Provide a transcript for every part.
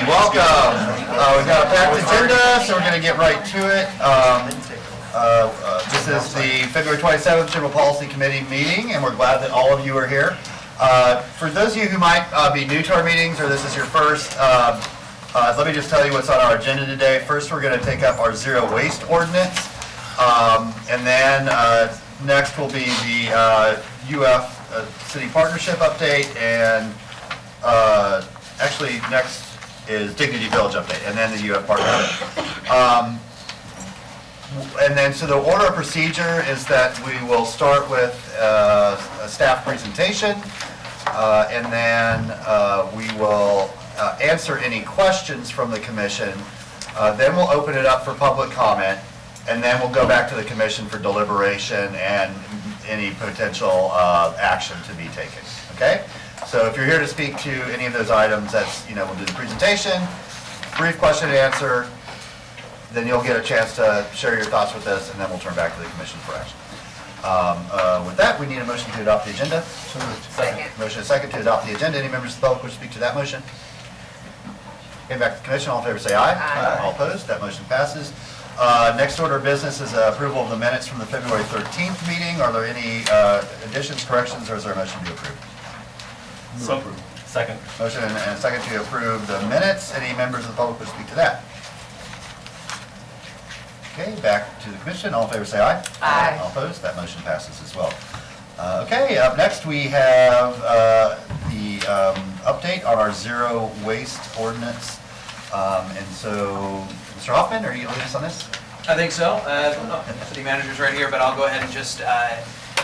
welcome. We've got a packed agenda, so we're going to get right to it. This is the February 27th General Policy Committee meeting, and we're glad that all of you are here. For those of you who might be new to our meetings, or this is your first, let me just tell you what's on our agenda today. First, we're going to take up our zero waste ordinance, and then next will be the UF City Partnership update, and actually next is Dignity Village update, and then the UF Partnership. And then, so the order of procedure is that we will start with a staff presentation, and then we will answer any questions from the commission. Then we'll open it up for public comment, and then we'll go back to the commission for deliberation and any potential action to be taken. Okay? So if you're here to speak to any of those items, that's, we'll do the presentation, brief question and answer, then you'll get a chance to share your thoughts with us, and then we'll turn back to the commission for action. With that, we need a motion to adopt the agenda. Second. Motion and second to adopt the agenda. Any members of the public wish to speak to that motion? Okay, back to the commission. All in favor say aye. Aye. All opposed? That motion passes. Next order of business is approval of the minutes from the February 13th meeting. Are there any additions, corrections, or is there a motion to approve? So approved. Second. Motion and second to approve the minutes. Any members of the public wish to speak to that? Okay, back to the commission. All in favor say aye. Aye. All opposed? That motion passes as well. Okay, up next we have the update on our zero waste ordinance. And so, Mr. Hoffman, are you going to lead us on this? I think so. City manager's right here, but I'll go ahead and just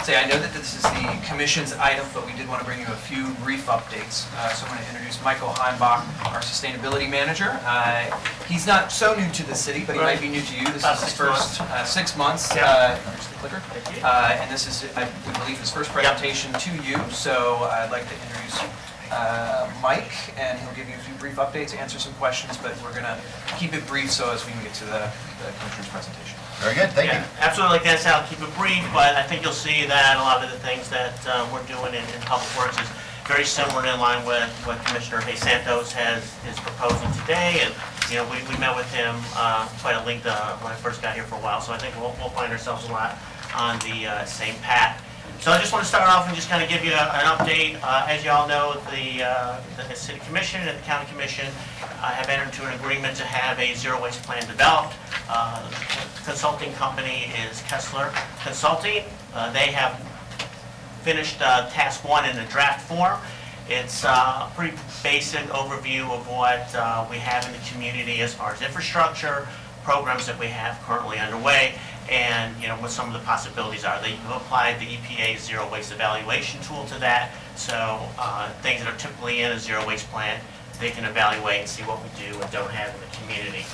say I know that this is the commission's item, but we did want to bring you a few brief updates. So I'm going to introduce Michael Heimbach, our sustainability manager. He's not so new to the city, but he might be new to you. This is his first 6 months. Here's the clicker. And this is, I believe, his first presentation to you. So I'd like to introduce Mike, and he'll give you a few brief updates, answer some questions, but we're going to keep it brief so as we can get to the commissioner's presentation. Very good, thank you. Absolutely, like that, I'll keep it brief, but I think you'll see that a lot of the things that we're doing in Public Works is very similar in line with what Commissioner Santos is proposing today, and we met with him quite at length when I first got here for a while, so I think we'll find ourselves a lot on the same path. So I just want to start off and just kind of give you an update. As you all know, the City Commission and the County Commission have entered into an agreement to have a zero waste plan developed. The consulting company is Kessler Consulting. They have finished task one in a draft form. It's a pretty basic overview of what we have in the community as far as infrastructure, programs that we have currently underway, and what some of the possibilities are. They have applied the EPA zero waste evaluation tool to that, so things that are typically in a zero waste plan, they can evaluate and see what we do and don't have in the community.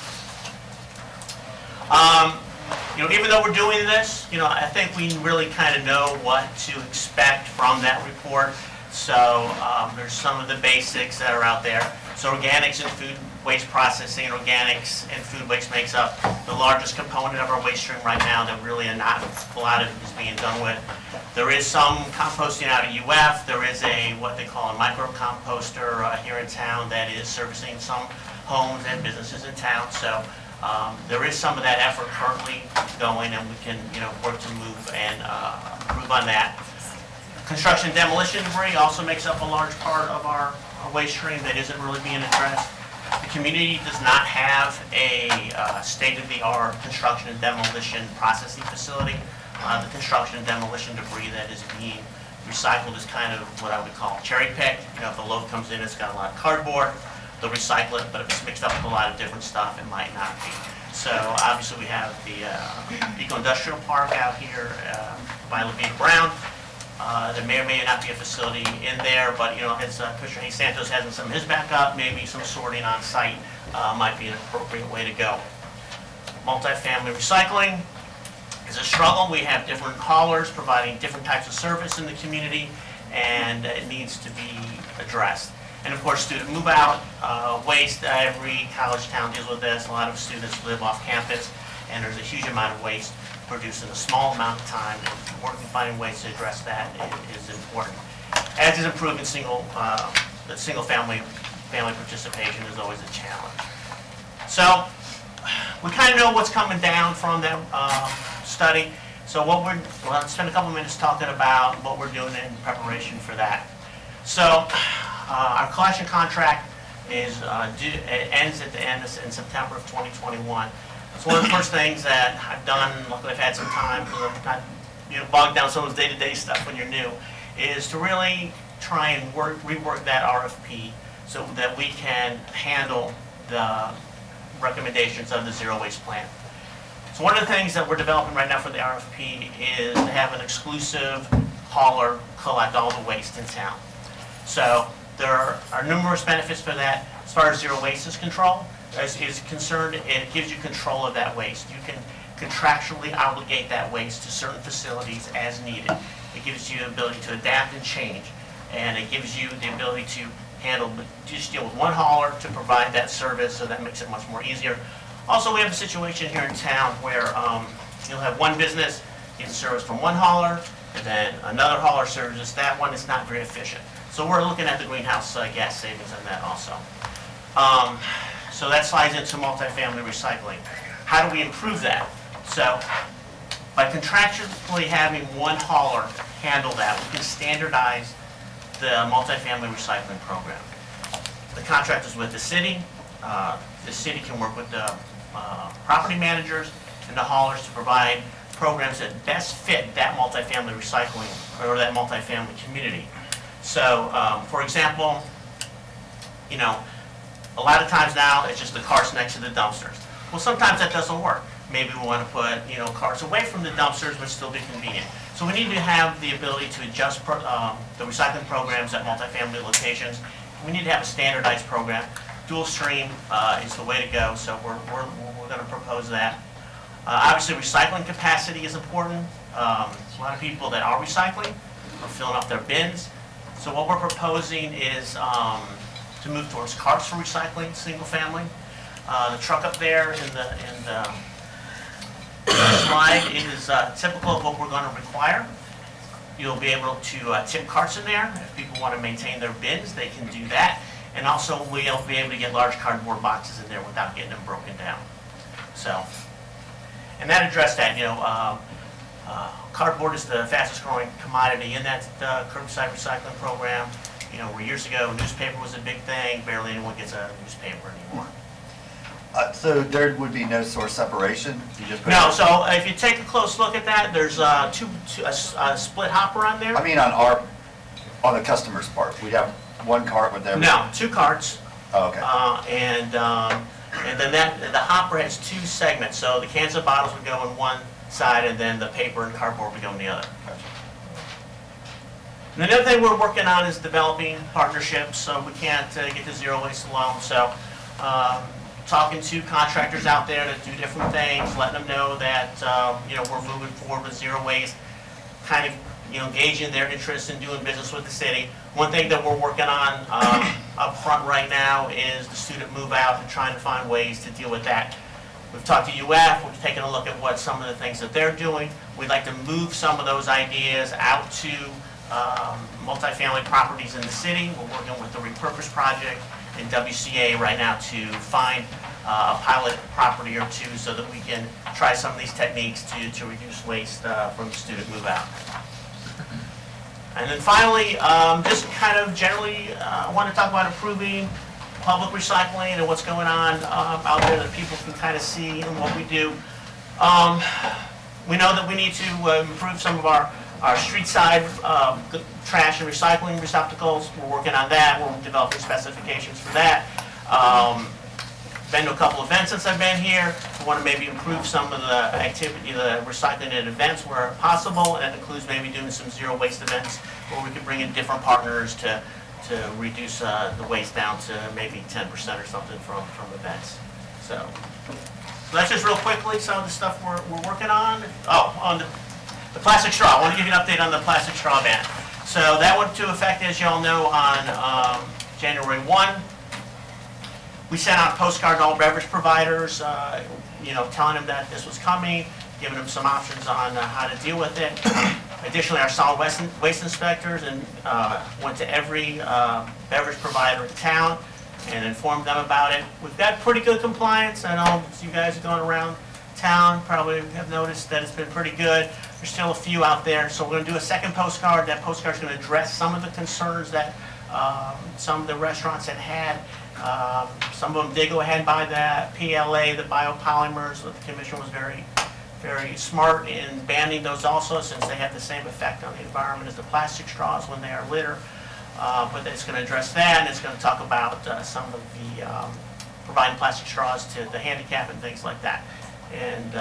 Even though we're doing this, I think we really kind of know what to expect from that report. So there's some of the basics that are out there. So organics and food waste processing, organics and food waste makes up the largest component of our waste stream right now that really not a lot of it is being done with. There is some composting out of UF. There is what they call a micro composter here in town that is servicing some homes and businesses in town. So there is some of that effort currently going, and we can work to move and improve on that. Construction demolition debris also makes up a large part of our waste stream that isn't really being addressed. The community does not have a state-of-the-art construction and demolition processing facility. The construction and demolition debris that is being recycled is kind of what I would call cherry-picked. If a load comes in, it's got a lot of cardboard, they'll recycle it, but if it's mixed up with a lot of different stuff, it might not be. So obviously we have the Eco-Industrial Park out here by Levine Brown. There may or may not be a facility in there, but as Commissioner Santos has in some of his backup, maybe some sorting on site might be an appropriate way to go. Multifamily recycling is a struggle. We have different haulers providing different types of service in the community, and it needs to be addressed. And of course, student move out waste. Every college town deals with this. A lot of students live off campus, and there's a huge amount of waste produced in a small amount of time, and working finding ways to address that is important. As is improving the single family multi-family participation is always a challenge. So we kind of know what's coming down from that study. So we'll spend a couple minutes talking about what we're doing in preparation for that. So our collection contract is it ends at the end in September of 2021. It's one of the first things that I've done. Luckily, I've had some time because I'm not bogged down some of the day-to-day stuff when you're new. Is to really try and rework that RFP so that we can handle the recommendations of the zero waste plan. So one of the things that we're developing right now for the RFP is to have an exclusive hauler collect all the waste in town. So there are numerous benefits for that. As far as zero waste is concerned, it gives you control of that waste. You can contractually obligate that waste to certain facilities as needed. It gives you the ability to adapt and change, and it gives you the ability to just deal with one hauler to provide that service, so that makes it much more easier. Also, we have a situation here in town where you'll have one business getting service from one hauler, and then another hauler services that one. It's not very efficient. So we're looking at the greenhouse gas savings on that also. So that slides into multifamily recycling. How do we improve that? So by contractually having one hauler handle that, we can standardize the multifamily recycling program. The contract is with the city. The city can work with the property managers and the haulers to provide programs that best fit that multifamily recycling or that multifamily community. So, for example, a lot of times now it's just the carts next to the dumpsters. Well, sometimes that doesn't work. Maybe we want to put carts away from the dumpsters but still be convenient. So we need to have the ability to adjust the recycling programs at multifamily locations. We need to have a standardized program. Dual stream is the way to go, so we're going to propose that. Obviously, recycling capacity is important. A lot of people that are recycling are filling up their bins. So what we're proposing is to move towards carts for recycling, single family. The truck up there in the slide is typical of what we're going to require. You'll be able to tip carts in there. If people want to maintain their bins, they can do that. And also, we'll be able to get large cardboard boxes in there without getting them broken down. So, and that addressed that. Cardboard is the fastest growing commodity in that curbside recycling program. Where years ago, newspaper was a big thing. Barely anyone gets a newspaper anymore. So there would be no source separation? You just put No, so if you take a close look at that, there's a split hopper on there. I mean on the customer's part. We'd have one cart with everything? No, two carts. Oh, okay. And then the hopper has two segments. So the cans and bottles would go on one side, and then the paper and cardboard would go on the other. Gotcha. And another thing we're working on is developing partnerships. So we can't get to zero waste alone. So talking to contractors out there that do different things, letting them know that we're moving forward with zero waste, kind of gauging their interest in doing business with the city. One thing that we're working on up front right now is the student move out and trying to find ways to deal with that. We've talked to UF, we've taken a look at what some of the things that they're doing. We'd like to move some of those ideas out to multifamily properties in the city. We're working with the Repurpose Project and WCA right now to find a pilot property or two so that we can try some of these techniques to reduce waste from the student move out. And then finally, just kind of generally, I want to talk about improving public recycling and what's going on out there that people can kind of see in what we do. We know that we need to improve some of our street side trash and recycling receptacles. We're working on that. We're developing specifications for that. Been to a couple events since I've been here. We want to maybe improve some of the activity, the recycling at events where possible, and that includes maybe doing some zero waste events where we could bring in different partners to reduce the waste down to maybe 10% or something from events. So that's just real quickly some of the stuff we're working on. Oh, on the plastic straw. I want to give you an update on the plastic straw ban. So that went into effect, as you all know, on January 1. We sent out a postcard to all beverage providers, telling them that this was coming, giving them some options on how to deal with it. Additionally, our solid waste inspectors went to every beverage provider in town and informed them about it. We've got pretty good compliance. I know you guys are going around town, probably have noticed that it's been pretty good. There's still a few out there, so we're going to do a second postcard. That postcard's going to address some of the concerns that some of the restaurants had had. Some of them did go ahead and buy that PLA, the biopolymers. The commission was very smart in banning those also, since they have the same effect on the environment as the plastic straws when they are litter. But it's going to address that, and it's going to talk about some of the providing plastic straws to the handicap and things like that. And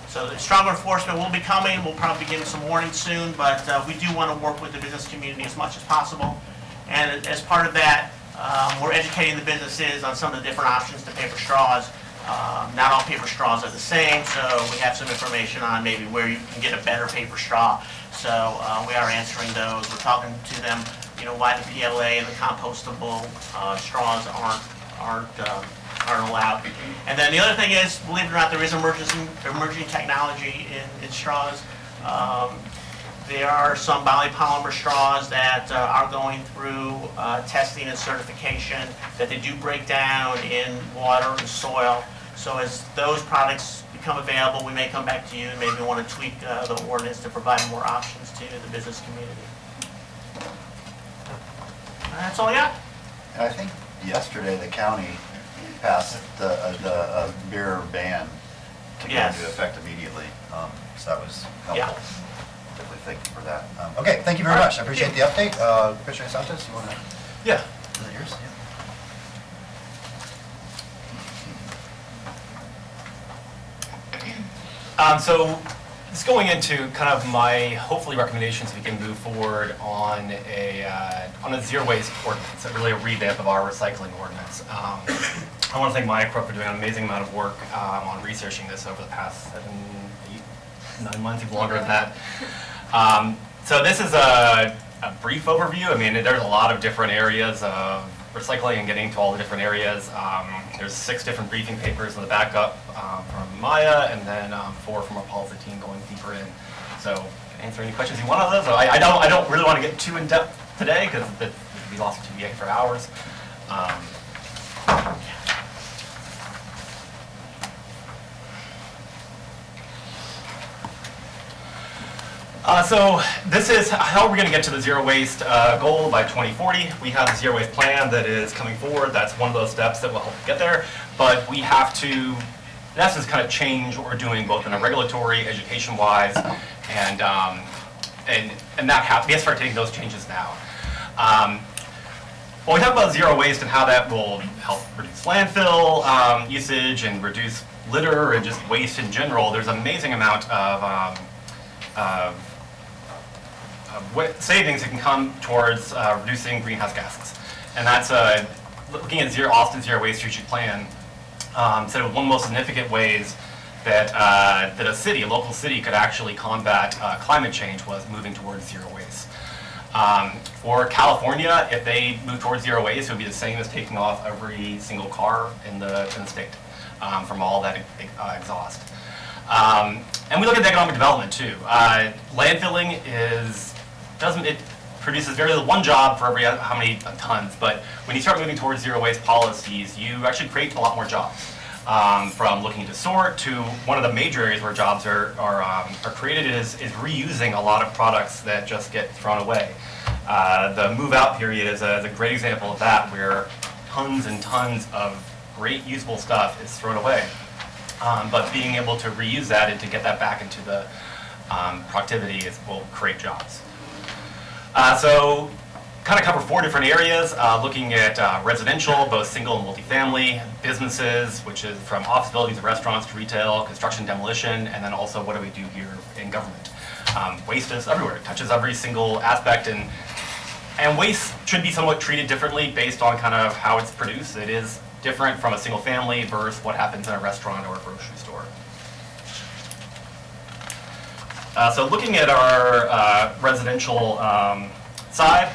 so the stronger enforcement will be coming. We'll probably be getting some warnings soon, but we do want to work with the business community as much as possible. And as part of that, we're educating the businesses on some of the different options to paper straws. Not all paper straws are the same, so we have some information on maybe where you can get a better paper straw. So we are answering those. We're talking to them, why the PLA and the compostable straws aren't allowed. And then the other thing is, believe it or not, there is emerging technology in straws. There are some polymer straws that are going through testing and certification, that they do break down in water and soil. So as those products become available, we may come back to you and maybe want to tweak the ordinance to provide more options to the business community. That's all I got. And I think yesterday the county passed the beer ban to go Yes. into effect immediately. So that was helpful. Yeah. Definitely thank you for that. Okay, thank you very much. I appreciate the update. Commissioner Santos, you want to? Yeah. Is it yours? Yeah. So it's going into kind of my hopefully recommendations we can move forward on a zero waste ordinance, really a revamp of our recycling ordinance. I want to thank Mike for doing an amazing amount of work on researching this over the past 7, 8, 9 months, even longer than that. So this is a brief overview. I mean, there's a lot of different areas of recycling and getting to all the different areas. There's 6 different briefing papers in the backup from Maya, and then 4 from our policy team going deeper in. So answer any questions you want on those. I don't really want to get too in depth today because we lost to be for hours. So this is how we're going to get to the zero waste goal by 2040. We have a zero waste plan that is coming forward. That's one of those steps that will help get there. But we have to, in essence, kind of change what we're doing both in a regulatory, education-wise, and that we have to start taking those changes now. When we talk about zero waste and how that will help reduce landfill usage and reduce litter and just waste in general, there's an amazing amount of savings that can come towards reducing greenhouse gases. And that's looking at Austin Zero Waste Strategic Plan. Said one of the most significant ways that a local city could actually combat climate change was moving towards zero waste. For California, if they move towards zero waste, it would be the same as taking off every single car in the state from all that exhaust. And we look at the economic development too. Landfilling produces very little, one job for every how many tons, but when you start moving towards zero waste policies, you actually create a lot more jobs. From looking to sort to one of the major areas where jobs are created is reusing a lot of products that just get thrown away. The move out period is a great example of that, where tons and tons of great usable stuff is thrown away. But being able to reuse that and to get that back into the productivity will create jobs. So kind of cover 4 different areas, looking at residential, both single and multifamily, businesses, which is from office buildings to restaurants to retail, construction, demolition, and then also what do we do here in government. Waste is everywhere, it touches every single aspect, and waste should be somewhat treated differently based on kind of how it's produced. It is different from a single family versus what happens in a restaurant or a grocery store. So looking at our residential side,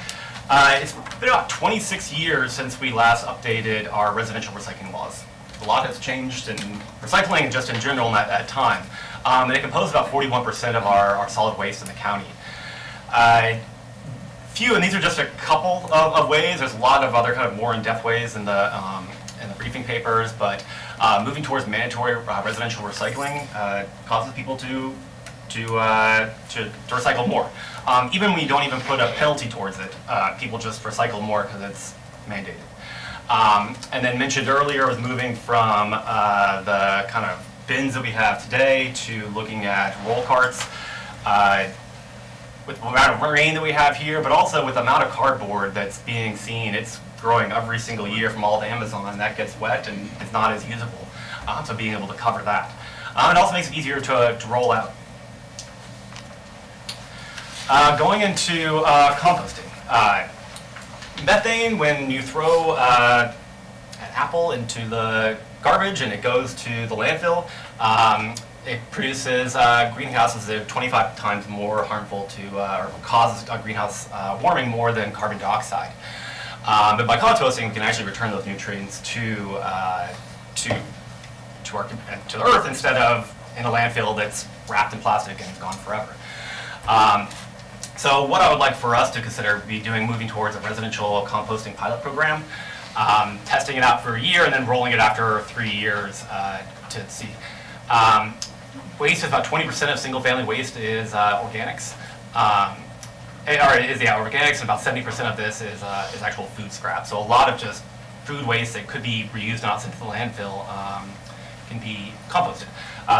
it's been about 26 years since we last updated our residential recycling laws. A lot has changed in recycling just in general in that time. And it composed about 41% of our solid waste in the county. few, and these are just a couple of ways. There's a lot of other kind of more in-depth ways in the briefing papers, but moving towards mandatory residential recycling causes people to recycle more. Even when you don't even put a penalty towards it, people just recycle more because it's mandated. And then mentioned earlier was moving from the kind of bins that we have today to looking at roll carts. With the amount of rain that we have here, but also with the amount of cardboard that's being seen, it's growing every single year from all the Amazon, that gets wet and is not as usable. So being able to cover that. It also makes it easier to roll out. Going into composting. Methane, when you throw an apple into the garbage and it goes to the landfill, it produces greenhouses that are 25 times more harmful to, or causes greenhouse warming more than carbon dioxide. But by composting, we can actually return those nutrients to the earth instead of in a landfill that's wrapped in plastic and is gone forever. So what I would like for us to consider moving towards a residential composting pilot program, testing it out for a year and then rolling it after 3 years to see. Waste is about 20% of single-family waste is organics. Organics, and about 70% of this is actual food scrap. So a lot of just food waste that could be reused and not sent to the landfill can be composted.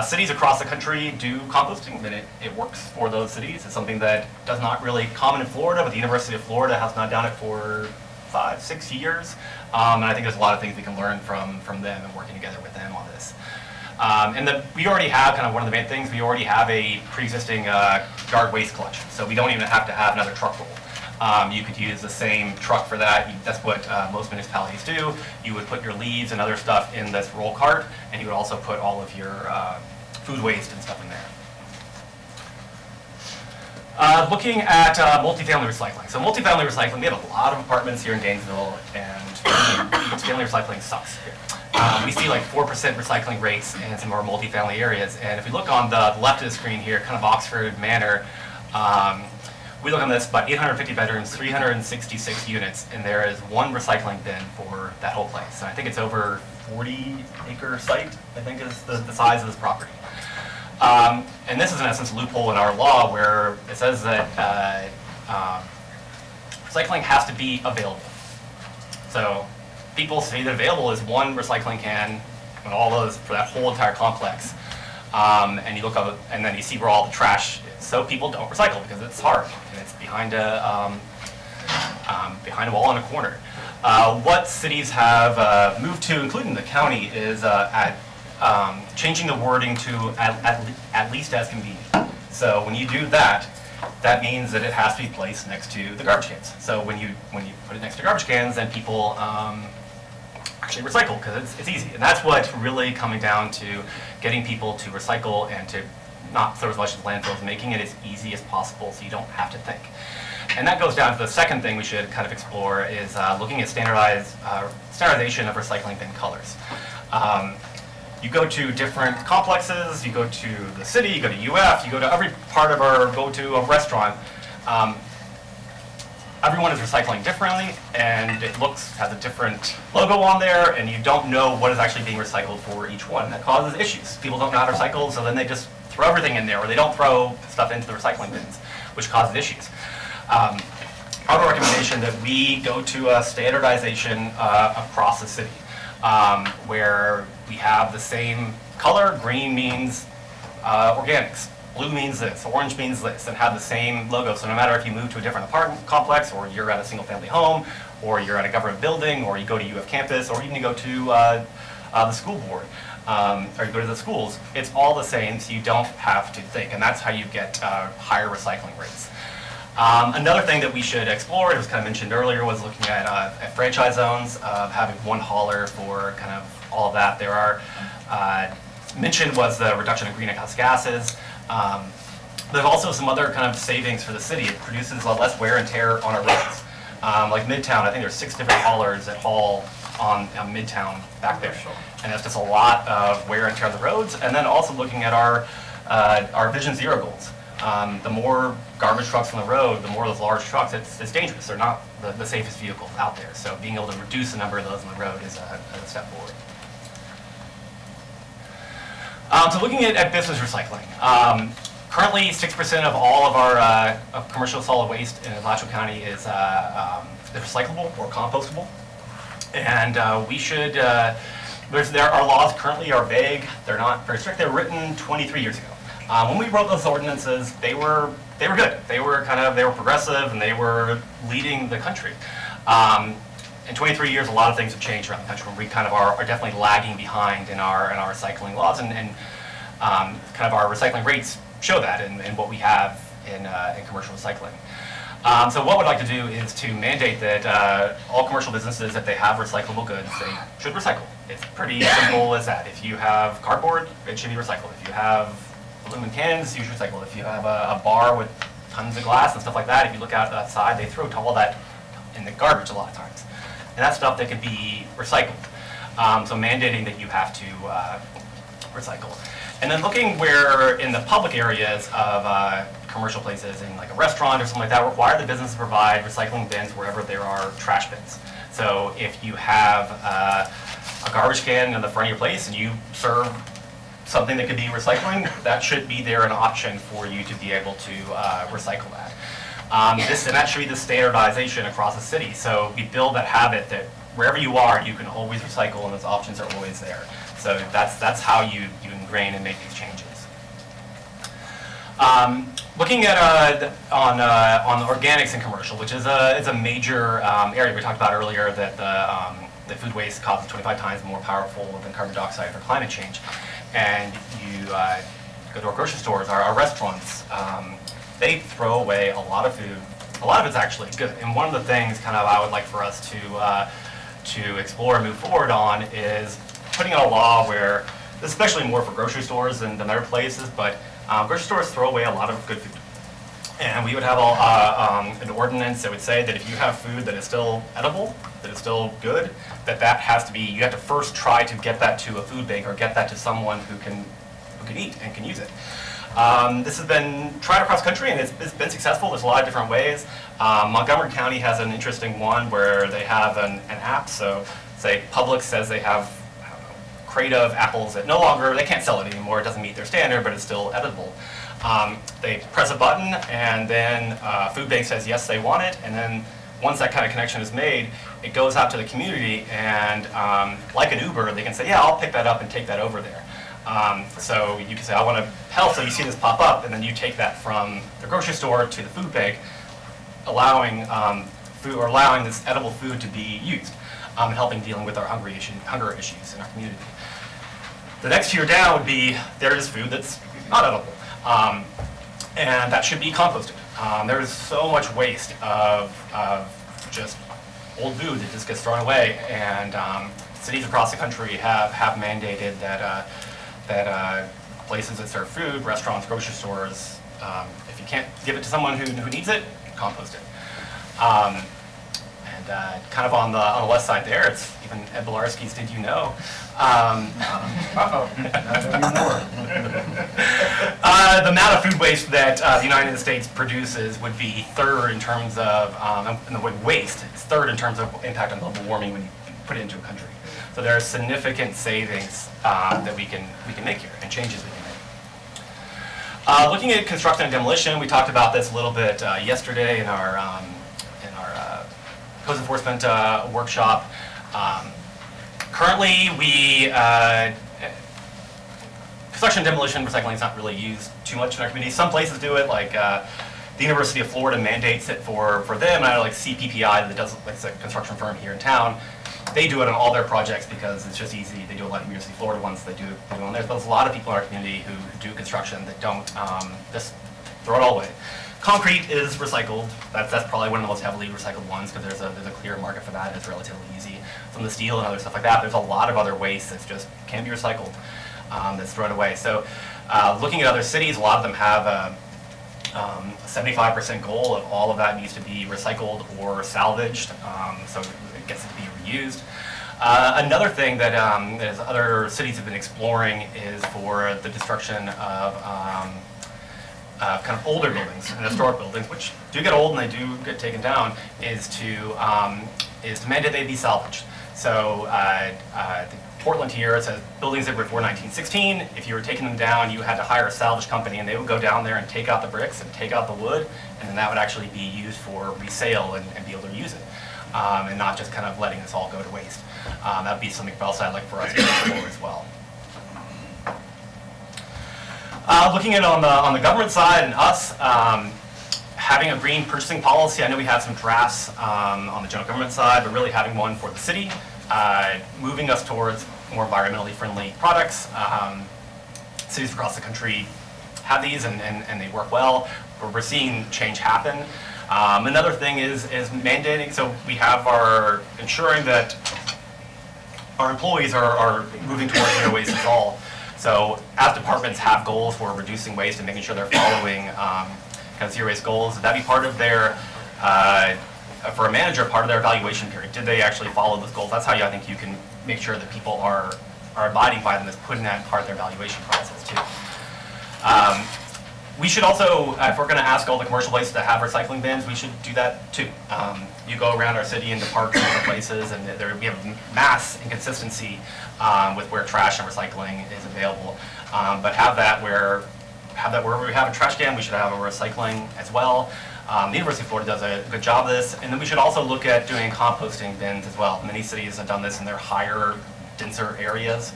Cities across the country do composting, and it works for those cities. It's something that does not really common in Florida, but the University of Florida has not done it for 5-6 years. And I think there's a lot of things we can learn from them and working together with them on this. We already have kind of one of the main things, we already have a pre-existing yard waste collection. So we don't even have to have another truck roll. You could use the same truck for that. That's what most municipalities do. You would put your leaves and other stuff in this roll cart, and you would also put all of your food waste and stuff in there. Looking at multifamily recycling. So multifamily recycling, we have a lot of apartments here in Gainesville, and multifamily recycling sucks here. We see like 4% recycling rates in some of our multifamily areas, and if we look on the left of the screen here, kind of Oxford Manor, we look on this, about 850 bedrooms, 366 units, and there is one recycling bin for that whole place. And I think it's over 40-acre site, I think is the size of this property. And this is in essence a loophole in our law where it says that recycling has to be available. So people say that available is one recycling can and all those for that whole entire complex. And you look up and then you see where all the trash is. So people don't recycle because it's hard and it's behind a wall in a corner. What cities have moved to, including the county, is changing the wording to at least as convenient. So when you do that, that means that it has to be placed next to the garbage cans. So when you put it next to garbage cans, then people actually recycle because it's easy. And that's what's really coming down to getting people to recycle and to not throw as much as landfills, making it as easy as possible so you don't have to think. And that goes down to the second thing we should kind of explore is looking at standardization of recycling bin colors. You go to different complexes, you go to the city, you go to UF, you go to every part of go to a restaurant. Everyone is recycling differently, and it has a different logo on there, and you don't know what is actually being recycled for each one. That causes issues. People don't know how to recycle, so then they just throw everything in there, or they don't throw stuff into the recycling bins, which causes issues. Our recommendation that we go to a standardization across the city, where we have the same color. Green means organics. Blue means this, orange means this, and have the same logo. So no matter if you move to a different apartment complex, or you're at a single-family home, or you're at a government building, or you go to UF campus, or even you go to the school board, or you go to the schools, it's all the same, so you don't have to think, and that's how you get higher recycling rates. Another thing that we should explore, it was kind of mentioned earlier, was looking at franchise zones, having one hauler for kind of all of that. There are, mentioned was the reduction of greenhouse gases. There's also some other kind of savings for the city. It produces less wear and tear on our roads. Like Midtown, I think there's 6 different haulers that haul on Midtown back there. And that's just a lot of wear and tear on the roads. And then also looking at our Vision Zero goals. the more garbage trucks on the road, the more of those large trucks, it's dangerous. They're not the safest vehicles out there. So being able to reduce the number of those on the road is a step forward. So looking at business recycling. Currently, 6% of all of our of commercial solid waste in Alachua County is recyclable or compostable. And we should, our laws currently are vague. They're not very strict. They were written 23 years ago. When we wrote those ordinances, they were good. They were progressive, and they were leading the country. In 23 years, a lot of things have changed around the country. We kind of are definitely lagging behind in our recycling laws, and kind of our recycling rates show that in what we have in commercial recycling. So what we'd like to do is to mandate that all commercial businesses, if they have recyclable goods, they should recycle. It's pretty simple as that. If you have cardboard, it should be recycled. If you have aluminum cans, you should recycle. If you have a bar with tons of glass and stuff like that, if you look outside, they throw all that in the garbage a lot of times. And that's stuff that can be recycled. So mandating that you have to recycle. And then looking where in the public areas of commercial places, in like a restaurant or something like that, require the business to provide recycling bins wherever there are trash bins. So if you have a garbage can in the front of your place and you serve something that could be recycling, that should be there an option for you to be able to recycle that. And that should be the standardization across the city. So we build that habit that wherever you are, you can always recycle, and those options are always there. So that's how you ingrain and make these changes. Looking at on the organics in commercial, which is a major area we talked about earlier, that the food waste causes 25 times more powerful than carbon dioxide for climate change. And you go to our grocery stores, our restaurants, they throw away a lot of food. A lot of it's actually good. And one of the things kind of I would like for us to explore and move forward on is putting out a law where, especially more for grocery stores than other places, but grocery stores throw away a lot of good food. And we would have an ordinance that would say that if you have food that is still edible, that is still good, that has to be, you have to first try to get that to a food bank or get that to someone who can eat and can use it. This has been tried across the country, and it's been successful. There's a lot of different ways. Montgomery County has an interesting one where they have an app. So say Publix says they have a crate of apples that no longer, they can't sell it anymore. It doesn't meet their standard, but it's still edible. They press a button, and then food bank says yes, they want it, and then once that kind of connection is made, it goes out to the community, and like an Uber, they can say, yeah, I'll pick that up and take that over there. So you can say, I want to help, so you see this pop up, and then you take that from the grocery store to the food bank, allowing this edible food to be used, and helping dealing with our hunger issues in our community. The next tier down would be, there is food that's not edible, and that should be composted. There is so much waste of just old food that just gets thrown away, and cities across the country have mandated that places that serve food, restaurants, grocery stores, if you can't give it to someone who needs it, compost it. Kind of on the west side there, it's even Ed Bilarski's Did You Know? The amount of food waste that the United States produces would be third in terms of, and the word waste, it's third in terms of impact on global warming when you put it into a country. So there are significant savings that we can make here, and changes we can make. Looking at construction and demolition, we talked about this a little bit yesterday in our codes enforcement workshop. Currently, construction, demolition, recycling is not really used too much in our community. Some places do it, like the University of Florida mandates it for them. And I know like CPPI that does, it's a construction firm here in town. They do it on all their projects because it's just easy. They do a lot of University of Florida ones. They do it on theirs. But there's a lot of people in our community who do construction that don't just throw it all away. Concrete is recycled. That's probably one of the most heavily recycled ones because there's a clear market for that. It's relatively easy. Some of the steel and other stuff like that. There's a lot of other waste that just can be recycled that's thrown away. So looking at other cities, a lot of them have a 75% goal of all of that needs to be recycled or salvaged, so it gets to be reused. Another thing that other cities have been exploring is for the destruction of kind of older buildings and historic buildings, which do get old and they do get taken down, is to mandate they be salvaged. So Portland here says buildings that were before 1916, if you were taking them down, you had to hire a salvage company, and they would go down there and take out the bricks and take out the wood, and then that would actually be used for resale and be able to use it, and not just kind of letting this all go to waste. That would be something else I'd like for us to explore as well. Looking at on the government side and us, having a green purchasing policy, I know we have some drafts on the general government side, but really having one for the city, moving us towards more environmentally friendly products. Cities across the country have these and they work well. We're seeing change happen. Another thing is mandating, so we have our ensuring that our employees are moving towards zero waste at all. So as departments have goals for reducing waste and making sure they're following kind of zero waste goals, that'd be part of their, for a manager, part of their evaluation period. Did they actually follow those goals? That's how I think you can make sure that people are abiding by them, is putting that in part of their evaluation process too. We should also, if we're going to ask all the commercial places to have recycling bins, we should do that too. You go around our city into parks and other places, and we have mass inconsistency with where trash and recycling is available. But have that wherever we have a trash can, we should have a recycling as well. The University of Florida does a good job of this, and then we should also look at doing composting bins as well. Many cities have done this in their higher, denser areas.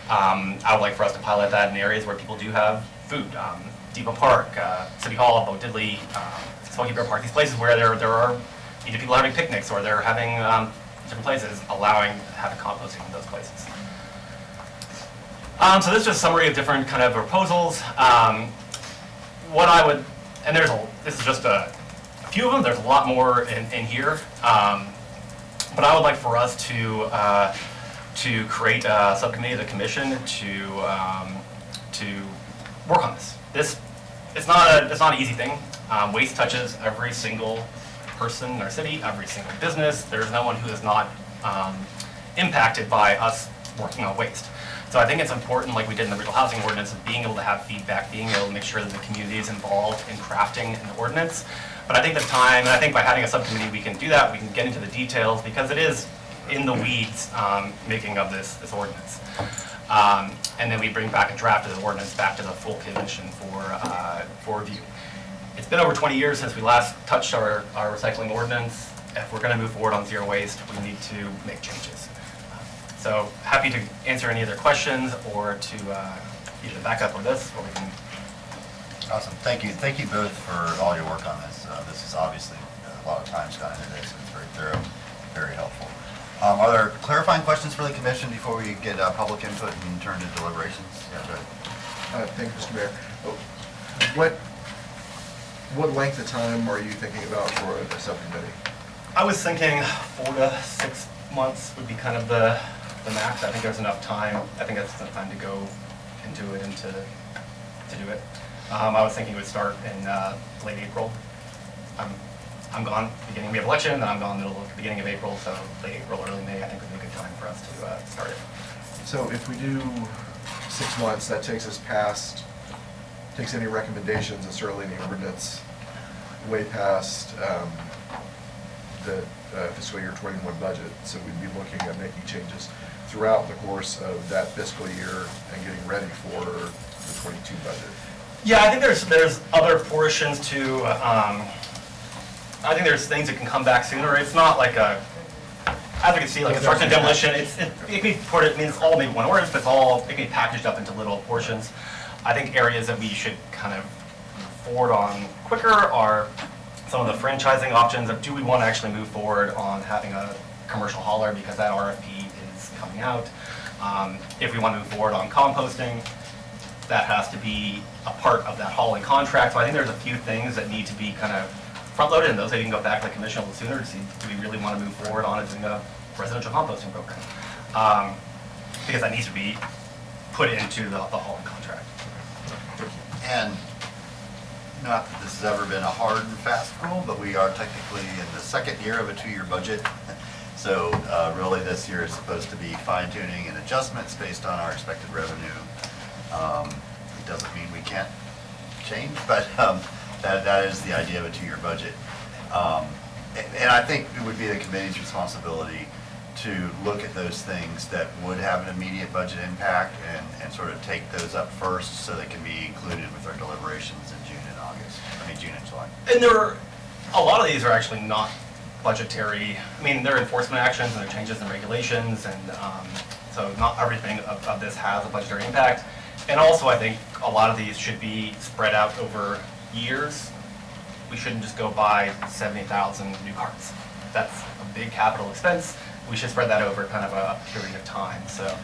I would like for us to pilot that in areas where people do have food. Depot Park, City Hall, Bo Diddley, Smoky Bear Park, these places where there are either people having picnics or they're having different places, allowing having composting in those places. So this is just a summary of different kind of proposals. What I would, and this is just a few of them, there's a lot more in here, but I would like for us to create a subcommittee of the commission to work on this. It's not an easy thing. Waste touches every single person in our city, every single business. There's no one who is not impacted by us working on waste. So I think it's important, like we did in the regional housing ordinance, of being able to have feedback, being able to make sure that the community is involved in crafting an ordinance. But I think the time, and I think by having a subcommittee we can do that, we can get into the details, because it is in the weeds making of this ordinance. And then we bring back a draft of the ordinance back to the full commission for review. It's been over 20 years since we last touched our recycling ordinance. If we're going to move forward on zero waste, we need to make changes. So happy to answer any other questions, or to either back up with this, or we can. Awesome. Thank you. Thank you both for all your work on this. This is obviously a lot of time's gone into this. It's very thorough, very helpful. Are there clarifying questions for the commission before we get public input and turn to deliberations? Yeah, go ahead. Thank you, Mr. Mayor. What length of time are you thinking about for a subcommittee? I was thinking 4 to 6 months would be kind of the max. I think there's enough time. I think that's enough time to go into it and to do it. I was thinking it would start in late April. I'm gone beginning. We have election, and then I'm gone beginning of April. So late April, early May, I think would be a good time for us to start it. So if we do 6 months, that takes us past, takes any recommendations that's early in the ordinance way past the fiscal year 21 budget. So we'd be looking at making changes throughout the course of that fiscal year and getting ready for the 22 budget. Yeah, I think there's other portions to. I think there's things that can come back sooner. It's not like as we can see, like construction and demolition. It can be ported. I mean, it's all maybe one ordinance, but it can be packaged up into little portions. I think areas that we should kind of move forward on quicker are some of the franchising options. Do we want to actually move forward on having a commercial hauler, because that RFP is coming out? If we want to move forward on composting, that has to be a part of that hauling contract. So I think there's a few things that need to be kind of front-loaded, and those that you can go back to the commission a little sooner to see, do we really want to move forward on doing a residential composting program? Because that needs to be put into the hauling contract. And not that this has ever been a hard and fast rule, but we are technically in the second year of a 2-year budget. So really this year is supposed to be fine-tuning and adjustments based on our expected revenue. It doesn't mean we can't change, but that is the idea of a 2-year budget. And I think it would be the committee's responsibility to look at those things that would have an immediate budget impact and sort of take those up first so they can be included with our deliberations in June and July. And a lot of these are actually not budgetary. I mean, they're enforcement actions and they're changes in regulations, and so not everything of this has a budgetary impact. And also, I think a lot of these should be spread out over years. We shouldn't just go buy 70,000 new carts. That's a big capital expense. We should spread that over kind of a period of time. So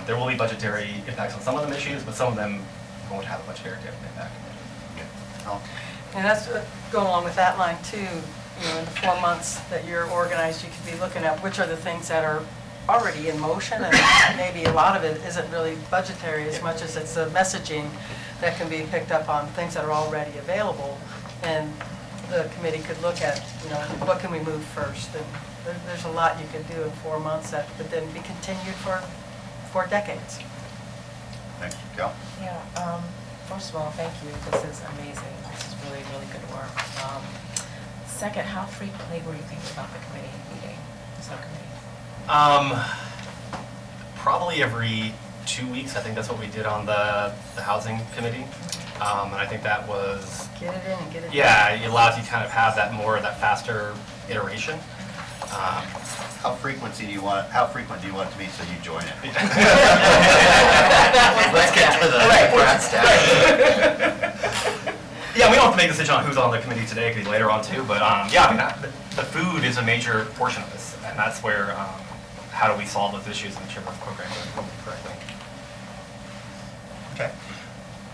there will be budgetary impacts on some of them issues, but some of them won't have a budgetary impact. And that's going along with that line too. You know, in the 4 months that you're organized, you could be looking at which are the things that are already in motion, and maybe a lot of it isn't really budgetary as much as it's the messaging that can be picked up on things that are already available. And the committee could look at, you know, what can we move first? And there's a lot you could do in 4 months that could then be continued for decades. Thanks, Cal. Yeah, first of all, thank you. This is amazing. This is really, really good work. Second, how frequently were you thinking about the committee meeting, subcommittee? Probably every 2 weeks. I think that's what we did on the housing committee. And I think that was, Get it in and get it done. yeah, it allows you to kind of have that faster iteration. How frequent do you want it to be so you join it? Let's get to the brass tacks. Yeah, we don't have to make a decision on who's on the committee today, it could be later on too, but yeah, I mean, the food is a major portion of this, and that's where, how do we solve those issues and make sure those programs are implemented correctly. Okay.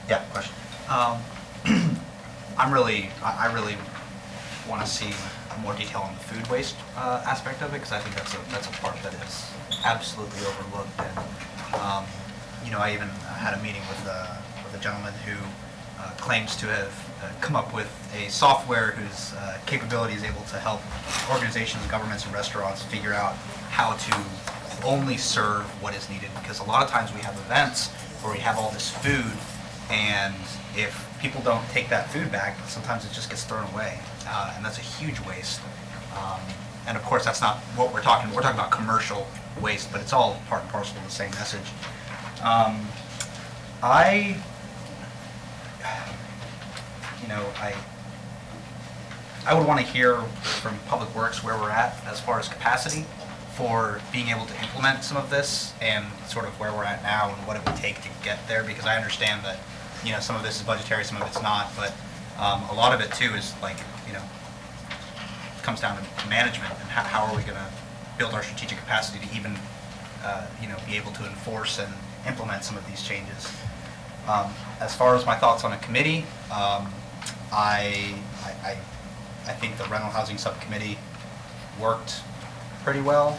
Yeah, question. I really want to see more detail on the food waste aspect of it, because I think that's a part that is absolutely overlooked. And you know, I even had a meeting with a gentleman who claims to have come up with a software whose capability is able to help organizations, governments, and restaurants figure out how to only serve what is needed. Because a lot of times we have events where we have all this food, and if people don't take that food back, sometimes it just gets thrown away, and that's a huge waste. And of course, that's not what we're talking. We're talking about commercial waste, but it's all part and parcel of the same message. I would want to hear from Public Works where we're at as far as capacity for being able to implement some of this, and sort of where we're at now and what it would take to get there, because I understand that, you know, some of this is budgetary, some of it's not, but a lot of it too is like, you know, comes down to management and how are we going to build our strategic capacity to even, you know, be able to enforce and implement some of these changes. As far as my thoughts on a committee, I think the rental housing subcommittee worked pretty well.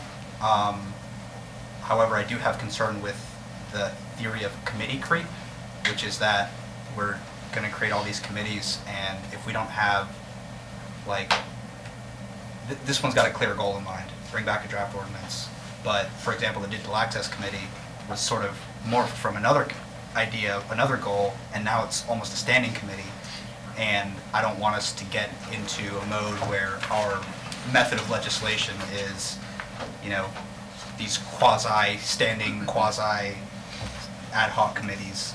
However, I do have concern with the theory of committee creep, which is that we're going to create all these committees, and if we don't have, like, this one's got a clear goal in mind, bring back a draft ordinance. But, for example, the Digital Access Committee was sort of morphed from another idea, another goal, and now it's almost a standing committee. And I don't want us to get into a mode where our method of legislation is, you know, these quasi-standing, quasi-ad hoc committees.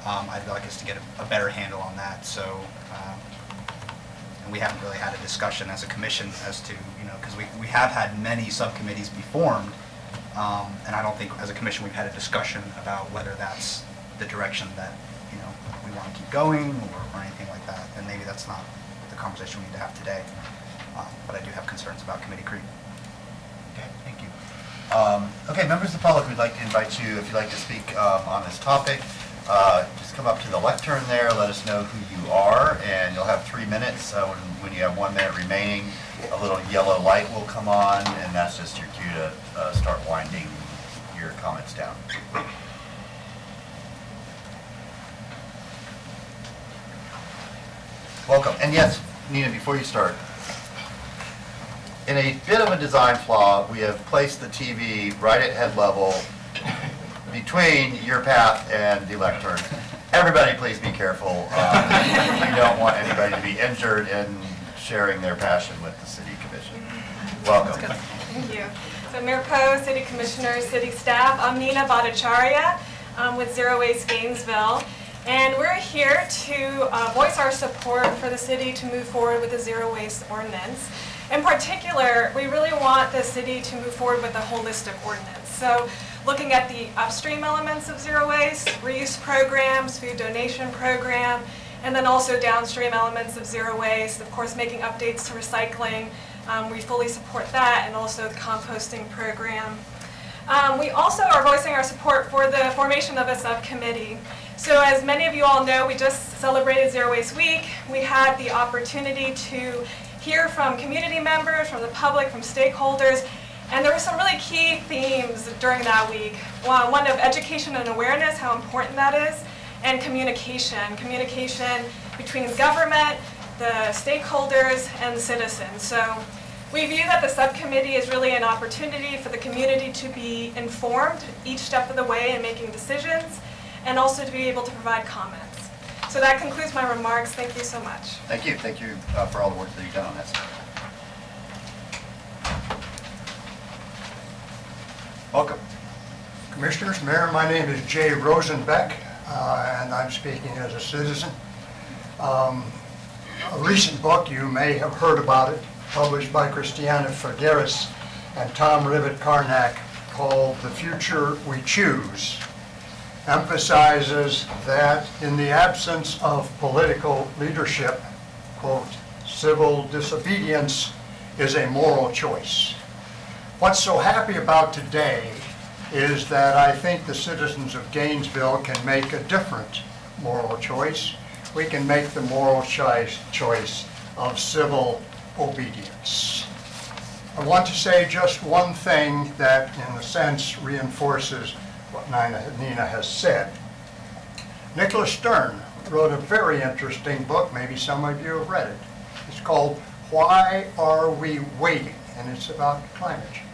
I'd like us to get a better handle on that. So, and we haven't really had a discussion as a commission as to, you know, because we have had many subcommittees be formed, and I don't think as a commission we've had a discussion about whether that's the direction that, you know, we want to keep going or anything like that. And maybe that's not the conversation we need to have today. But I do have concerns about committee creep. Okay, thank you. Okay, members of the public, we'd like to invite you, if you'd like to speak on this topic, just come up to the lectern there, let us know who you are, and you'll have 3 minutes. When you have 1 minute remaining, a little yellow light will come on, and that's just your cue to start winding your comments down. Welcome. And yes, Nina, before you start, in a bit of a design flaw, we have placed the TV right at head level between your path and the lectern. everybody please be careful. We don't want anybody to be injured in sharing their passion with the city commission. Welcome. Thank you. So Mayor Poe, City Commissioners, City Staff, I'm Nina Bhattacharya with Zero Waste Gainesville. And we're here to voice our support for the city to move forward with the zero waste ordinance. In particular, we really want the city to move forward with a holistic ordinance. So looking at the upstream elements of zero waste, reuse programs, food donation program, and then also downstream elements of zero waste, of course making updates to recycling. We fully support that, and also the composting program. We also are voicing our support for the formation of a subcommittee. So as many of you all know, we just celebrated Zero Waste Week. We had the opportunity to hear from community members, from the public, from stakeholders, and there were some really key themes during that week. One of education and awareness, how important that is, and communication. Communication between government, the stakeholders, and the citizens. So we view that the subcommittee is really an opportunity for the community to be informed each step of the way in making decisions, and also to be able to provide comments. So that concludes my remarks. Thank you so much. Thank you. Thank you for all the work that you've done on this. Welcome. Commissioners, Mayor, my name is Jay Rosenbeck, and I'm speaking as a citizen. A recent book, you may have heard about it, published by Christiana Figueres and Tom Rivet-Karnak, called The Future We Choose, emphasizes that in the absence of political leadership, quote, civil disobedience is a moral choice. What's so happy about today is that I think the citizens of Gainesville can make a different moral choice. We can make the moral choice of civil obedience. I want to say just one thing that, in a sense, reinforces what Nina has said. Nicholas Stern wrote a very interesting book. Maybe some of you have read it. It's called Why Are We Waiting? And it's about climate change.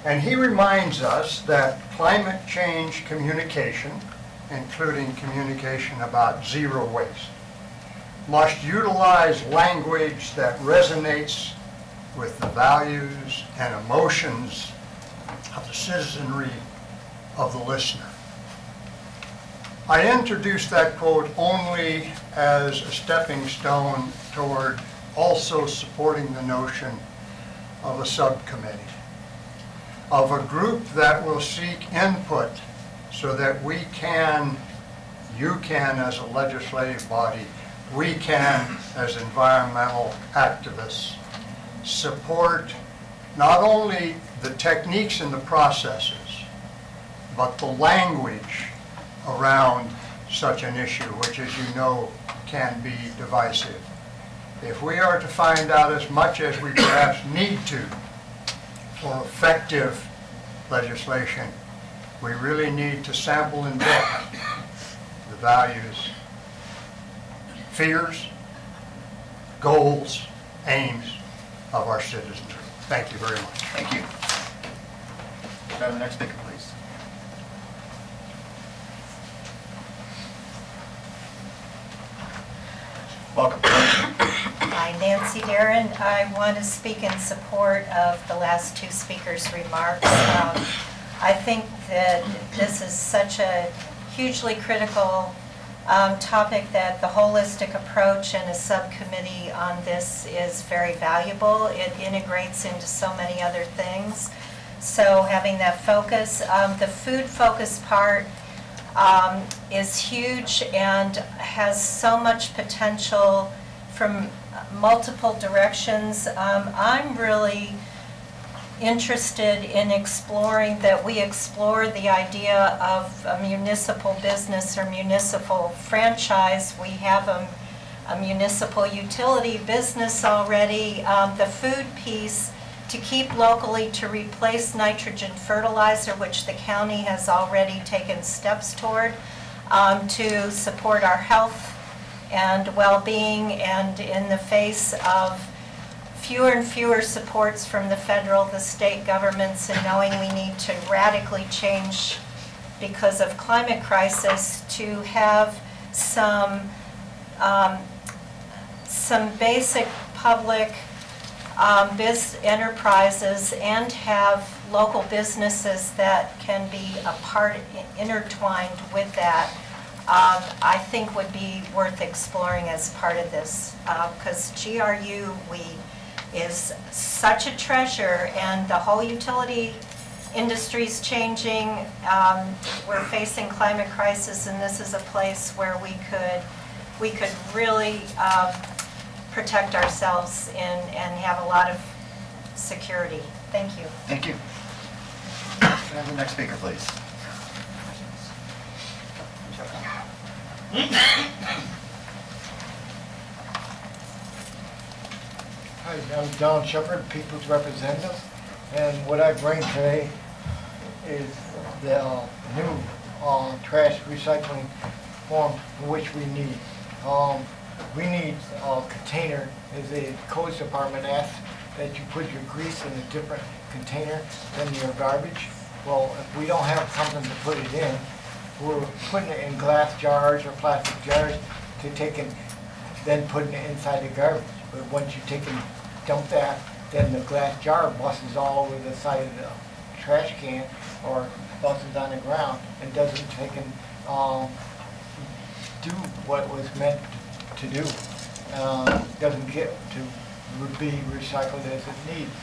And he reminds us that climate change communication, including communication about zero waste, must utilize language that resonates with the values and emotions of the citizenry of the listener. I introduced that quote only as a stepping stone toward also supporting the notion of a subcommittee, of a group that will seek input so that we can, you can as a legislative body, we can as environmental activists support not only the techniques and the processes, but the language around such an issue, which, as you know, can be divisive. If we are to find out as much as we perhaps need to for effective legislation, we really need to sample in depth the values, fears, goals, aims of our citizens. Thank you very much. Thank you. Can I have the next speaker, please? Welcome. Hi, Nancy Darren. I want to speak in support of the last two speakers' remarks. I think that this is such a hugely critical topic that the holistic approach and a subcommittee on this is very valuable. It integrates into so many other things. So having that focus, the food focus part is huge and has so much potential from multiple directions. I'm really interested in exploring that we explore the idea of a municipal business or municipal franchise. We have a municipal utility business already. The food piece, to keep locally to replace nitrogen fertilizer, which the county has already taken steps toward, to support our health and well-being, and in the face of fewer and fewer supports from the federal, the state governments, and knowing we need to radically change because of climate crisis, to have some basic public enterprises and have local businesses that can be intertwined with that, I think would be worth exploring as part of this. Because GRU is such a treasure, and the whole utility industry's changing. We're facing climate crisis, and this is a place where we could really protect ourselves and have a lot of security. Thank you. Thank you. Can I have the next speaker, please? Hi, I'm Don Shepard, People's Representative, and what I bring today is the new trash recycling form which we need. We need a container, as the codes department asks, that you put your grease in a different container than your garbage. Well, if we don't have something to put it in, we're putting it in glass jars or plastic jars to take and then putting it inside the garbage. But once you take and dump that, then the glass jar busts all over the side of the trash can or busts on the ground and doesn't take and do what it was meant to do. Doesn't get to be recycled as it needs.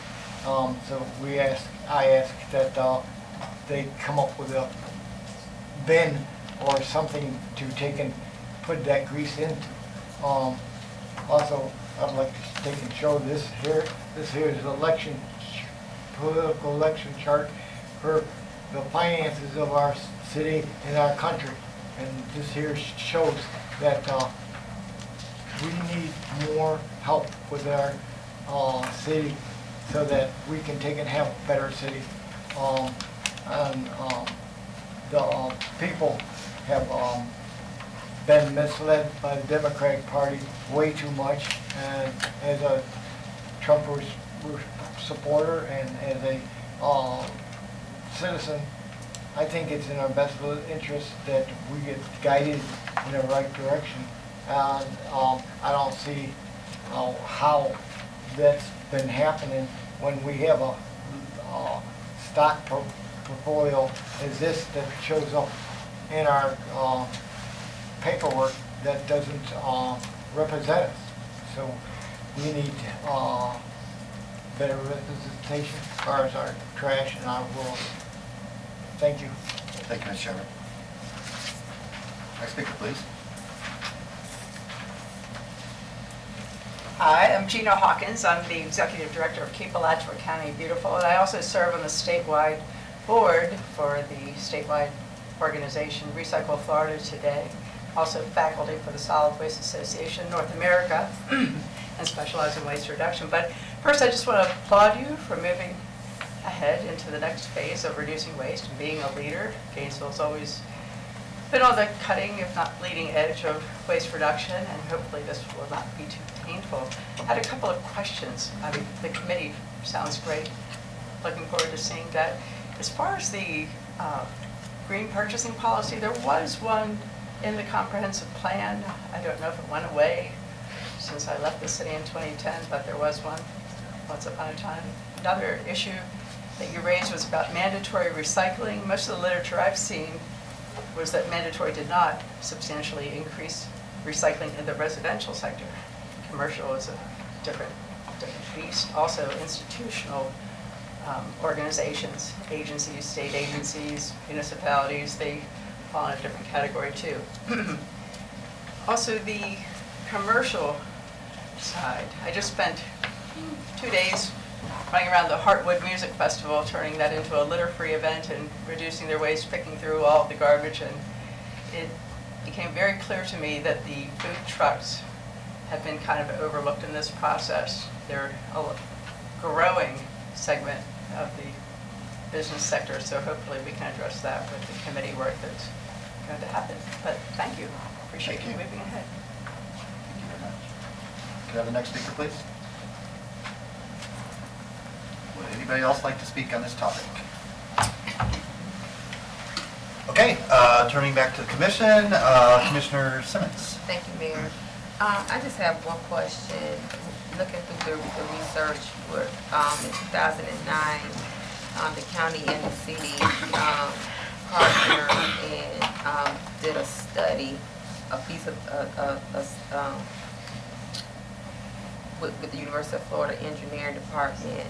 So I ask that they come up with a bin or something to take and put that grease into. Also, I'd like to take and show this here. This here is political election chart for the finances of our city and our country. And this here shows that we need more help with our city so that we can take and have a better city. The people have been misled by the Democratic Party way too much, and as a Trump supporter and as a citizen, I think it's in our best interest that we get guided in the right direction. And I don't see how that's been happening when we have a stock portfolio as this that shows up in our paperwork that doesn't represent us. So we need better representation as far as our trash in our world. Thank you. Thank you, Ms. Shepard. Next speaker, please. Hi, I'm Gina Hawkins. I'm the Executive Director of Keep Alachua County Beautiful, and I also serve on the statewide board for the statewide organization Recycle Florida Today, also faculty for the Solid Waste Association North America, and specialize in waste reduction. But first, I just want to applaud you for moving ahead into the next phase of reducing waste and being a leader. Gainesville's always been on the cutting, if not leading edge of waste reduction, and hopefully this will not be too painful. I had a couple of questions. I mean, the committee sounds great. Looking forward to seeing that. As far as the green purchasing policy, there was one in the comprehensive plan. I don't know if it went away since I left the city in 2010, but there was one once upon a time. Another issue that you raised was about mandatory recycling. Most of the literature I've seen was that mandatory did not substantially increase recycling in the residential sector. Commercial is a different beast. Also, institutional organizations, agencies, state agencies, municipalities, they fall in a different category too. Also, the commercial side. I just spent 2 days running around the Heartwood Music Festival, turning that into a litter-free event and reducing their waste, picking through all of the garbage, and it became very clear to me that the food trucks have been kind of overlooked in this process. They're a growing segment of the business sector, so hopefully we can address that with the committee work that's going to happen. But thank you. Appreciate you moving ahead. Thank you very much. Can I have the next speaker, please? Would anybody else like to speak on this topic? Okay, turning back to the commission, Commissioner Simmons. Thank you, Mayor. I just have one question. Looking through the research for, in 2009, the county and the city partnered and did a study, a piece of, with the University of Florida Engineering Department,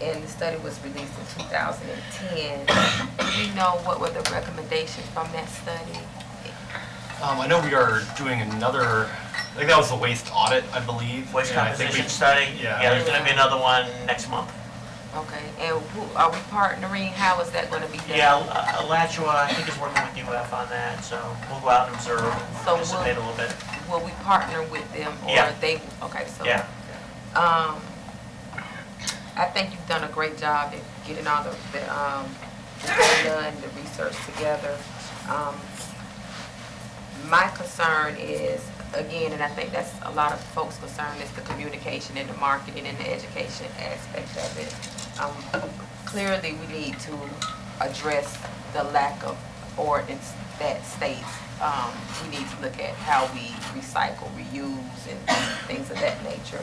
and the study was released in 2010. Do we know what were the recommendations from that study? I know we are doing another, I think that was the waste audit, I believe. Waste and I think composition we- study. Yeah. There's gonna be another one next month. Okay, and who, are we partnering? How is that gonna be done? Yeah, Alachua, I think, is working with UF on that, so we'll go out and observe and So participate a little bit. Will we partner with them, or Yeah. they, okay, so. Yeah. I think you've done a great job in getting all the data and the research together. My concern is, again, and I think that's a lot of folks' concern, is the communication and the marketing and the education aspect of it. Clearly, we need to address the lack of ordinance that states. We need to look at how we recycle, reuse, and things of that nature.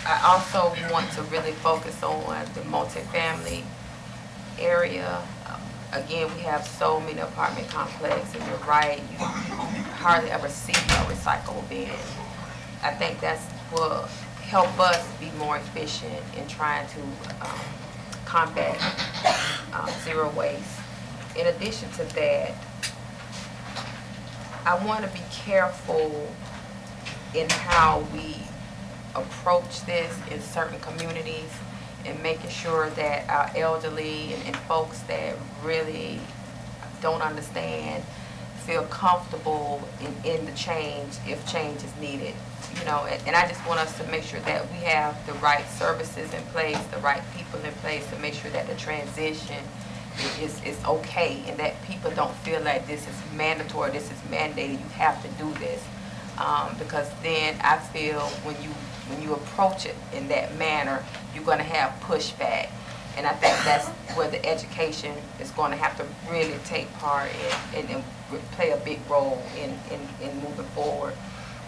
I also want to really focus on the multifamily area. Again, we have so many apartment complexes, and you're right, you hardly ever see a recycle bin. I think that's will help us be more efficient in trying to combat zero waste. In addition to that, I want to be careful in how we approach this in certain communities, and making sure that our elderly and folks that really don't understand feel comfortable in the change if change is needed. You know, and I just want us to make sure that we have the right services in place, the right people in place to make sure that the transition is okay, and that people don't feel like this is mandatory, this is mandated, you have to do this. Because then I feel when you approach it in that manner, you're going to have pushback. And I think that's where the education is going to have to really take part and play a big role in moving forward.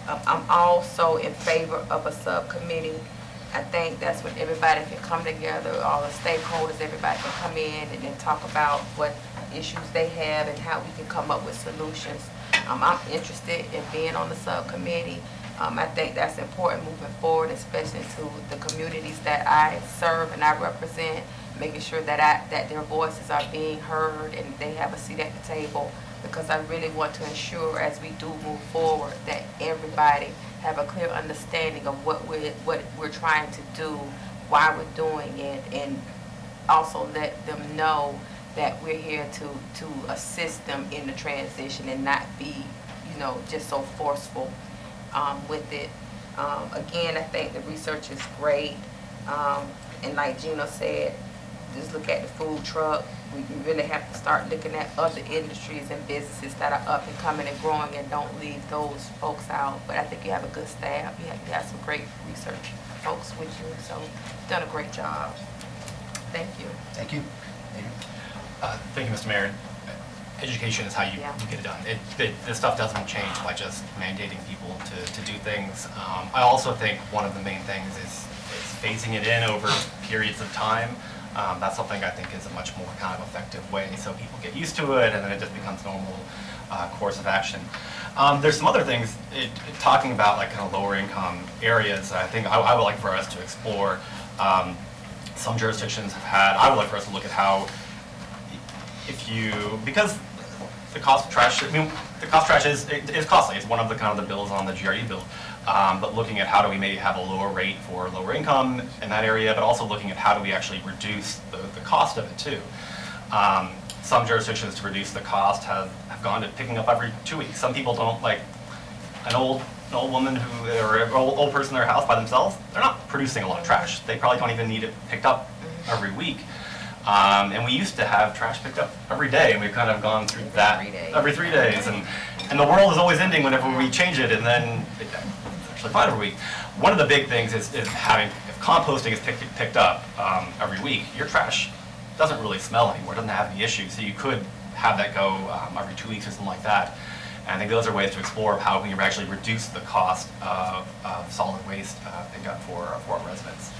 I'm also in favor of a subcommittee. I think that's when everybody can come together, all the stakeholders, everybody can come in and then talk about what issues they have and how we can come up with solutions. I'm interested in being on the subcommittee. I think that's important moving forward, especially to the communities that I serve and I represent, making sure that their voices are being heard and they have a seat at the table, because I really want to ensure as we do move forward that everybody have a clear understanding of what we're trying to do, why we're doing it, and also let them know that we're here to assist them in the transition and not be, you know, just so forceful with it. Again, I think the research is great. And like Gino said, just look at the food truck. We really have to start looking at other industries and businesses that are up and coming and growing, and don't leave those folks out. But I think you have a good staff. You have some great research folks with you, so you've done a great job. Thank you. Thank you. Thank you, Mr. Mayor. Education is how you get it done. This stuff doesn't change by just mandating people to do things. I also think one of the main things is phasing it in over periods of time. That's something I think is a much more kind of effective way, so people get used to it and then it just becomes normal course of action. There's some other things, talking about like kind of lower income areas, I think I would like for us to explore. Some jurisdictions have had, I would like for us to look at how, because the cost of trash, I mean, the cost of trash is costly. It's one of the kind of the bills on the GRE bill. But looking at how do we maybe have a lower rate for lower income in that area, but also looking at how do we actually reduce the cost of it too. Some jurisdictions to reduce the cost have gone to picking up every 2 weeks. Some people don't, like an old woman or an old person in their house by themselves, they're not producing a lot of trash. They probably don't even need it picked up every week. And we used to have trash picked up every day, and we've kind of gone through that every 3 days. And the world is always ending whenever we change it, and then it's actually fine every week. One of the big things is having, if composting is picked up every week, your trash doesn't really smell anymore, doesn't have any issues. So you could have that go every 2 weeks or something like that. And I think those are ways to explore of how we can actually reduce the cost of solid waste pickup for our residents.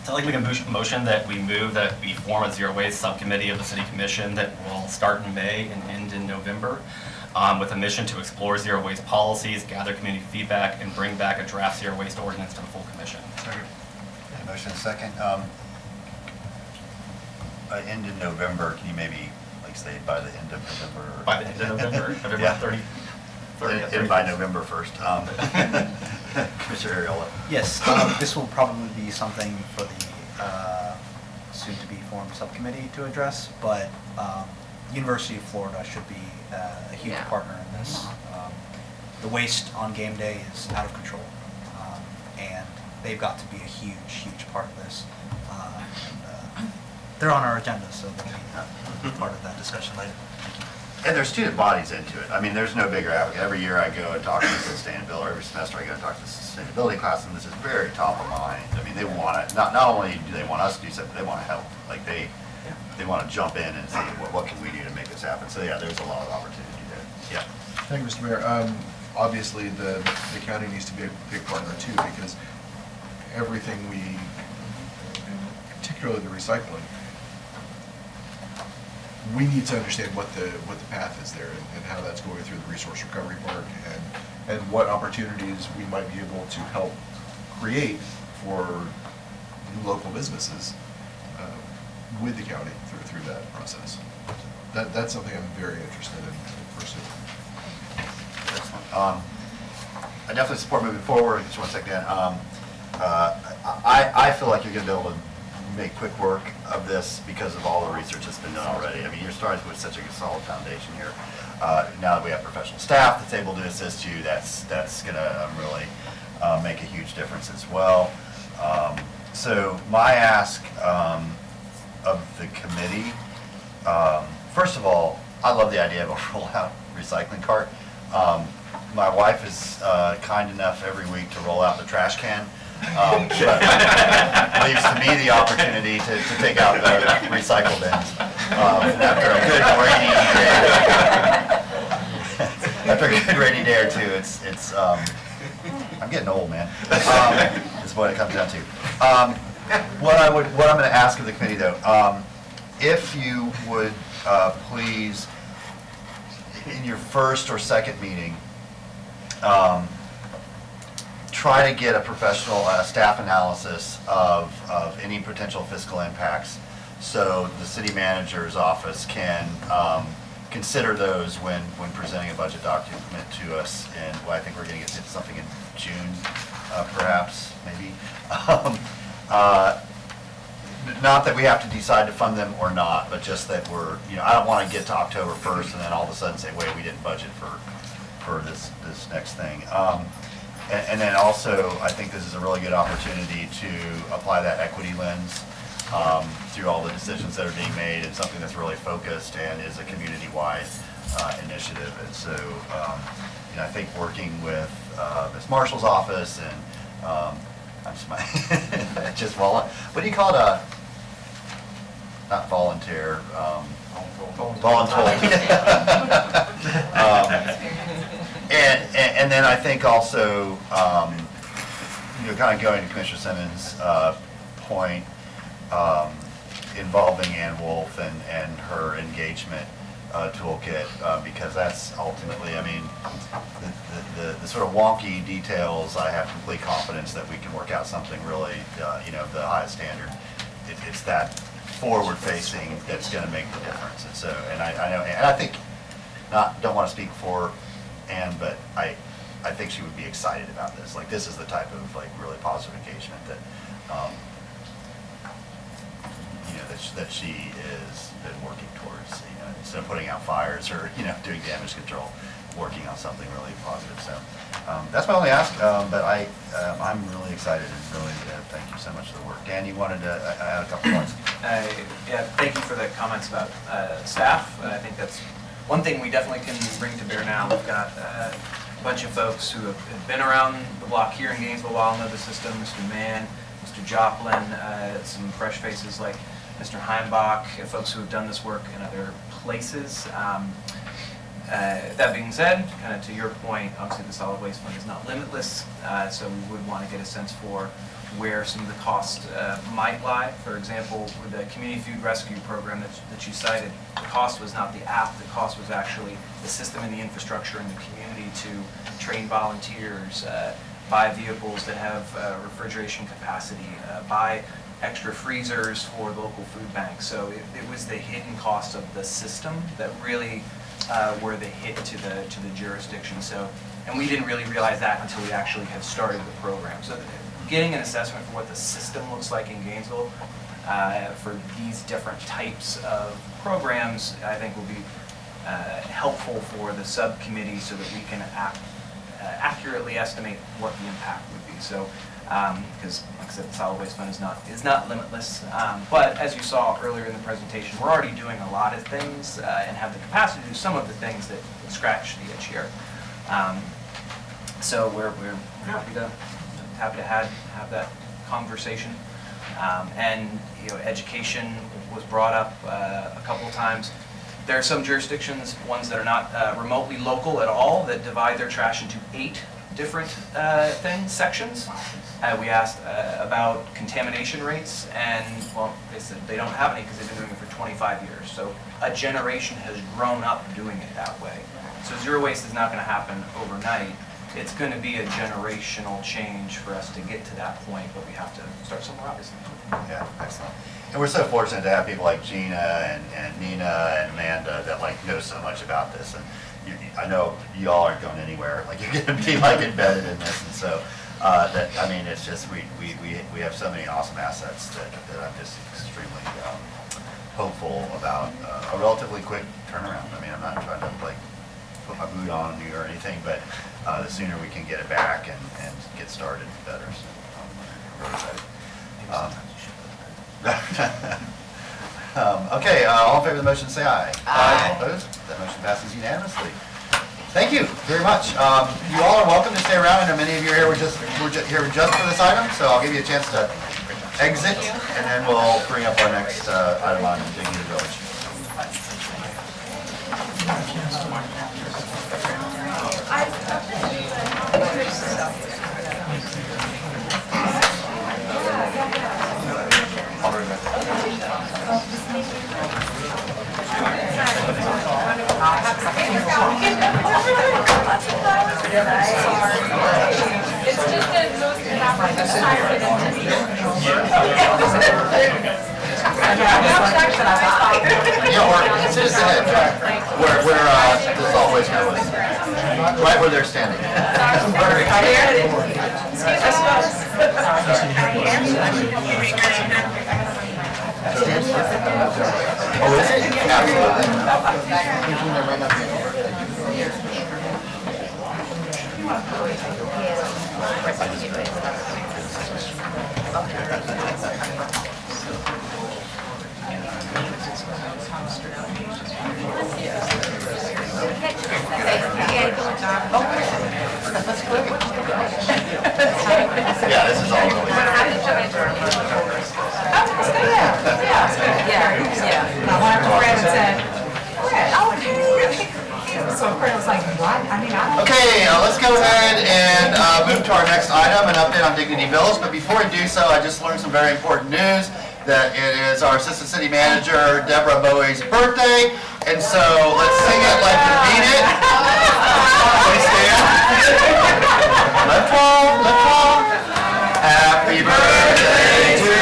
So I'd like to make a motion that we move that we form a zero waste subcommittee of the City Commission that will start in May and end in November, with a mission to explore zero waste policies, gather community feedback, and bring back a draft zero waste ordinance to the full commission. Motion second. End in November, can you maybe, like, say by the end of November? By the end of November, November Yeah. 30th. And by November 1st. Commissioner Ariola. Yes, this will probably be something for the soon-to-be formed subcommittee to address, but University of Florida should be a huge Yeah. partner in this. The waste on game day is out of control, and they've got to be a huge, huge part of this. They're on our agenda, so they'll be part of that discussion later. And there's student bodies into it. I mean, there's no bigger advocate. Every year I go and talk to the sustainability, every semester I go and talk to the sustainability class, and this is very top of mind. I mean, they want it, not only do they want us to do something, they want to help. Like, they want to jump in and say, what can we do to make this happen? So yeah, there's a lot of opportunity there. Yeah. Thank you, Mr. Mayor. Obviously, the county needs to be a big partner too, because everything particularly the recycling, we need to understand what the path is there and how that's going through the resource recovery part and what opportunities we might be able to help create for new local businesses with the county through that process. That's something I'm very interested in pursuing. Excellent. I definitely support moving forward. Just one second. I feel like you're going to be able to make quick work of this because of all the research that's been done already. I mean, you're starting with such a solid foundation here. Now that we have professional staff that's able to assist you, that's going to really make a huge difference as well. So my ask of the committee, first of all, I love the idea of a rollout recycling cart. My wife is kind enough every week to roll out the trash can. But leaves to me the opportunity to take out the recycle bins after a good rainy day. After a good rainy day or two, it's I'm getting old, man. Is what it comes down to. What I'm going to ask of the committee, though, if you would please, in your first or second meeting, try to get a professional staff analysis of any potential fiscal impacts so the city manager's office can consider those when presenting a budget document to us. And well, I think we're going to get something in June, perhaps, maybe. Not that we have to decide to fund them or not, but just that we're, I don't want to get to October 1st and then all of a sudden say, wait, we didn't budget for this next thing. And then also, I think this is a really good opportunity to apply that equity lens through all the decisions that are being made and something that's really focused and is a community-wide initiative. And so, I think working with Ms. Marshall's office and I'm smiling, what do you call it? Not volunteer. Voluntold. And then I think also, kind of going to Commissioner Simmons' point, involving Ann Wolf and her engagement toolkit, because that's ultimately, the sort of wonky details, I have complete confidence that we can work out something really, of the highest standard. It's that forward-facing that's going to make the difference. And so, and I know, and I think, don't want to speak for Ann, but I think she would be excited about this. Like, this is the type of really positive engagement that that she has been working towards. Instead of putting out fires or doing damage control, working on something really positive. So that's my only ask. But I'm really excited and really thank you so much for the work. Dan, you wanted to add a couple points? Yeah, thank you for the comments about staff. I think that's one thing we definitely can bring to bear now. We've got a bunch of folks who have been around the block here in Gainesville a while, know the system, Mr. Mann, Mr. Joplin, some fresh faces like Mr. Heimbach, folks who have done this work in other places. That being said, kind of to your point, obviously the solid waste fund is not limitless, so we would want to get a sense for where some of the costs might lie. For example, with the community food rescue program that you cited, the cost was not the app, the cost was actually the system and the infrastructure in the community to train volunteers, buy vehicles that have refrigeration capacity, buy extra freezers for the local food bank. So it was the hidden costs of the system that really were the hit to the jurisdiction. So, and we didn't really realize that until we actually had started the program. So getting an assessment for what the system looks like in Gainesville for these different types of programs, I think will be helpful for the subcommittee so that we can accurately estimate what the impact would be. So, because like I said, the solid waste fund is not limitless. But as you saw earlier in the presentation, we're already doing a lot of things and have the capacity to do some of the things that scratch the itch here. So we're happy to have that conversation. And education was brought up a couple of times. There are some jurisdictions, ones that are not remotely local at all, that divide their trash into 8 different sections. We asked about contamination rates, and well, they said they don't have any because they've been doing it for 25 years. So a generation has grown up doing it that way. So zero waste is not going to happen overnight. It's going to be a generational change for us to get to that point, but we have to start somewhere, obviously. Yeah, excellent. And we're so fortunate to have people like Gina and Nina and Amanda that know so much about this. And I know you all aren't going anywhere. You're going to be embedded in this, and so it's just we have so many awesome assets that I'm just extremely hopeful about a relatively quick turnaround. I'm not trying to put my boot on you or anything, but the sooner we can get it back and get started, the better. So I'm really excited. Okay, all in favor of the motion, say aye. Aye. Opposed? That motion passes unanimously. Thank you very much. You all are welcome to stay around. I know many of you here were just here just for this item, so I'll give you a chance to exit, and then we'll bring up our next item on Dignity Village. It's just that most of It's just ahead, where this always goes, right where they're standing. Oh, is it? Yeah, this is all really good. Okay, let's go ahead and move to our next item, an update on Dignity Village. But before we do so, I just learned some very important news, that it is our Assistant City Manager, Deborah Bowie's birthday. And so let's sing it like you mean it. Please stand. Left arm, left arm. Happy birthday to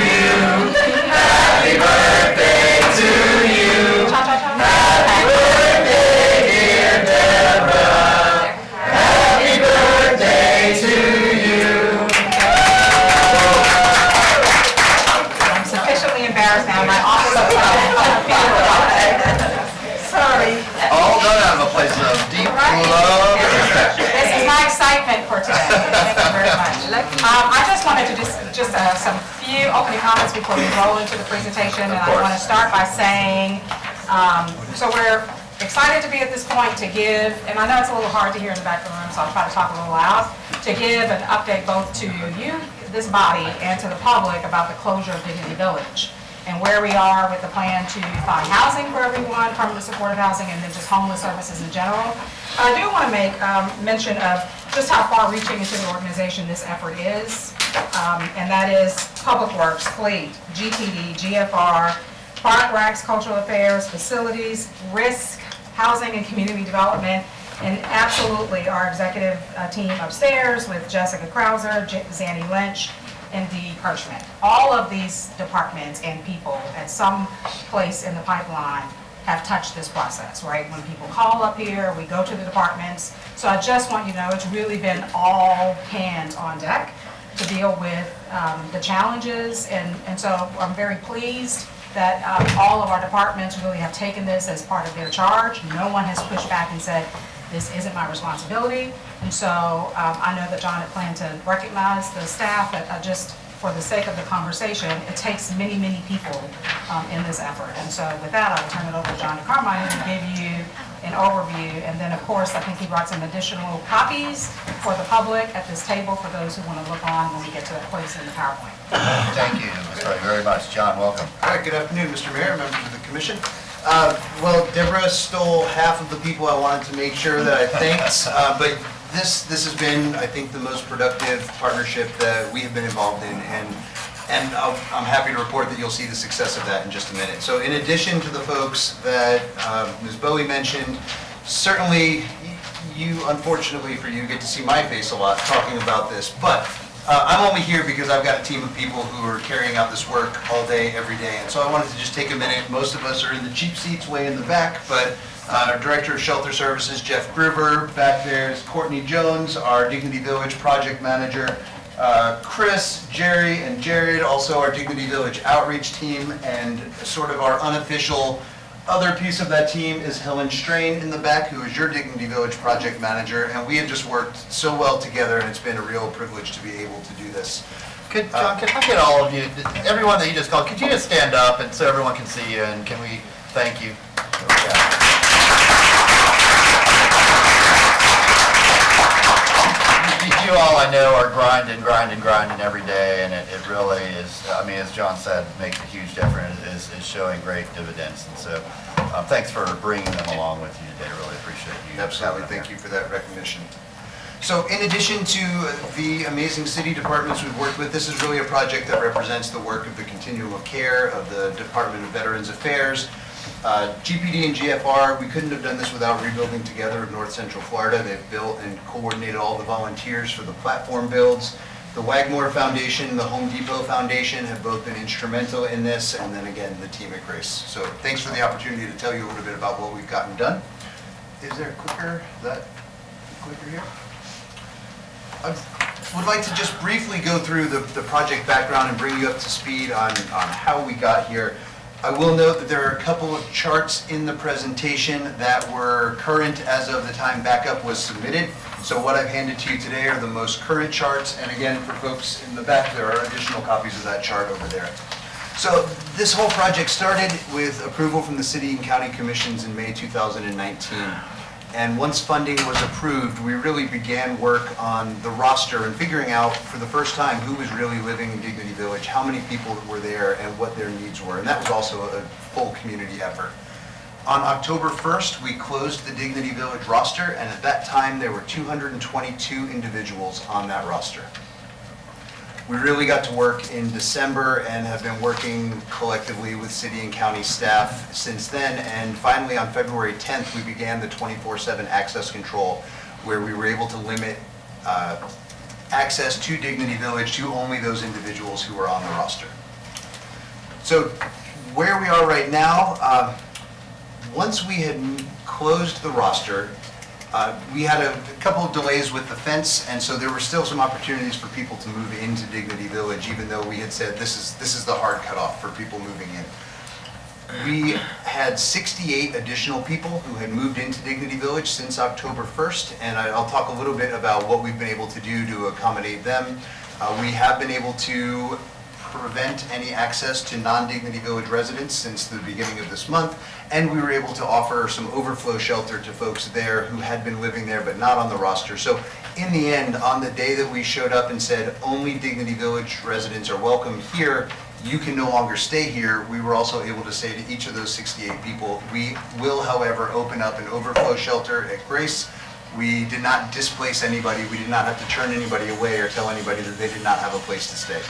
you. Happy birthday to you. Happy birthday, dear Deborah. Happy birthday to you. I'm sufficiently embarrassed now. My office Sorry. All done out of a place of deep love and respect. This is my excitement for today. Thank you very much. I just wanted to just some few opening comments before we roll into the presentation. And I want to start by saying, so we're excited to be at this point to give, and I know it's a little hard to hear in the back of the room, so I'll try to talk a little loud, to give an update both to you, this body, and to the public about the closure of Dignity Village. and where we are with the plan to find housing for everyone, permanent supportive housing, and then just homeless services in general. I do want to make mention of just how far-reaching into the organization this effort is, and that is Public Works, Fleet, GPD, GFR, Park, Recs, Cultural Affairs, Facilities, Risk, Housing and Community Development, and absolutely our executive team upstairs with Jessica Krauser, Zanny Lynch, and Dee Kirchman. All of these departments and people at some place in the pipeline have touched this process, right? When people call up here, we go to the departments. So I just want you to know it's really been all hands on deck to deal with the challenges. And so I'm very pleased that all of our departments really have taken this as part of their charge. No one has pushed back and said, this isn't my responsibility. And so I know that John had planned to recognize the staff, but just for the sake of the conversation, it takes many, many people in this effort. And so with that, I'll turn it over to John Carmine to give you an overview. And then, of course, I think he brought some additional copies for the public at this table for those who want to look on when we get to that place in the PowerPoint. Thank you, Ms. Ray, very much. John, welcome. All right, good afternoon, Mr. Mayor, members of the commission. Well, Deborah stole half of the people I wanted to make sure that I thanked, but this has been, I think, the most productive partnership that we have been involved in, and I'm happy to report that you'll see the success of that in just a minute. So in addition to the folks that Ms. Bowie mentioned, certainly you, unfortunately for you, get to see my face a lot talking about this, but I'm only here because I've got a team of people who are carrying out this work all day, every day, and so I wanted to just take a minute. Most of us are in the cheap seats way in the back, but our Director of Shelter Services, Jeff Gruber, back there is Courtney Jones, our Dignity Village Project Manager, Chris, Jerry, and Jared, also our Dignity Village Outreach Team, and sort of our unofficial other piece of that team is Helen Strain in the back, who is your Dignity Village Project Manager, and we have just worked so well together, and it's been a real privilege to be able to do this. John, can I get all of you, everyone that you just called, could you just stand up and so everyone can see you, and can we thank you? You all, I know, are grinding every day, and it really is, I mean, as John said, makes a huge difference, is showing great dividends, and so thanks for bringing them along with you today. I really appreciate you. Absolutely, thank you for that recognition. So in addition to the amazing city departments we've worked with, this is really a project that represents the work of the Continuum of Care, of the Department of Veterans Affairs, GPD and GFR. We couldn't have done this without Rebuilding Together of North Central Florida. They've built and coordinated all the volunteers for the platform builds. The Wagmore Foundation, the Home Depot Foundation have both been instrumental in this, and then again, the team at Grace. So thanks for the opportunity to tell you a little bit about what we've gotten done. Is there a clicker? That clicker here? I would like to just briefly go through the project background and bring you up to speed on how we got here. I will note that there are a couple of charts in the presentation that were current as of the time backup was submitted. So what I've handed to you today are the most current charts, and again, for folks in the back, there are additional copies of that chart over there. So this whole project started with approval from the City and County Commissions in May 2019. And once funding was approved, we really began work on the roster and figuring out for the first time who was really living in Dignity Village, how many people were there, and what their needs were. And that was also a full community effort. On October 1st, we closed the Dignity Village roster, and at that time, there were 222 individuals on that roster. We really got to work in December and have been working collectively with city and county staff since then. And finally, on February 10th, we began the 24/7 access control, where we were able to limit access to Dignity Village to only those individuals who are on the roster. So where we are right now, once we had closed the roster, we had a couple of delays with the fence, and so there were still some opportunities for people to move into Dignity Village, even though we had said this is the hard cutoff for people moving in. We had 68 additional people who had moved into Dignity Village since October 1st, and I'll talk a little bit about what we've been able to do to accommodate them. We have been able to prevent any access to non-Dignity Village residents since the beginning of this month, and we were able to offer some overflow shelter to folks there who had been living there but not on the roster. So in the end, on the day that we showed up and said only Dignity Village residents are welcome here, you can no longer stay here, we were also able to say to each of those 68 people, we will, however, open up an overflow shelter at Grace. We did not displace anybody. We did not have to turn anybody away or tell anybody that they did not have a place to stay.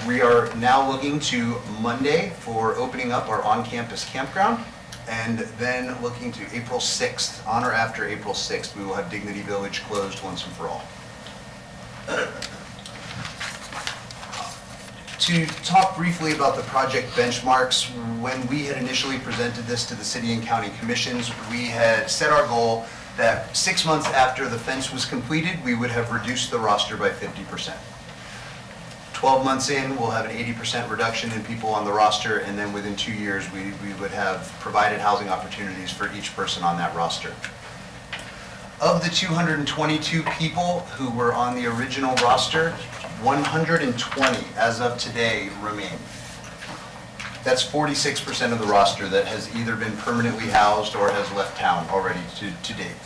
We are now looking to Monday for opening up our on-campus campground, and then looking to April 6th. On or after April 6th, we will have Dignity Village closed once and for all. To talk briefly about the project benchmarks, when we had initially presented this to the city and county commissions, we had set our goal that 6 months after the fence was completed, we would have reduced the roster by 50%. 12 months in, we'll have an 80% reduction in people on the roster, and then within 2 years, we would have provided housing opportunities for each person on that roster. Of the 222 people who were on the original roster, 120 as of today remain. That's 46% of the roster that has either been permanently housed or has left town already to date.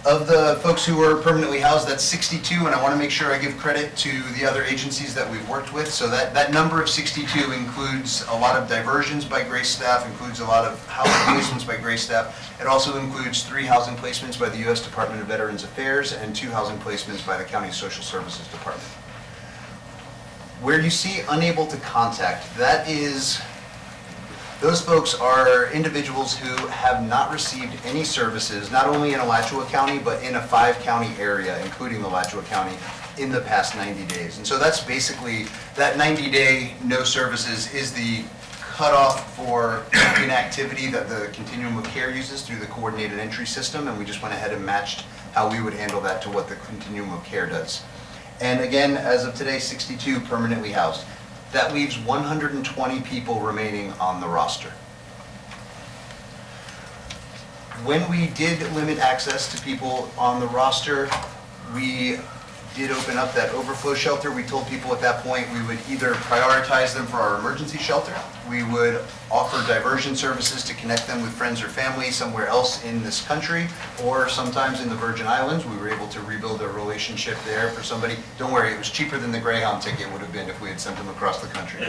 Of the folks who are permanently housed, that's 62, and I want to make sure I give credit to the other agencies that we've worked with. So that number of 62 includes a lot of diversions by Grace staff, includes a lot of housing placements by Grace staff. It also includes 3 housing placements by the U.S. Department of Veterans Affairs and 2 housing placements by the County Social Services Department. Where you see unable to contact, that is, those folks are individuals who have not received any services, not only in Alachua County, but in a 5-county area, including Alachua County, in the past 90 days. And so that's basically, that 90-day no services is the cutoff for inactivity that the continuum of care uses through the coordinated entry system, and we just went ahead and matched how we would handle that to what the continuum of care does. And again, as of today, 62 permanently housed. That leaves 120 people remaining on the roster. When we did limit access to people on the roster, we did open up that overflow shelter. We told people at that point we would either prioritize them for our emergency shelter, we would offer diversion services to connect them with friends or family somewhere else in this country, or sometimes in the Virgin Islands. We were able to rebuild a relationship there for somebody. Don't worry, it was cheaper than the Greyhound ticket would have been if we had sent them across the country.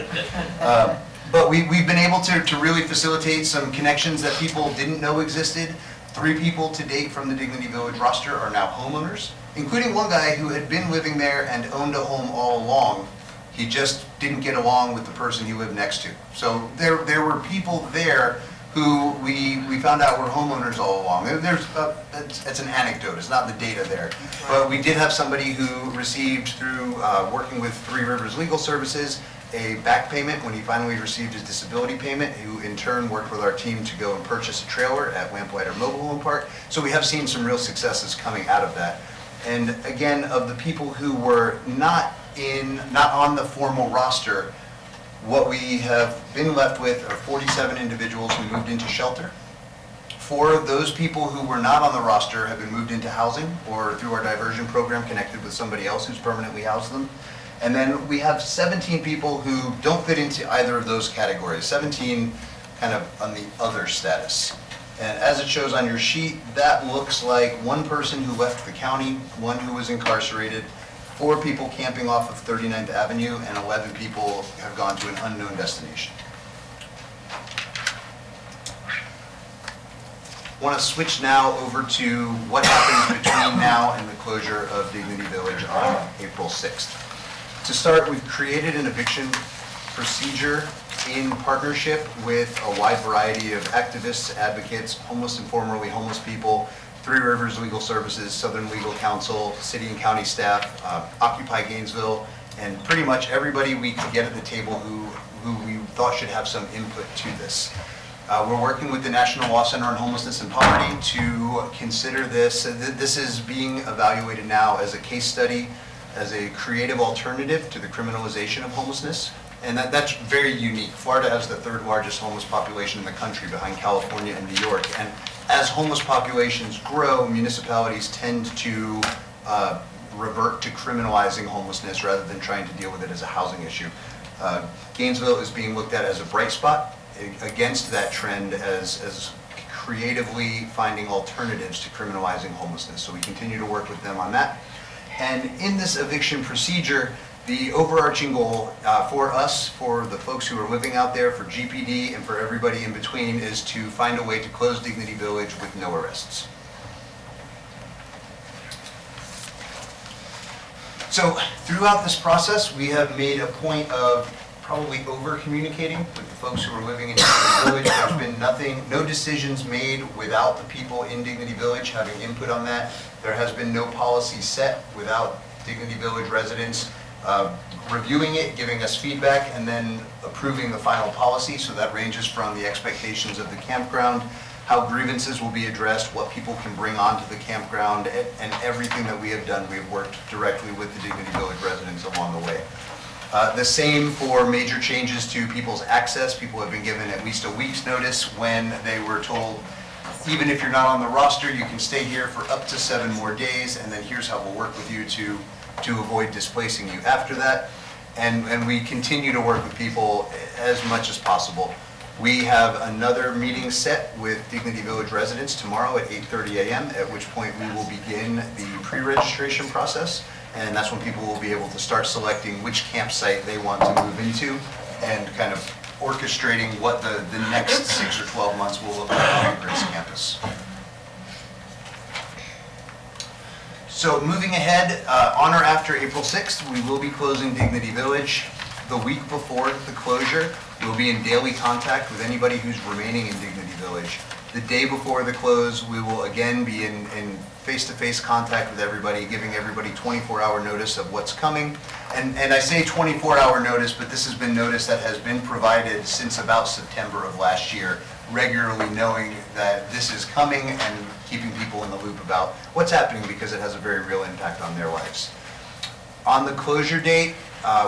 But we've been able to really facilitate some connections that people didn't know existed. 3 people to date from the Dignity Village roster are now homeowners, including one guy who had been living there and owned a home all along. He just didn't get along with the person he lived next to. So there were people there who we found out were homeowners all along. It's an anecdote, it's not the data there. But we did have somebody who received, through working with 3 Rivers Legal Services, a back payment when he finally received his disability payment, who in turn worked with our team to go and purchase a trailer at Lamplighter Mobile Home Park. So we have seen some real successes coming out of that. And again, of the people who were not on the formal roster, what we have been left with are 47 individuals who moved into shelter. 4 of those people who were not on the roster have been moved into housing or through our diversion program connected with somebody else who's permanently housed them. And then we have 17 people who don't fit into either of those categories, 17 kind of on the other status. And as it shows on your sheet, that looks like 1 person who left the county, 1 who was incarcerated, 4 people camping off of 39th Avenue, and 11 people have gone to an unknown destination. I want to switch now over to what happens between now and the closure of Dignity Village on April 6th. To start, we've created an eviction procedure in partnership with a wide variety of activists, advocates, homeless and formerly homeless people, 3 Rivers Legal Services, Southern Legal Counsel, city and county staff, Occupy Gainesville, and pretty much everybody we could get at the table who we thought should have some input to this. We're working with the National Law Center on Homelessness and Poverty to consider this. This is being evaluated now as a case study, as a creative alternative to the criminalization of homelessness. And that's very unique. Florida has the 3rd largest homeless population in the country, behind California and New York. And as homeless populations grow, municipalities tend to revert to criminalizing homelessness rather than trying to deal with it as a housing issue. Gainesville is being looked at as a bright spot against that trend, as creatively finding alternatives to criminalizing homelessness. So we continue to work with them on that. And in this eviction procedure, The overarching goal for us, for the folks who are living out there, for GPD, and for everybody in between is to find a way to close Dignity Village with no arrests. So throughout this process, we have made a point of probably over-communicating with the folks who are living in Dignity Village. There's been no decisions made without the people in Dignity Village having input on that. There has been no policy set without Dignity Village residents reviewing it, giving us feedback, and then approving the final policy. So that ranges from the expectations of the campground, how grievances will be addressed, what people can bring onto the campground, and everything that we have done. We have worked directly with the Dignity Village residents along the way. The same for major changes to people's access. People have been given at least a week's notice when they were told, even if you're not on the roster, you can stay here for up to 7 more days, and then here's how we'll work with you to avoid displacing you after that. And we continue to work with people as much as possible. We have another meeting set with Dignity Village residents tomorrow at 8:30 a.m., at which point we will begin the pre-registration process. And that's when people will be able to start selecting which campsite they want to move into and kind of orchestrating what the next 6 or 12 months will look like on the Grace campus. So moving ahead, on or after April 6th, we will be closing Dignity Village. The week before the closure, we'll be in daily contact with anybody who's remaining in Dignity Village. The day before the close, we will again be in face-to-face contact with everybody, giving everybody 24-hour notice of what's coming. And I say 24-hour notice, but this has been notice that has been provided since about September of last year, regularly knowing that this is coming and keeping people in the loop about what's happening because it has a very real impact on their lives. On the closure date,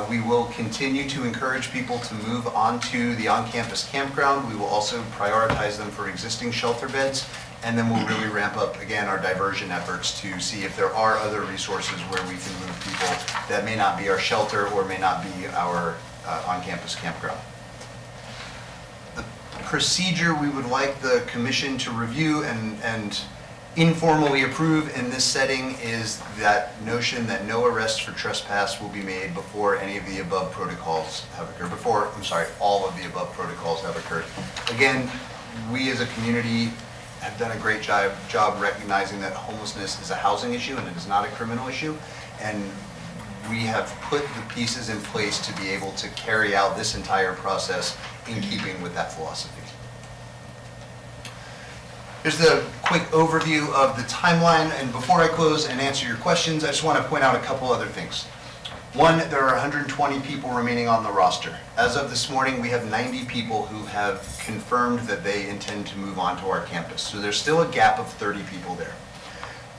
we will continue to encourage people to move onto the on-campus campground. We will also prioritize them for existing shelter beds, and then we'll really ramp up, again, our diversion efforts to see if there are other resources where we can move people that may not be our shelter or may not be our on-campus campground. The procedure we would like the commission to review and informally approve in this setting is that notion that no arrests for trespass will be made before any of the above protocols have occurred, all of the above protocols have occurred. Again, we as a community have done a great job recognizing that homelessness is a housing issue and it is not a criminal issue, and we have put the pieces in place to be able to carry out this entire process in keeping with that philosophy. Here's the quick overview of the timeline, and before I close and answer your questions, I just want to point out a couple other things. One, there are 120 people remaining on the roster. As of this morning, we have 90 people who have confirmed that they intend to move on to our campus. So there's still a gap of 30 people there.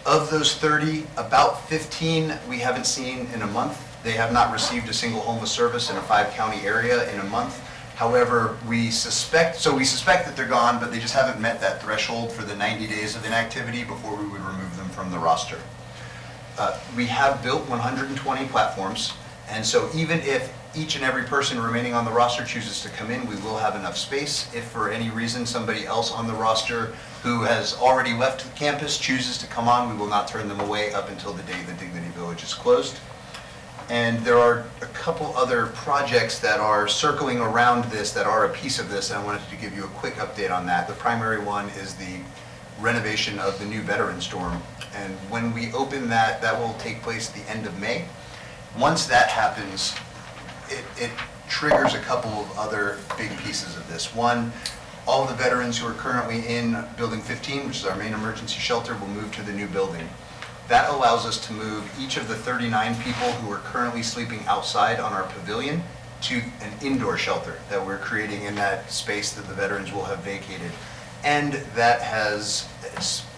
Of those 30, about 15 we haven't seen in a month. They have not received a single homeless service in a 5-county area in a month. However, we suspect that they're gone, but they just haven't met that threshold for the 90 days of inactivity before we would remove them from the roster. We have built 120 platforms, and so even if each and every person remaining on the roster chooses to come in, we will have enough space. If for any reason somebody else on the roster who has already left the campus chooses to come on, we will not turn them away up until the day the Dignity Village is closed. And there are a couple other projects that are circling around this that are a piece of this, and I wanted to give you a quick update on that. The primary one is the renovation of the new Veterans Dorm. And when we open that, that will take place at the end of May. Once that happens, it triggers a couple of other big pieces of this. One, all of the veterans who are currently in Building 15, which is our main emergency shelter, will move to the new building. That allows us to move each of the 39 people who are currently sleeping outside on our pavilion to an indoor shelter that we're creating in that space that the veterans will have vacated. And that has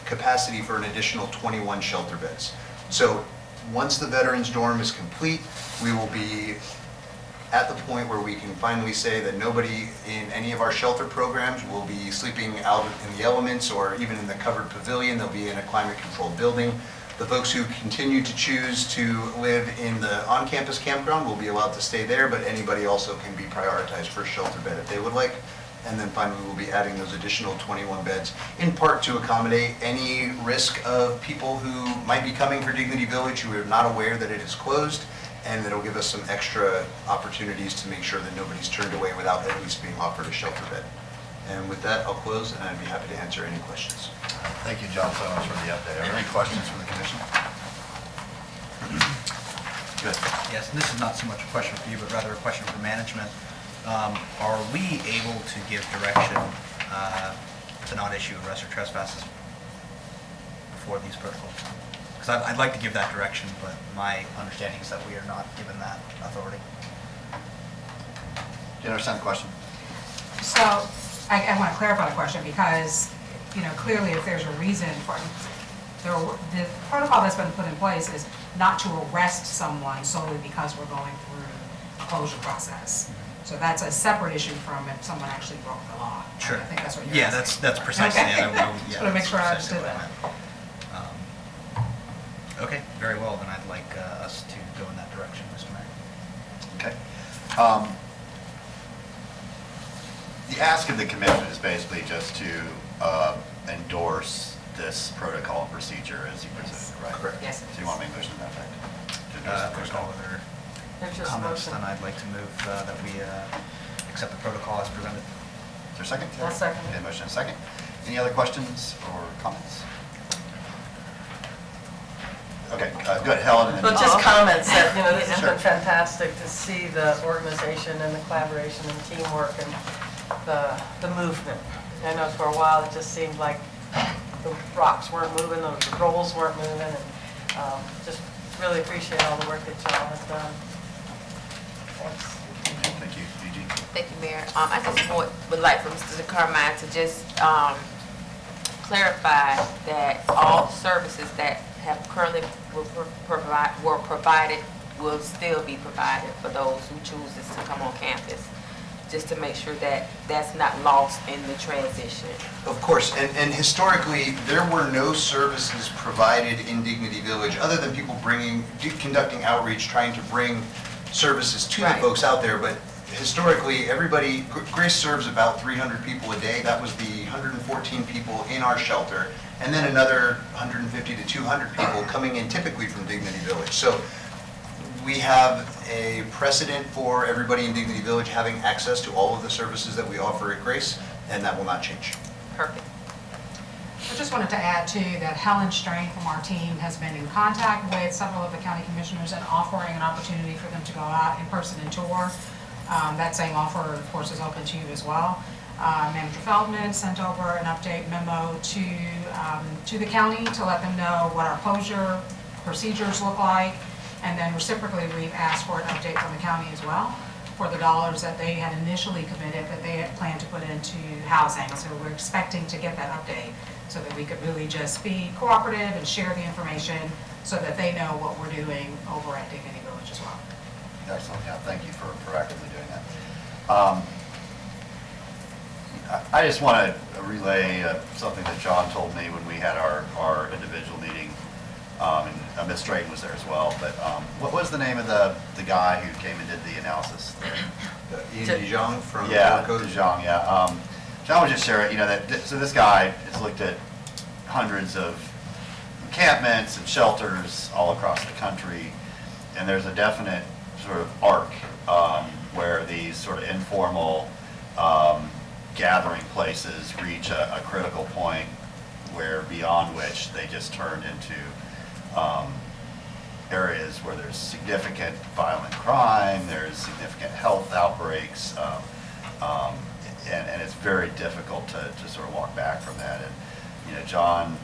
capacity for an additional 21 shelter beds. So once the Veterans Dorm is complete, we will be at the point where we can finally say that nobody in any of our shelter programs will be sleeping out in the elements or even in the covered pavilion. They'll be in a climate-controlled building. The folks who continue to choose to live in the on-campus campground will be allowed to stay there, but anybody also can be prioritized for a shelter bed if they would like. And then finally, we'll be adding those additional 21 beds, in part to accommodate any risk of people who might be coming for Dignity Village who are not aware that it is closed, and it'll give us some extra opportunities to make sure that nobody's turned away without at least being offered a shelter bed. And with that, I'll close, and I'd be happy to answer any questions. Thank you, John, so much for the update. Are there any questions from the commission? Good. Yes, and this is not so much a question for you, but rather a question for management. Are we able to give direction to not issue arrest or trespasses before these protocols? Because I'd like to give that direction, but my understanding is that we are not given that authority. Do you understand the question? So I want to clarify the question because, clearly if there's a reason for the protocol that's been put in place is not to arrest someone solely because we're going through a closure process. So that's a separate issue from if someone actually broke the law. Sure. I think that's what you're Yeah, asking. that's precisely Okay. it. Just want to make sure I understood that. Okay, very well, then I'd like us to go in that direction, Mr. Mayor. Okay. The ask of the commission is basically just to endorse this protocol and procedure as you presented, right? Correct. Yes. So you want to make a motion to that effect? To endorse the If there's no protocol? other There's just comments, motion. then I'd like to move that we accept the protocol as presented. Is there a second? I'll second it. Okay, motion and second. Any other questions or comments? Okay, good, Helen. and then- But just comments that, this has Sure. been fantastic to see the organization and the collaboration and teamwork and the movement. I know for a while it just seemed like the rocks weren't moving, the rolls weren't moving, and just really appreciate all the work that y'all have done. Thanks. Thank you, Eugene. Thank you, Mayor. I just would like for Mr. Carmine to just clarify that all services that have currently were provided will still be provided for those who chooses to come on campus, just to make sure that that's not lost in the transition. Of course, and historically, there were no services provided in Dignity Village other than people conducting outreach, trying to bring services to the Right. folks out there. But historically, Grace serves about 300 people a day. That was the 114 people in our shelter, and then another 150 to 200 people coming in typically from Dignity Village. So we have a precedent for everybody in Dignity Village having access to all of the services that we offer at Grace, and that will not change. Perfect. I just wanted to add too that Helen Strain from our team has been in contact with several of the county commissioners and offering an opportunity for them to go out in person and tour. That same offer, of course, is open to you as well. Manager Feldman sent over an update memo to the county to let them know what our closure procedures look like. And then reciprocally, we've asked for an update from the county as well for the dollars that they had initially committed that they had planned to put into housing. So we're expecting to get that update so that we could really just be cooperative and share the information so that they know what we're doing over at Dignity Village as well. Excellent, yeah, thank you for proactively doing that. I just want to relay something that John told me when we had our individual meeting, and Ms. Strayton was there as well, but what was the name of the guy who came and did the analysis? Ian DeJong from Yeah, Orco. DeJong, yeah. John was just sharing, so this guy has looked at hundreds of encampments and shelters all across the country, and there's a definite sort of arc where these sort of informal gathering places reach a critical point where beyond which they just turn into areas where there's significant violent crime, there's significant health outbreaks, and it's very difficult to sort of walk back from that. And John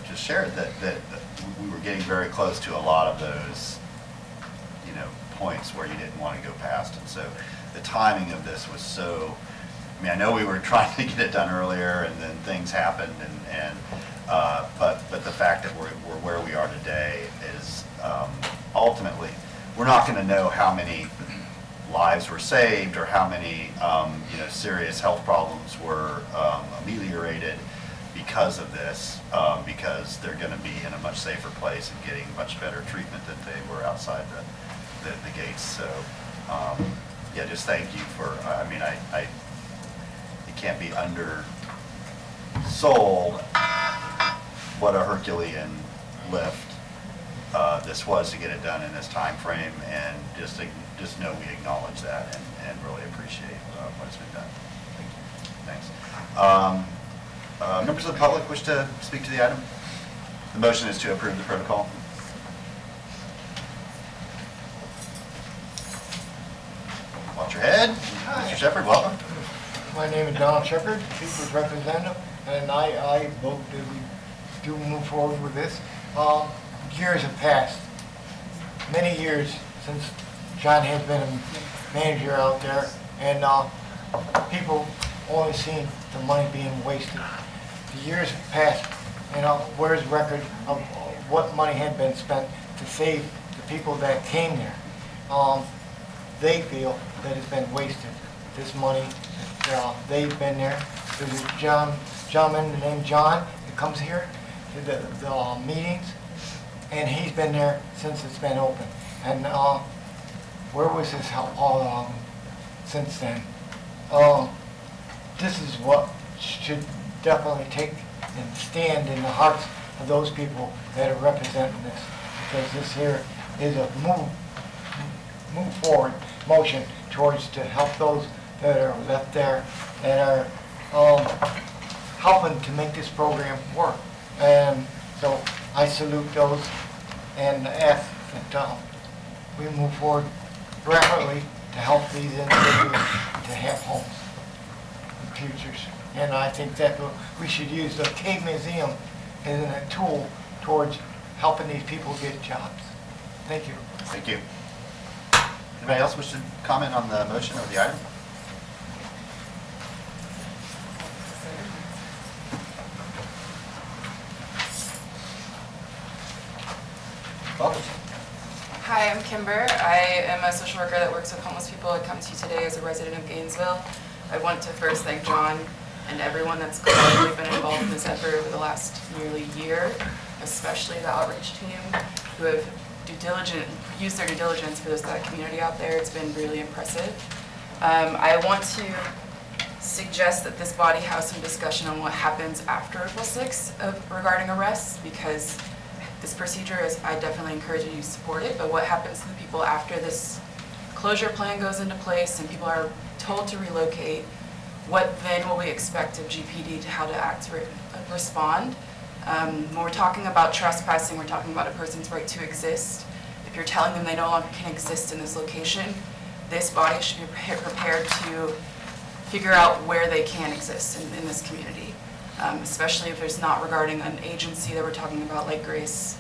just shared that we were getting very close to a lot of those points where you didn't want to go past. And so the timing of this was so, I know we were trying to get it done earlier and then things happened but the fact that we're where we are today is ultimately, we're not going to know how many lives were saved or how many serious health problems were ameliorated because of this, because they're going to be in a much safer place and getting much better treatment than they were outside the gates. So yeah, just thank you for, it can't be undersold what a Herculean lift this was to get it done in this time frame, and just know we acknowledge that and really appreciate what's been done. Thank you. Thanks. Members of the public wish to speak to the item? The motion is to approve the protocol. Watch your head. Mr. Shepherd, welcome. My name is Donald Shepherd, People's Representative, and I vote that we do move forward with this. Years have passed, many years since John has been a manager out there, and people only seen the money being wasted. The years have passed, and where's record of what money had been spent to save the people that came there? They feel that it's been wasted. This money, they've been there. There's a gentleman named John that comes here to the meetings, and he's been there since it's been open. And where was his help all along since then? This is what should definitely take and stand in the hearts of those people that are representing this, because this here is a move forward motion towards to help those that are left there, that are helping to make this program work. And so I salute those and ask that we move forward rapidly to help these individuals to have homes and futures. And I think that we should use the Cave Museum as a tool towards helping these people get jobs. Thank you. Thank you. Anybody else wish to comment on the motion or the item? Welcome. Hi, I'm Kimber. I am a social worker that works with homeless people. I come to you today as a resident of Gainesville. I want to first thank John and everyone that's collaboratively been involved in this effort over the last nearly year, especially the outreach team who have used their due diligence for that community out there. It's been really impressive. I want to suggest that this body have some discussion on what happens after April 6th regarding arrests, because this procedure is, I definitely encourage you to support it, but what happens to the people after this closure plan goes into place and people are told to relocate, what then will we expect of GPD to how to respond? When we're talking about trespassing, we're talking about a person's right to exist. If you're telling them they no longer can exist in this location, this body should be prepared to figure out where they can exist in this community, especially if it's not regarding an agency that we're talking about like Grace.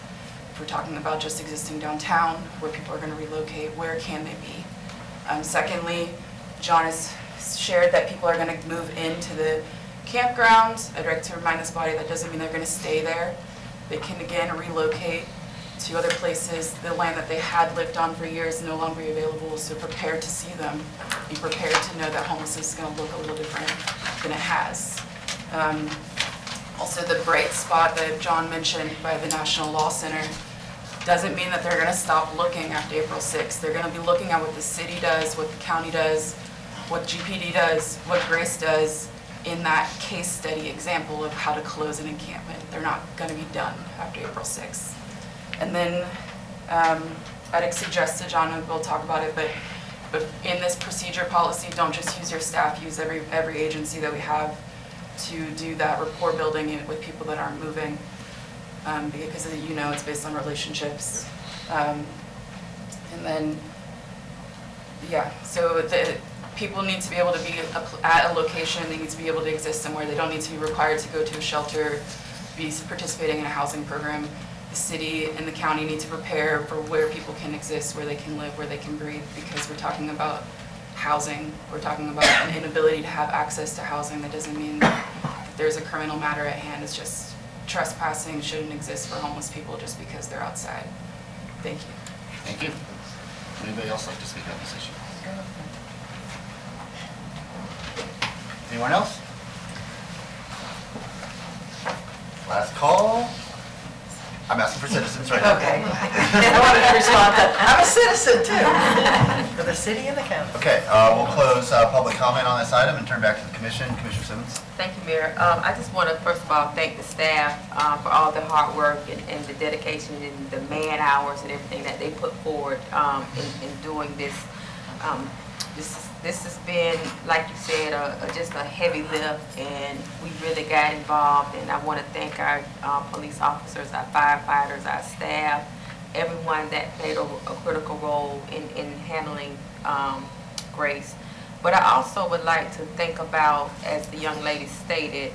If we're talking about just existing downtown where people are going to relocate, where can they be? Secondly, John has shared that people are going to move into the campgrounds. I'd like to remind this body that doesn't mean they're going to stay there. They can again relocate to other places. The land that they had lived on for years is no longer available, so prepare to see them. Be prepared to know that homelessness is going to look a little different than it has. Also, the bright spot that John mentioned by the National Law Center doesn't mean that they're going to stop looking after April 6th. They're going to be looking at what the city does, what the county does, what GPD does, what Grace does in that case study example of how to close an encampment. They're not going to be done after April 6th. And then I'd suggest to John, and we'll talk about it, but in this procedure policy, don't just use your staff, use every agency that we have to do that rapport building with people that aren't moving, because it's based on relationships. And then, so the people need to be able to be at a location, they need to be able to exist somewhere, they don't need to be required to go to a shelter, be participating in a housing program. The city and the county need to prepare for where people can exist, where they can live, where they can breathe, because we're talking about housing, we're talking about an inability to have access to housing. That doesn't mean that there's a criminal matter at hand. It's just trespassing shouldn't exist for homeless people just because they're outside. Thank you. Thank you. Anybody else like to speak on this issue? Anyone else? Last call. I'm asking for citizens right now. Okay. I wanted to respond to, I'm a citizen too, for the city and the county. Okay, we'll close public comment on this item and turn back to the commission. Commissioner Simmons? Thank you, Mayor. I just want to, first of all, thank the staff for all the hard work and the dedication and the man hours and everything that they put forward in doing this. This has been, like you said, just a heavy lift, and we really got involved. And I want to thank our police officers, our firefighters, our staff, everyone that played a critical role in handling Grace. But I also would like to think about, as the young lady stated,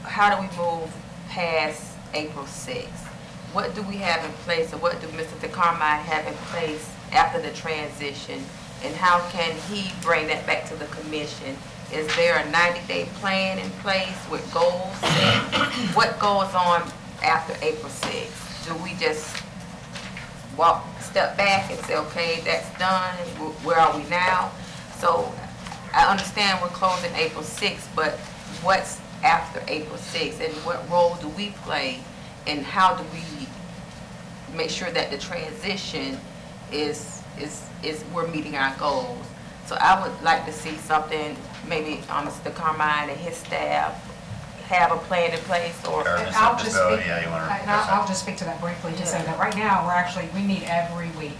how do we move past April 6th? What do we have in place, or what do Mr. Carmine have in place after the transition? And how can he bring that back to the commission? Is there a 90-day plan in place with goals set? What goes on after April 6th? Do we just step back and say, okay, that's done, where are we now? So I understand we're closing April 6th, but what's after April 6th? And what role do we play? And how do we make sure that the transition is we're meeting our goals? So I would like to see something, maybe Mr. Carmine and his staff have a plan in place, or I'll just speak to that briefly to say that right now we meet every week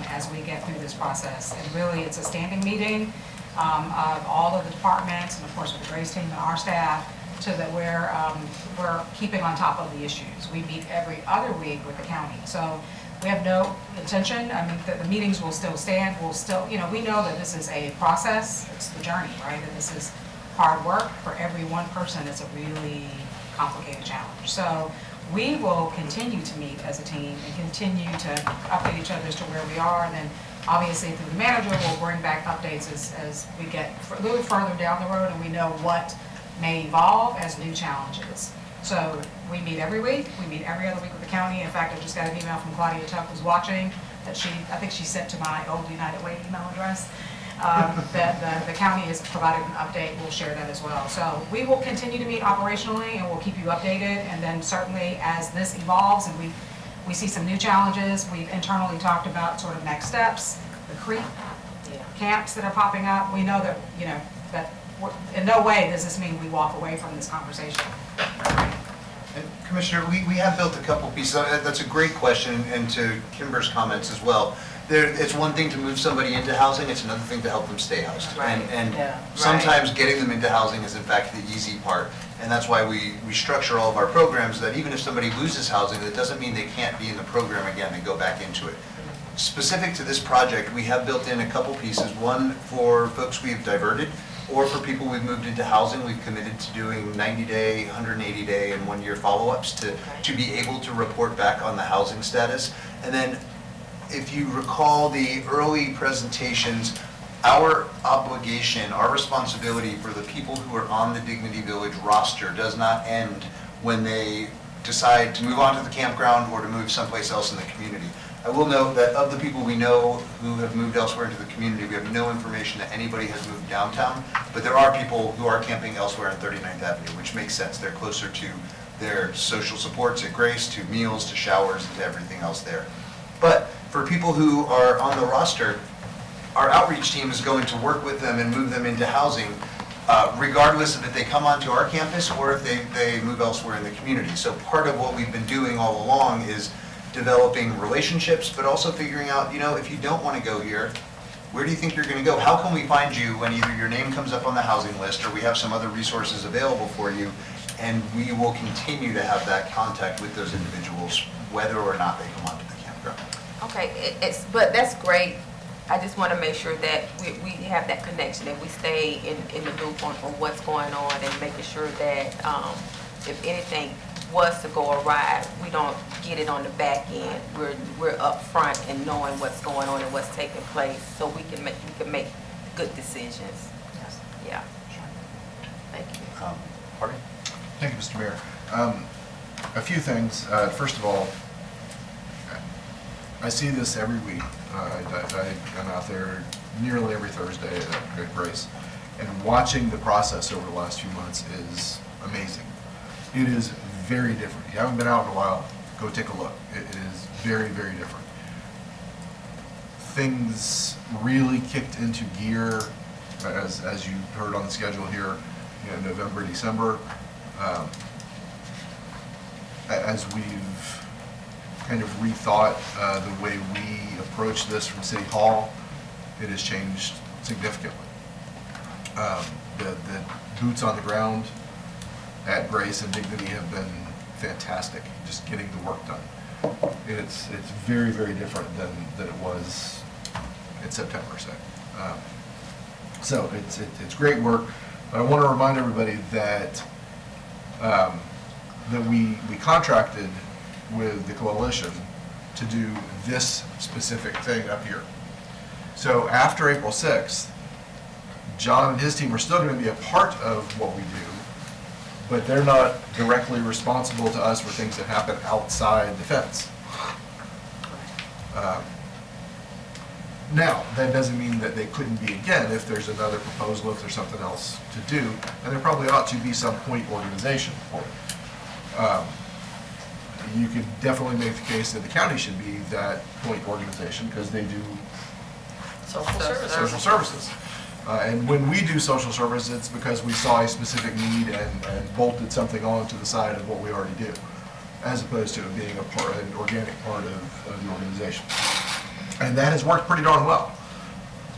as we get through this process, and really it's a standing meeting of all of the departments and of course with the Grace team and our staff, so that we're keeping on top of the issues. We meet every other week with the county, so we have no intention. I mean, the meetings will still stand. We'll still, we know that this is a process. It's the journey, right? And this is hard work for every one person. It's a really complicated challenge. So we will continue to meet as a team and continue to update each other as to where we are. And then obviously through the manager, we'll bring back updates as we get a little further down the road and we know what may evolve as new challenges. So we meet every week. We meet every other week with the county. In fact, I just got an email from Claudia Tuck, who's watching, that I think she sent to my old United Way email address, that the county has provided an update. We'll share that as well. So we will continue to meet operationally, and we'll keep you updated. And then certainly as this evolves and we see some new challenges, we've internally talked about sort of next steps, the creep camps that are popping up. We know that, that in no way does this mean we walk away from this conversation. And Commissioner, we have built a couple pieces. That's a great question, and to Kimber's comments as well. It's one thing to move somebody into housing, it's another thing to help them stay housed. Right. And Yeah. sometimes getting them into housing is in fact the easy part. And that's why we structure all of our programs, that even if somebody loses housing, that doesn't mean they can't be in the program again and go back into it. Specific to this project, we have built in a couple pieces. One for folks we've diverted, or for people we've moved into housing. We've committed to doing 90-day, 180-day, and one-year follow-ups to be able to report back on the housing status. And then, if you recall the early presentations, our obligation, our responsibility for the people who are on the Dignity Village roster does not end when they decide to move on to the campground or to move someplace else in the community. I will note that of the people we know who have moved elsewhere into the community, we have no information that anybody has moved downtown, but there are people who are camping elsewhere on 39th Avenue, which makes sense. They're closer to their social supports at Grace, to meals, to showers, and to everything else there. But for people who are on the roster, our outreach team is going to work with them and move them into housing, regardless of if they come onto our campus or if they move elsewhere in the community. So part of what we've been doing all along is developing relationships, but also figuring out, if you don't want to go here, where do you think you're going to go? How can we find you when either your name comes up on the housing list or we have some other resources available for you? And we will continue to have that contact with those individuals, whether or not they come onto the campground. Okay, but that's great. I just want to make sure that we have that connection and we stay in the loop on what's going on and making sure that if anything was to go awry, we don't get it on the back end. We're up front and knowing what's going on and what's taking place, so we can make good decisions. Yeah. Thank you. Harvey? Thank you, Mr. Mayor. A few things. First of all, I see this every week. I'm out there nearly every Thursday at Grace, and watching the process over the last few months is amazing. It is very different. You haven't been out in a while. go take a look. It is very, very different. Things really kicked into gear, as you heard on the schedule here, November, December. As we've kind of rethought the way we approach this from City Hall, it has changed significantly. The boots on the ground at Grace and Dignity have been fantastic, just getting the work done. It's very, very different than it was in September, say. So it's great work. But I want to remind everybody that we contracted with the coalition to do this specific thing up here. So after April 6th, John and his team are still going to be a part of what we do, but they're not directly responsible to us for things that happen outside the fence. Now, that doesn't mean that they couldn't be again if there's another proposal, if there's something else to do, and there probably ought to be some point organization for it. You could definitely make the case that the county should be that point organization because they do social services. And when we do social service, it's because we saw a specific need and bolted something on to the side of what we already do, as opposed to it being an organic part of the organization. And that has worked pretty darn well.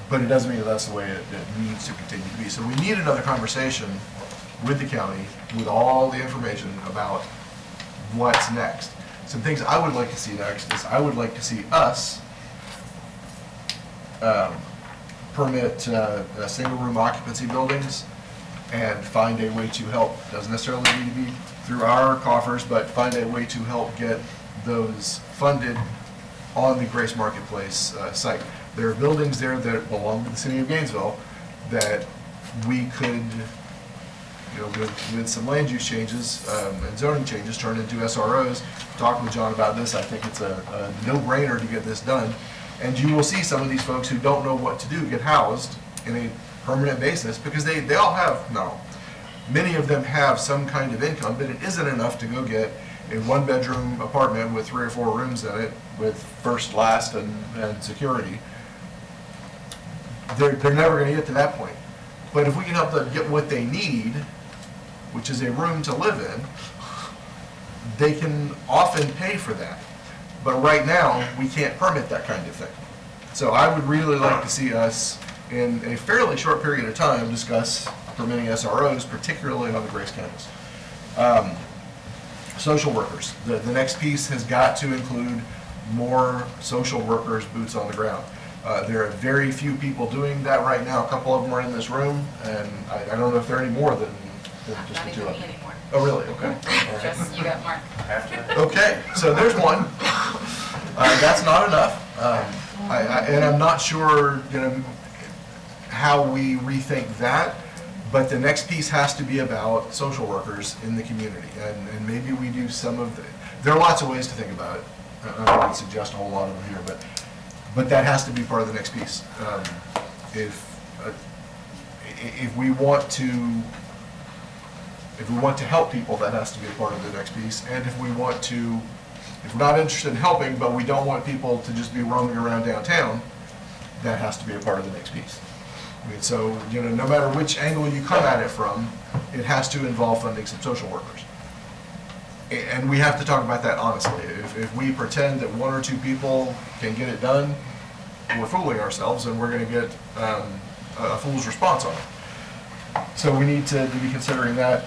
But it doesn't mean that that's the way it needs to continue to be. So we need another conversation with the county, with all the information about what's next. Some things I would like to see next is I would like to see us permit single-room occupancy buildings and find a way to help. Doesn't necessarily need to be through our coffers, but find a way to help get those funded on the Grace Marketplace site. There are buildings there that belong to the city of Gainesville that we could, with some land use changes and zoning changes, turn into SROs. Talked with John about this. I think it's a no-brainer to get this done. And you will see some of these folks who don't know what to do get housed in a permanent basis because they all have, many of them have some kind of income, but it isn't enough to go get a one-bedroom apartment with 3 or 4 rooms in it with first, last, and security. They're never going to get to that point. But if we can help them get what they need, which is a room to live in, they can often pay for that. But right now, we can't permit that kind of thing. So I would really like to see us, in a fairly short period of time, discuss permitting SROs, particularly on the Grace campus. Social workers. The next piece has got to include more social workers, boots on the ground. There are very few people doing that right now. A couple of them are in this room, and I don't know if there are any more than just the two of them. Anymore. Oh, really? Okay. Just, you got Mark. Okay, so there's one. That's not enough. And I'm not sure, how we rethink that, but the next piece has to be about social workers in the community. And maybe we do some of there are lots of ways to think about it. I don't want to suggest a whole lot of them here, but that has to be part of the next piece. If we want to help people, that has to be a part of the next piece. And if we're not interested in helping, but we don't want people to just be roaming around downtown, that has to be a part of the next piece. So, no matter which angle you come at it from, it has to involve funding some social workers. And we have to talk about that honestly. If we pretend that 1 or 2 people can get it done, we're fooling ourselves and we're going to get a fool's response on it. So we need to be considering that.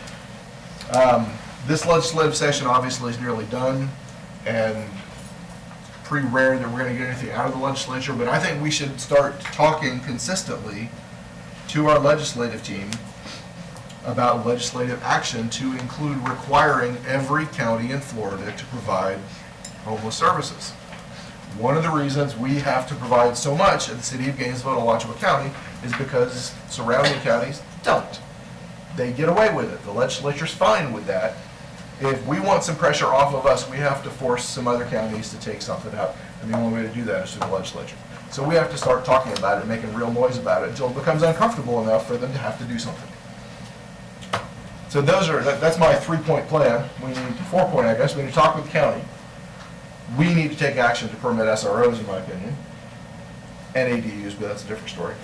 This legislative session obviously is nearly done, and pretty rare that we're going to get anything out of the legislature, but I think we should start talking consistently to our legislative team about legislative action to include requiring every county in Florida to provide homeless services. One of the reasons we have to provide so much in the city of Gainesville and Alachua County is because surrounding counties don't. They get away with it. The legislature's fine with that. If we want some pressure off of us, we have to force some other counties to take something out. And the only way to do that is through the legislature. So we have to start talking about it and making real noise about it until it becomes uncomfortable enough for them to have to do something. So that's my 3-point plan. We need 4-point, I guess. We need to talk with the county. we need to take action to permit SROs, in my opinion, and ADUs, but that's a different story.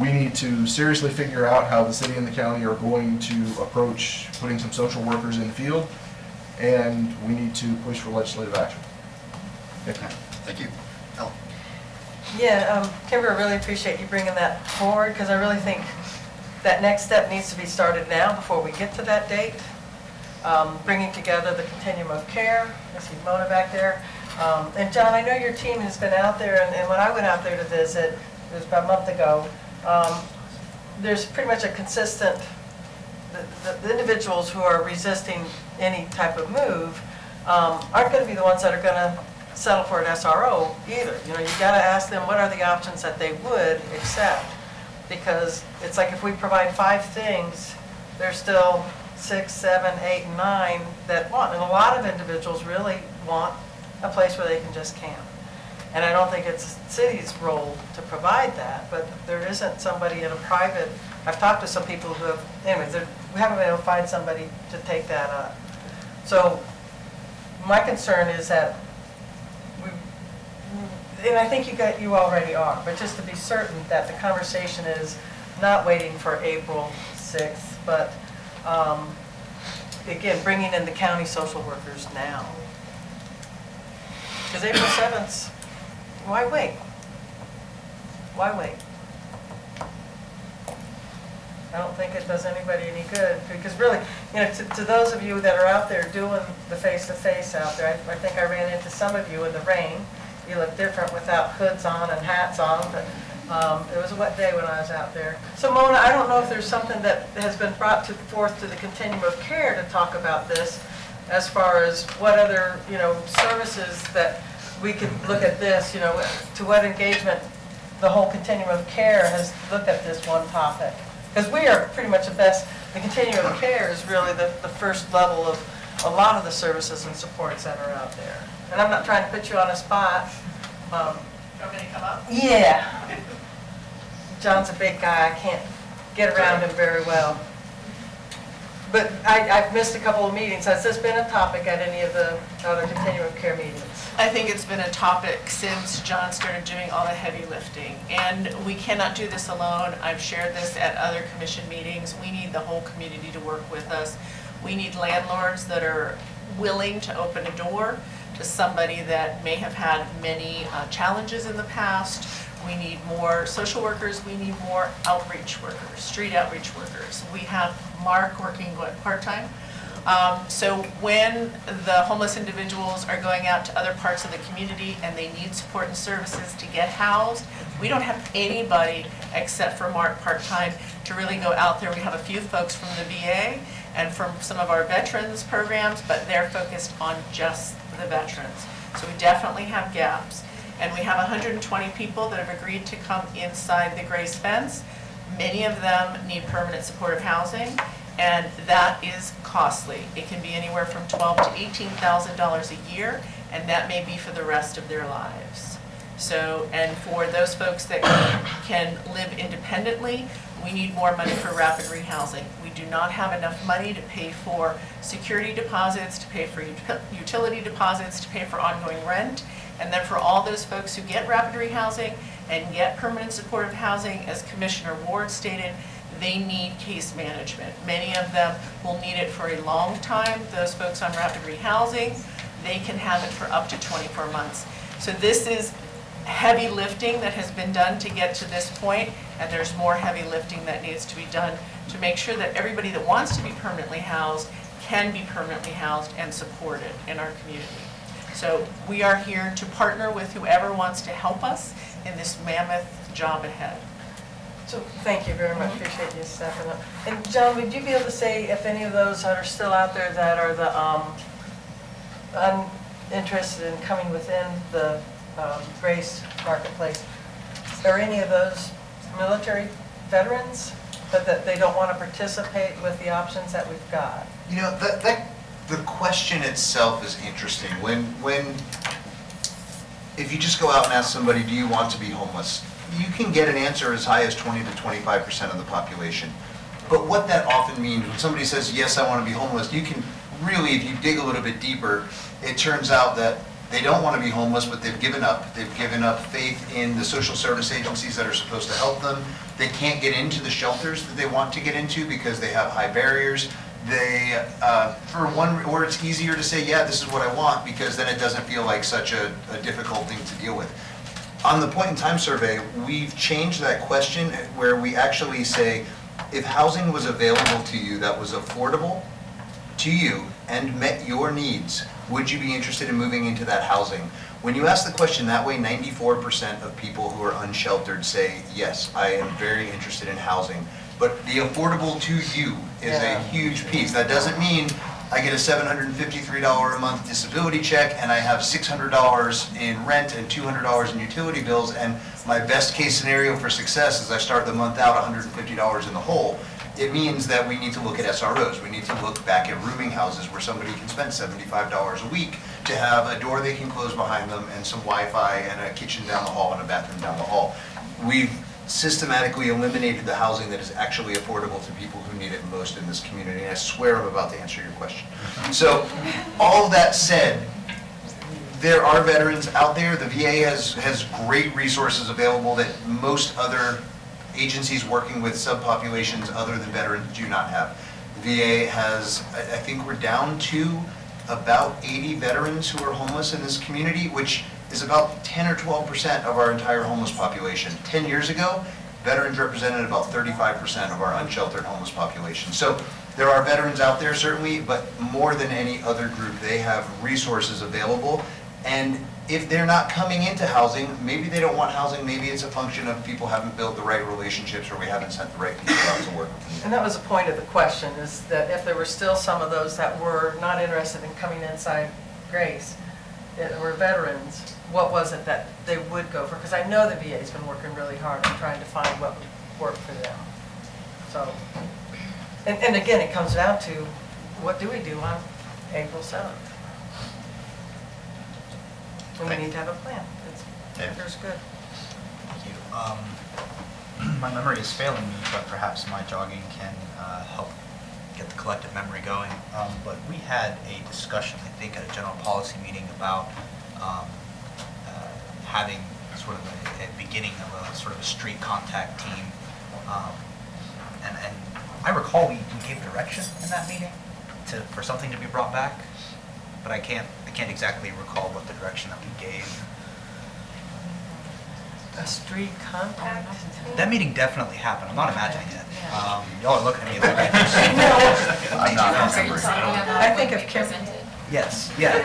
We need to seriously figure out how the city and the county are going to approach putting some social workers in the field, and we need to push for legislative action. Thank you. Ellen? Yeah, Kimber, I really appreciate you bringing that forward, because I really think that next step needs to be started now before we get to that date. Bringing together the continuum of care. I see Mona back there. And John, I know your team has been out there, and when I went out there to visit, it was about a month ago, there's pretty much a consistent, the individuals who are resisting any type of move aren't going to be the ones that are going to settle for an SRO either. You know, you got to ask them what are the options that they would accept, because it's like if we provide 5 things, there's still 6, 7, 8, and 9 that want, and a lot of individuals really want a place where they can just camp. And I don't think it's the city's role to provide that, but there isn't somebody in a private, I've talked to some people who have, anyways, we haven't been able to find somebody to take that up. So my concern is that and I think you already are, but just to be certain that the conversation is not waiting for April 6th, but again, bringing in the county social workers now. Because April 7th, why wait? Why wait? I don't think it does anybody any good, because really, you know, to those of you that are out there doing the face-to-face out there, I think I ran into some of you in the rain. You look different without hoods on and hats on, but it was a wet day when I was out there. So Mona, I don't know if there's something that has been brought forth to the continuum of care to talk about this, as far as what other, you know, services that we could look at this, you know, to what engagement the whole continuum of care has looked at this one topic. Because we are pretty much the best, the continuum of care is really the first level of a lot of the services and supports that are out there. And I'm not trying to put you on a spot. You want me to come up? Yeah. John's a big guy. I can't get around him very well. But I've missed a couple of meetings. Has this been a topic at any of the other continuum of care meetings? I think it's been a topic since John started doing all the heavy lifting. And we cannot do this alone. I've shared this at other commission meetings. We need the whole community to work with us. We need landlords that are willing to open a door to somebody that may have had many challenges in the past. We need more social workers. We need more outreach workers, street outreach workers. We have Mark working part-time. So when the homeless individuals are going out to other parts of the community and they need support and services to get housed, we don't have anybody except for Mark part-time to really go out there. We have a few folks from the VA and from some of our veterans programs, but they're focused on just the veterans. So we definitely have gaps. And we have 120 people that have agreed to come inside the Grace fence. Many of them need permanent supportive housing, and that is costly. It can be anywhere from $12,000 to $18,000 a year, and that may be for the rest of their lives. So, and for those folks that can live independently, we need more money for rapid rehousing. We do not have enough money to pay for security deposits, to pay for utility deposits, to pay for ongoing rent. And then for all those folks who get rapid rehousing and get permanent supportive housing, as Commissioner Ward stated, they need case management. Many of them will need it for a long time. Those folks on rapid rehousing, they can have it for up to 24 months. So this is heavy lifting that has been done to get to this point, and there's more heavy lifting that needs to be done to make sure that everybody that wants to be permanently housed can be permanently housed and supported in our community. So we are here to partner with whoever wants to help us in this mammoth job ahead. So thank you very much. Appreciate you stepping up. And John, would you be able to say if any of those that are still out there that are the uninterested in coming within the Grace Marketplace, are any of those military veterans, but that they don't want to participate with the options that we've got? You know, the question itself is interesting. If you just go out and ask somebody, do you want to be homeless? You can get an answer as high as 20 to 25% of the population. But what that often means, when somebody says, yes, I want to be homeless, you can really, if you dig a little bit deeper, it turns out that they don't want to be homeless, but they've given up. They've given up faith in the social service agencies that are supposed to help them. They can't get into the shelters that they want to get into because they have high barriers. They, or it's easier to say, yeah, this is what I want, because then it doesn't feel like such a difficult thing to deal with. On the point in time survey, we've changed that question where we actually say, if housing was available to you that was affordable to you and met your needs, would you be interested in moving into that housing? When you ask the question that way, 94% of people who are unsheltered say, yes, I am very interested in housing. But the affordable to you is a huge piece. That doesn't mean I get a $753 a month disability check and I have $600 in rent and $200 in utility bills, and my best case scenario for success is I start the month out $150 in the hole. It means that we need to look at SROs. We need to look back at rooming houses where somebody can spend $75 a week to have a door they can close behind them and some Wi-Fi and a kitchen down the hall and a bathroom down the hall. We've systematically eliminated the housing that is actually affordable to people who need it most in this community. And I swear I'm about to answer your question. So all of that said, there are veterans out there. The VA has great resources available that most other agencies working with subpopulations other than veterans do not have. The VA has, I think we're down to about 80 veterans who are homeless in this community, which is about 10 or 12% of our entire homeless population. 10 years ago, veterans represented about 35% of our unsheltered homeless population. So there are veterans out there certainly, but more than any other group, they have resources available. And if they're not coming into housing, maybe they don't want housing, maybe it's a function of people haven't built the right relationships or we haven't sent the right people out to work with them. And that was the point of the question, is that if there were still some of those that were not interested in coming inside Grace, that were veterans, what was it that they would go for? Because I know the VA's been working really hard on trying to find what would work for them. So, and again, it comes down to, what do we do on April 7th? And we need to have a plan. It's good. Thank you. My memory is failing me, but perhaps my jogging can help get the collective memory going. But we had a discussion, I think, at a general policy meeting about having sort of a beginning of a sort of a street contact team. And I recall we gave direction in that meeting for something to be brought back, but I can't exactly recall what the direction that we gave. A street contact? That meeting definitely happened. I'm not imagining it. Y'all are looking at me like I'm not remembering. I think of Kim. Yes, yeah.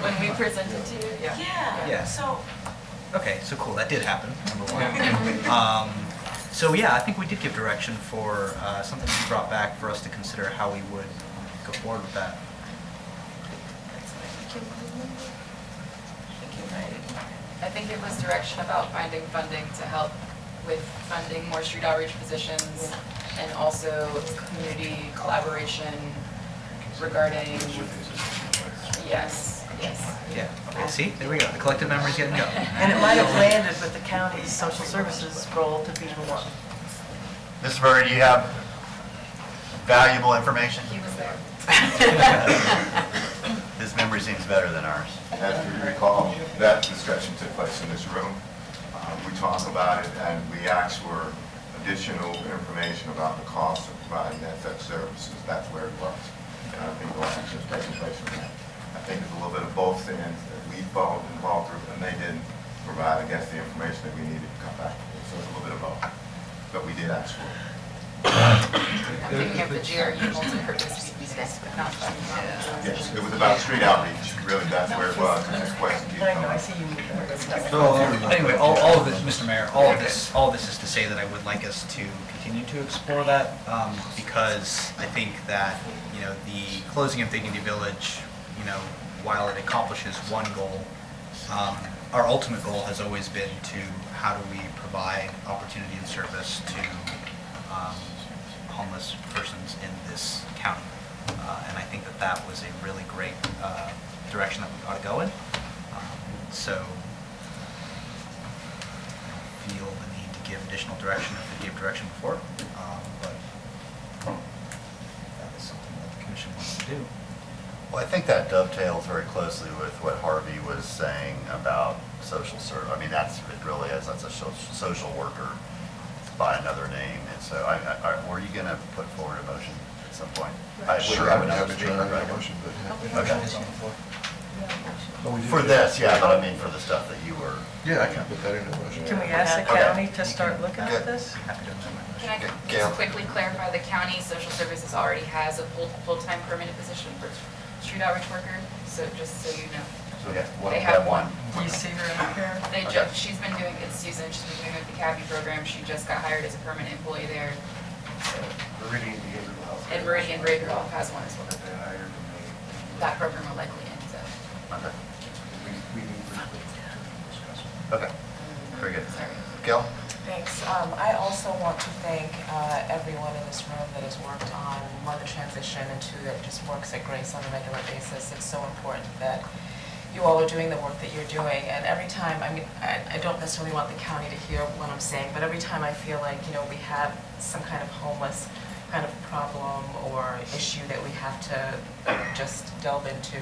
When we presented to you, Yeah. So. Okay, so cool. That did happen, number one. So yeah, I think we did give direction for something to be brought back for us to consider how we would go forward with that. I think it was direction about finding funding to help with funding more street outreach positions and also community collaboration regarding, yes. Yeah, okay, see, there we go. The collective memory's getting going. And it might have landed with the county's social services role to be more. Mr. Murray, do you have valuable information? He was there. His memory seems better than ours. As we recall, that discussion took place in this room. We talked about it and we asked for additional information about the cost of providing that such services. That's where it was. And I think no action is taking place from that. I think it's a little bit of both ends that we followed involved through, and they didn't provide, I guess, the information that we needed to come back with. So it's a little bit of both. But we did ask for it. I'm thinking of the GRE multi-purpose meetings, but not funding. Yes, it was about street outreach. Really, that's where it was. And this question keeps I know, coming I up. see you. So anyway, all of this, Mr. Mayor, all of this is to say that I would like us to continue to explore that because I think that, you know, the closing of Dignity Village, you know, while it accomplishes one goal, our ultimate goal has always been to how do we provide opportunity and service to homeless persons in this county. And I think that that was a really great direction that we ought to go in. So I don't feel the need to give additional direction if we gave direction before. But that is something that the commission wants to do. Well, I think that dovetails very closely with what Harvey was saying about social service. I mean, that's, it really is, that's a social worker by another name. And so were you gonna put forward a motion at some point? Sure, I would have to try to make a motion, but. Okay. But we do- For this, yeah, but I mean, for the stuff that you were. Yeah, I can put that into motion. Can we ask the county to start looking at this? Can I Gail. just quickly clarify, the county social services already has a full-time permanent position for street outreach worker, so just so you know. Okay, They have one. Do you see her up here? They Okay. she's been doing, it's Susan, she's been doing like the CABI program, she just got hired as a permanent employee there. So, Meridian Behavioral Health. and Meridian Behavioral Health has one as well. They hired and they. That program will likely end, so. Okay. We need briefly to discuss it. Okay, very good. Sorry. Gail? Thanks. I also want to thank everyone in this room that has worked on, one, the transition, and two, that just works at Grace on a regular basis. It's so important that you all are doing the work that you're doing. And every time, I mean, I don't necessarily want the county to hear what I'm saying, but every time I feel like, you know, we have some kind of homeless kind of problem or issue that we have to just delve into,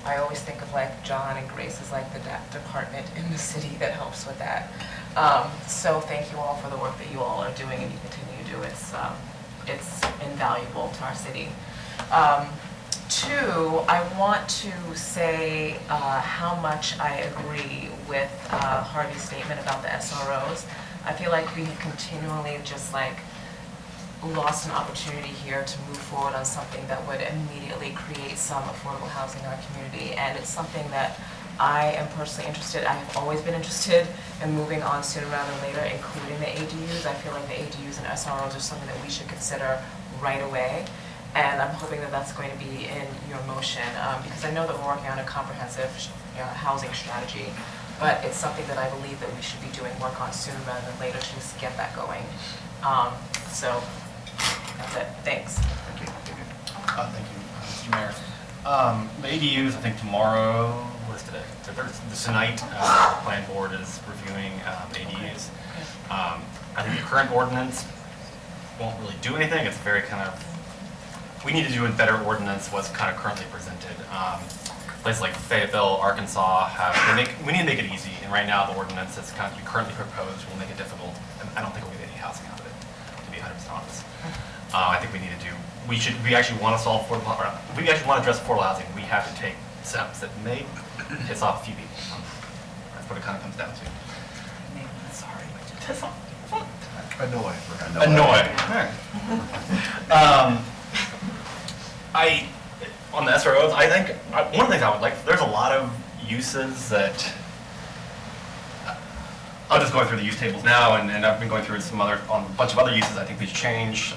I always think of like John and Grace as like the department in the city that helps with that. So thank you all for the work that you all are doing and you continue to do. It's invaluable to our city. Two, I want to say how much I agree with Harvey's statement about the SROs. I feel like we have continually just like lost an opportunity here to move forward on something that would immediately create some affordable housing in our community. And it's something that I am personally interested, I have always been interested in moving on sooner rather than later, including the ADUs. I feel like the ADUs and SROs are something that we should consider right away. And I'm hoping that that's going to be in your motion, because I know that we're working on a comprehensive housing strategy, but it's something that I believe that we should be doing work on sooner rather than later to just get that going. So that's it. Thanks. Thank you. Thank you, Mr. Mayor. The ADUs, I think tomorrow, what is today? Tonight, the plan board is reviewing ADUs. I think the current ordinance won't really do anything. It's very kind of, we need to do a better ordinance what's kind of currently presented. Places like Fayetteville, Arkansas we need to make it easy. And right now, the ordinance that's kind of currently proposed will make it difficult. And I don't think we'll get any housing out of it, to be 100% honest. I think we need to do, we actually want to solve affordable, or if we actually want to address affordable housing, we have to take steps that may piss off a few people. That's what it kind of comes down to. Sorry. On the SROs, I think, one of the things I would like, there's a lot of uses that, I'm just going through the use tables now, and I've been going through on a bunch of other uses I think we should change.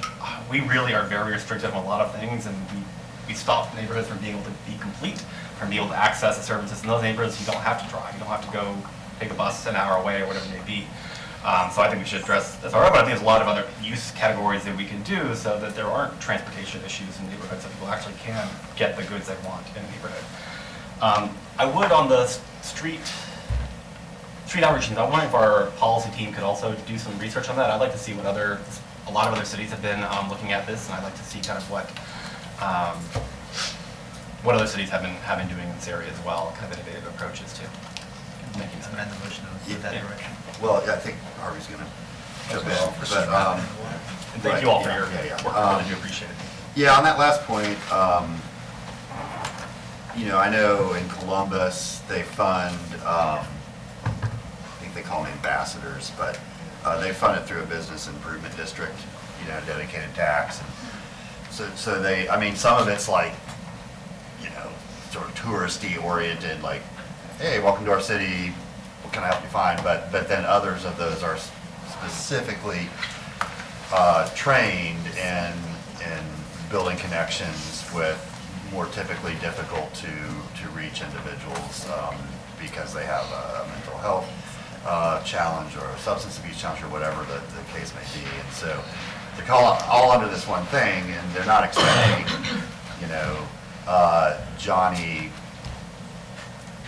We really are very restrictive on a lot of things, and we stop neighborhoods from being able to be complete, from being able to access the services. In those neighborhoods, you don't have to drive, you don't have to go take a bus an hour away or whatever it may be. So I think we should address SRO, but I think there's a lot of other use categories that we can do so that there aren't transportation issues in neighborhoods, so people actually can get the goods they want in a neighborhood. I would on the street outreach, I wonder if our policy team could also do some research on that. I'd like to see what a lot of other cities have been looking at this, and I'd like to see kind of what other cities have been doing in this area as well, kind of innovative approaches to making that. Amend the motion in that direction. Well, I think Harvey's going to jump in. And thank you all for your work. I really do appreciate it. Yeah, on that last point, I know in Columbus, they fund, I think they call them ambassadors, but they fund it through a business improvement district, dedicated tax. And so they, some of it's like, sort of touristy oriented, like, hey, welcome to our city, what can I help you find? But then others of those are specifically trained in building connections with more typically difficult to reach individuals because they have a mental health challenge or a substance abuse challenge or whatever the case may be. And so they're all under this one thing, and they're not expecting, Johnny,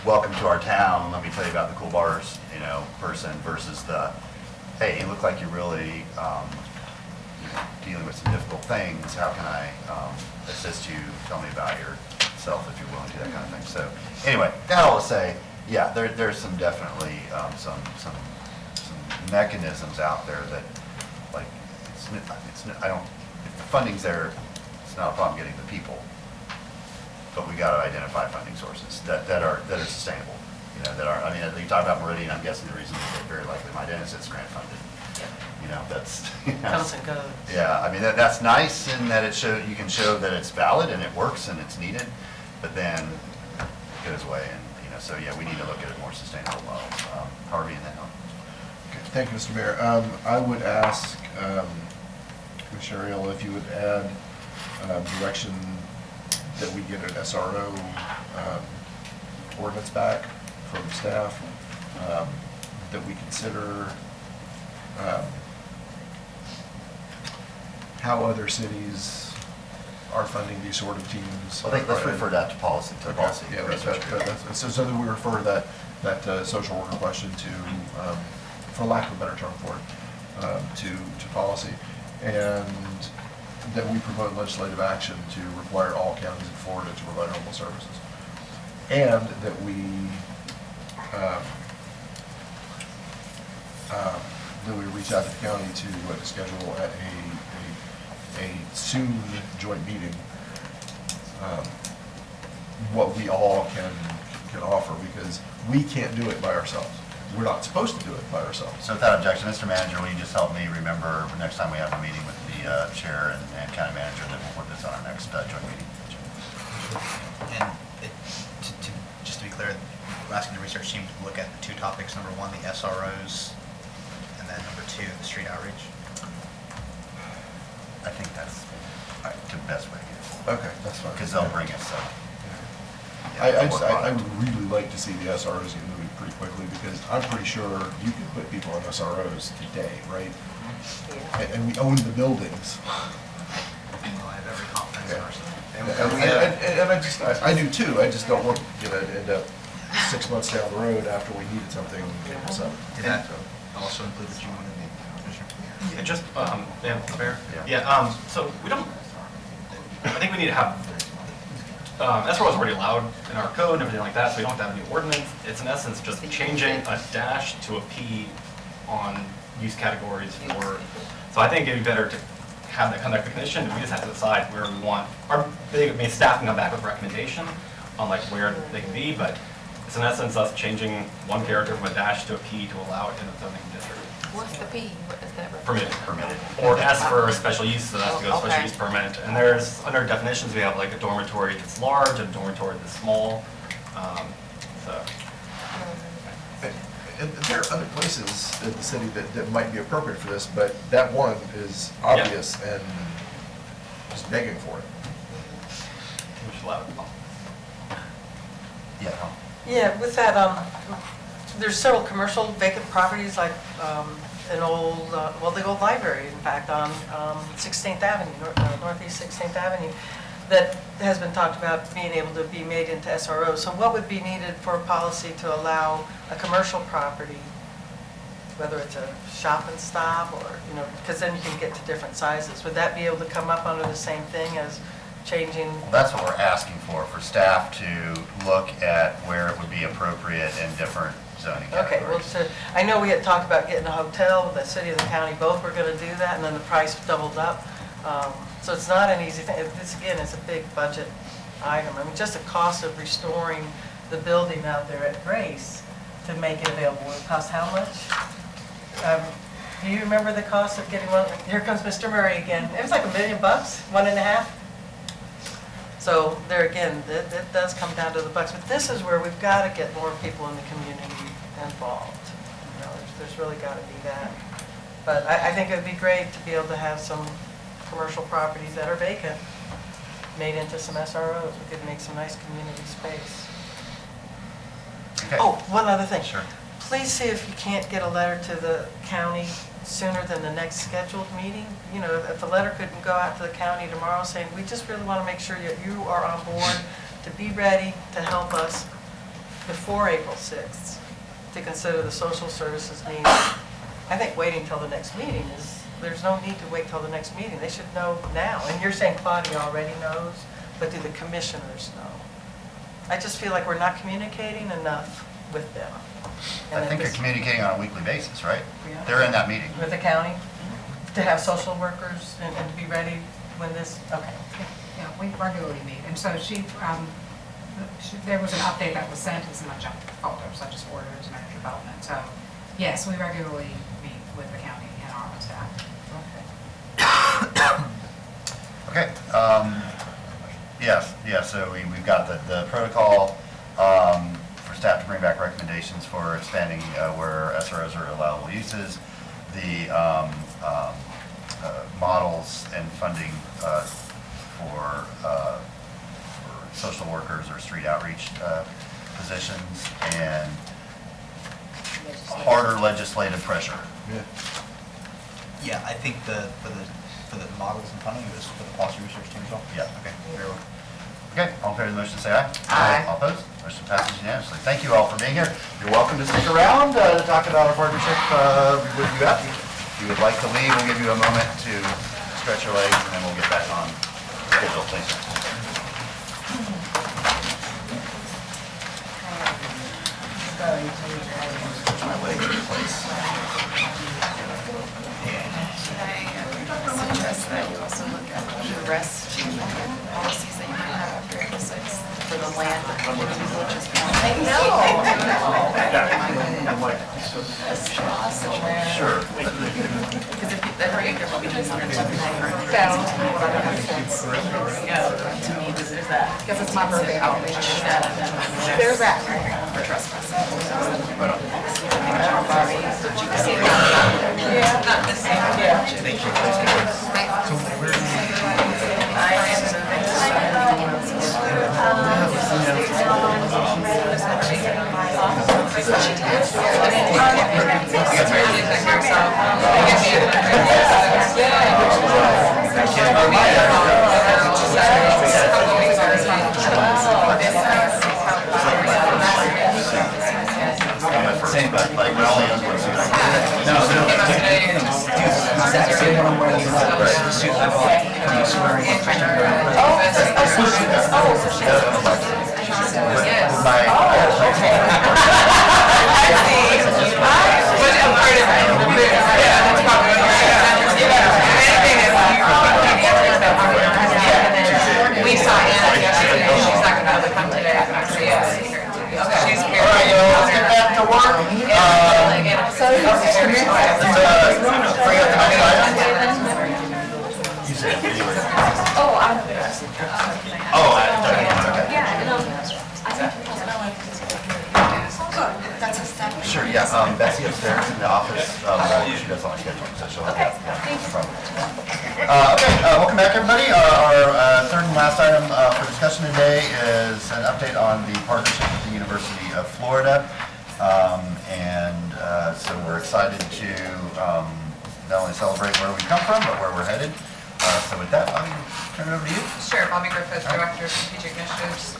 welcome to our town, let me tell you about the cool bars, person versus the, hey, you look like you're really dealing with some difficult things, how can I assist you, tell me about your yourself if you're willing to do that kind of thing. So anyway, that all to say, yeah, there's some definitely some mechanisms out there that, like, I don't, if the funding's there, it's not a problem getting the people, but we got to identify funding sources that are sustainable. You know, that are, I mean, you talk about Meridian, I'm guessing the reason is very likely my dentist is grant funded. You know, that's, Comes and goes. yeah, I mean, that's nice in that you can show that it's valid and it works and it's needed, but then it goes away and, you know, so yeah, we need to look at a more sustainable model. Harvey and then Okay, thank you, Mr. Mayor. I would ask Commissioner Ariel if you would add direction that we get an SRO ordinance back from staff, that we consider how other cities are funding these sort of teams. I think let's refer that to policy, Yeah, so that we refer that social worker question to, for lack of a better term for it, to policy, and that we promote legislative action to require all counties in Florida to provide homeless services, and that we reach out to the county to schedule at a soon joint meeting what we all can offer, because we can't do it by ourselves. We're not supposed to do it by ourselves. So without objection, Mr. Manager, will you just help me remember next time we have a meeting with the chair and county manager that we'll put this on our next joint meeting? And just to be clear, asking the research team to look at the two topics. Number one, the SROs, and then number two, the street outreach. I think that's the best way to get it. Okay, that's fine. Because they'll bring us I would really like to see the SROs get moving pretty quickly, because I'm pretty sure you can put people on SROs today, right? And we own the buildings. Well, I have every confidence in ourselves. And I do too. I just don't want to end up 6 months down the road after we needed something. Did that also include the G1 and the Commissioner? Yeah, just, yeah, fair. Yeah. Yeah, so we don't, I think we need to have, SRO is already allowed in our code and everything like that, so we don't have to have a new ordinance. It's in essence just changing a dash to a P on use categories for, so I think it'd be better to have that conduct the commission, and we just have to decide where we want, staff can come back with recommendation on like where they can be, but it's in essence us changing one character from a dash to a P to allow it in the zoning district. What's the P? What does that represent? Permitted. Permitted. Or S for special use, so that's to go special Okay. use permit. And there's, under definitions, we have like a dormitory that's large, a dormitory that's small, so. And there are other places in the city that might be appropriate for this, but that one is obvious and just begging for it. We should allow it. Yeah. Yeah, with that, there's several commercial vacant properties, like an old, the old library, in fact, on 16th Avenue, Northeast 16th Avenue, that has been talked about being able to be made into SROs. So what would be needed for a policy to allow a commercial property, whether it's a shop and stop or, because then you can get to different sizes. Would that be able to come up under the same thing as changing? Well, that's what we're asking for staff to look at where it would be appropriate in different zoning Okay, well, categories. so I know we had talked about getting a hotel, the city and the county both were going to do that, and then the price doubled up. So it's not an easy thing. This, again, is a big budget item. I mean, just the cost of restoring the building out there at Grace to make it available would cost how much? Do you remember the cost of getting one? Here comes Mr. Murray again. It was like $1 million, 1.5. So there again, it does come down to the bucks. But this is where we've got to get more people in the community involved. There's really got to be that. But I think it would be great to be able to have some commercial properties that are vacant made into some SROs. We could make some nice community space. Okay. Oh, one other thing. Sure. Please see if you can't get a letter to the county sooner than the next scheduled meeting. If the letter couldn't go out to the county tomorrow saying, we just really want to make sure that you are on board to be ready to help us before April 6th to consider the social services needs. I think waiting till the next meeting there's no need to wait till the next meeting. They should know now. And you're saying Claudia already knows, but do the commissioners know? I just feel like we're not communicating enough with them. I think you're communicating on a weekly basis, right? Yeah. They're in that meeting. With the county, to have social workers and to be ready when this, okay. Yeah, we regularly meet, and so there was an update that was sent, it's in my junk folder, so I just forwarded it to manager development. So, yes, we regularly meet with the county and our own staff. Okay, yes, so we've got the protocol for staff to bring back recommendations for expanding where SROs are allowable uses, the models and funding for social workers or street outreach positions, and harder legislative pressure. Yeah, I think for the models and funding, it was for the policy research team as well. Yeah, okay, very well. Okay, all in favor of the motion, say aye. Aye. All opposed? Motion passes unanimously. Thank you all for being here. You're welcome to stick around to talk about our partnership with you out. If you would like to leave, we'll give you a moment to stretch your legs, and then we'll get back on schedule. Thank you. My legs in place. Suggest that you also look at the rest policies that you might have after April 6th for the land. I know. Sure. Because if there will be just one or two different. To me, there's that. Because it's my birthday. Outreach. There's that. For trespassing. Yeah. Not the same. Thank you. Same, but like we're all young ones. We saw Anna yesterday, she's not gonna be able to come today, she's here. All right, y'all, let's get back to work. Bring up the next item. You said it. Oh, I'm. Oh, okay. Sure, yeah, Betsy upstairs in the office, she does all my scheduling, so she'll help you out. Okay, welcome back, everybody. Our third and last item for discussion today is an update on the partnership with the University of Florida. So we're excited to not only celebrate where we come from, but where we're headed. So with that, Bobby, turn it over to you. Sure, Bobby Griffith, Director of Strategic Initiatives.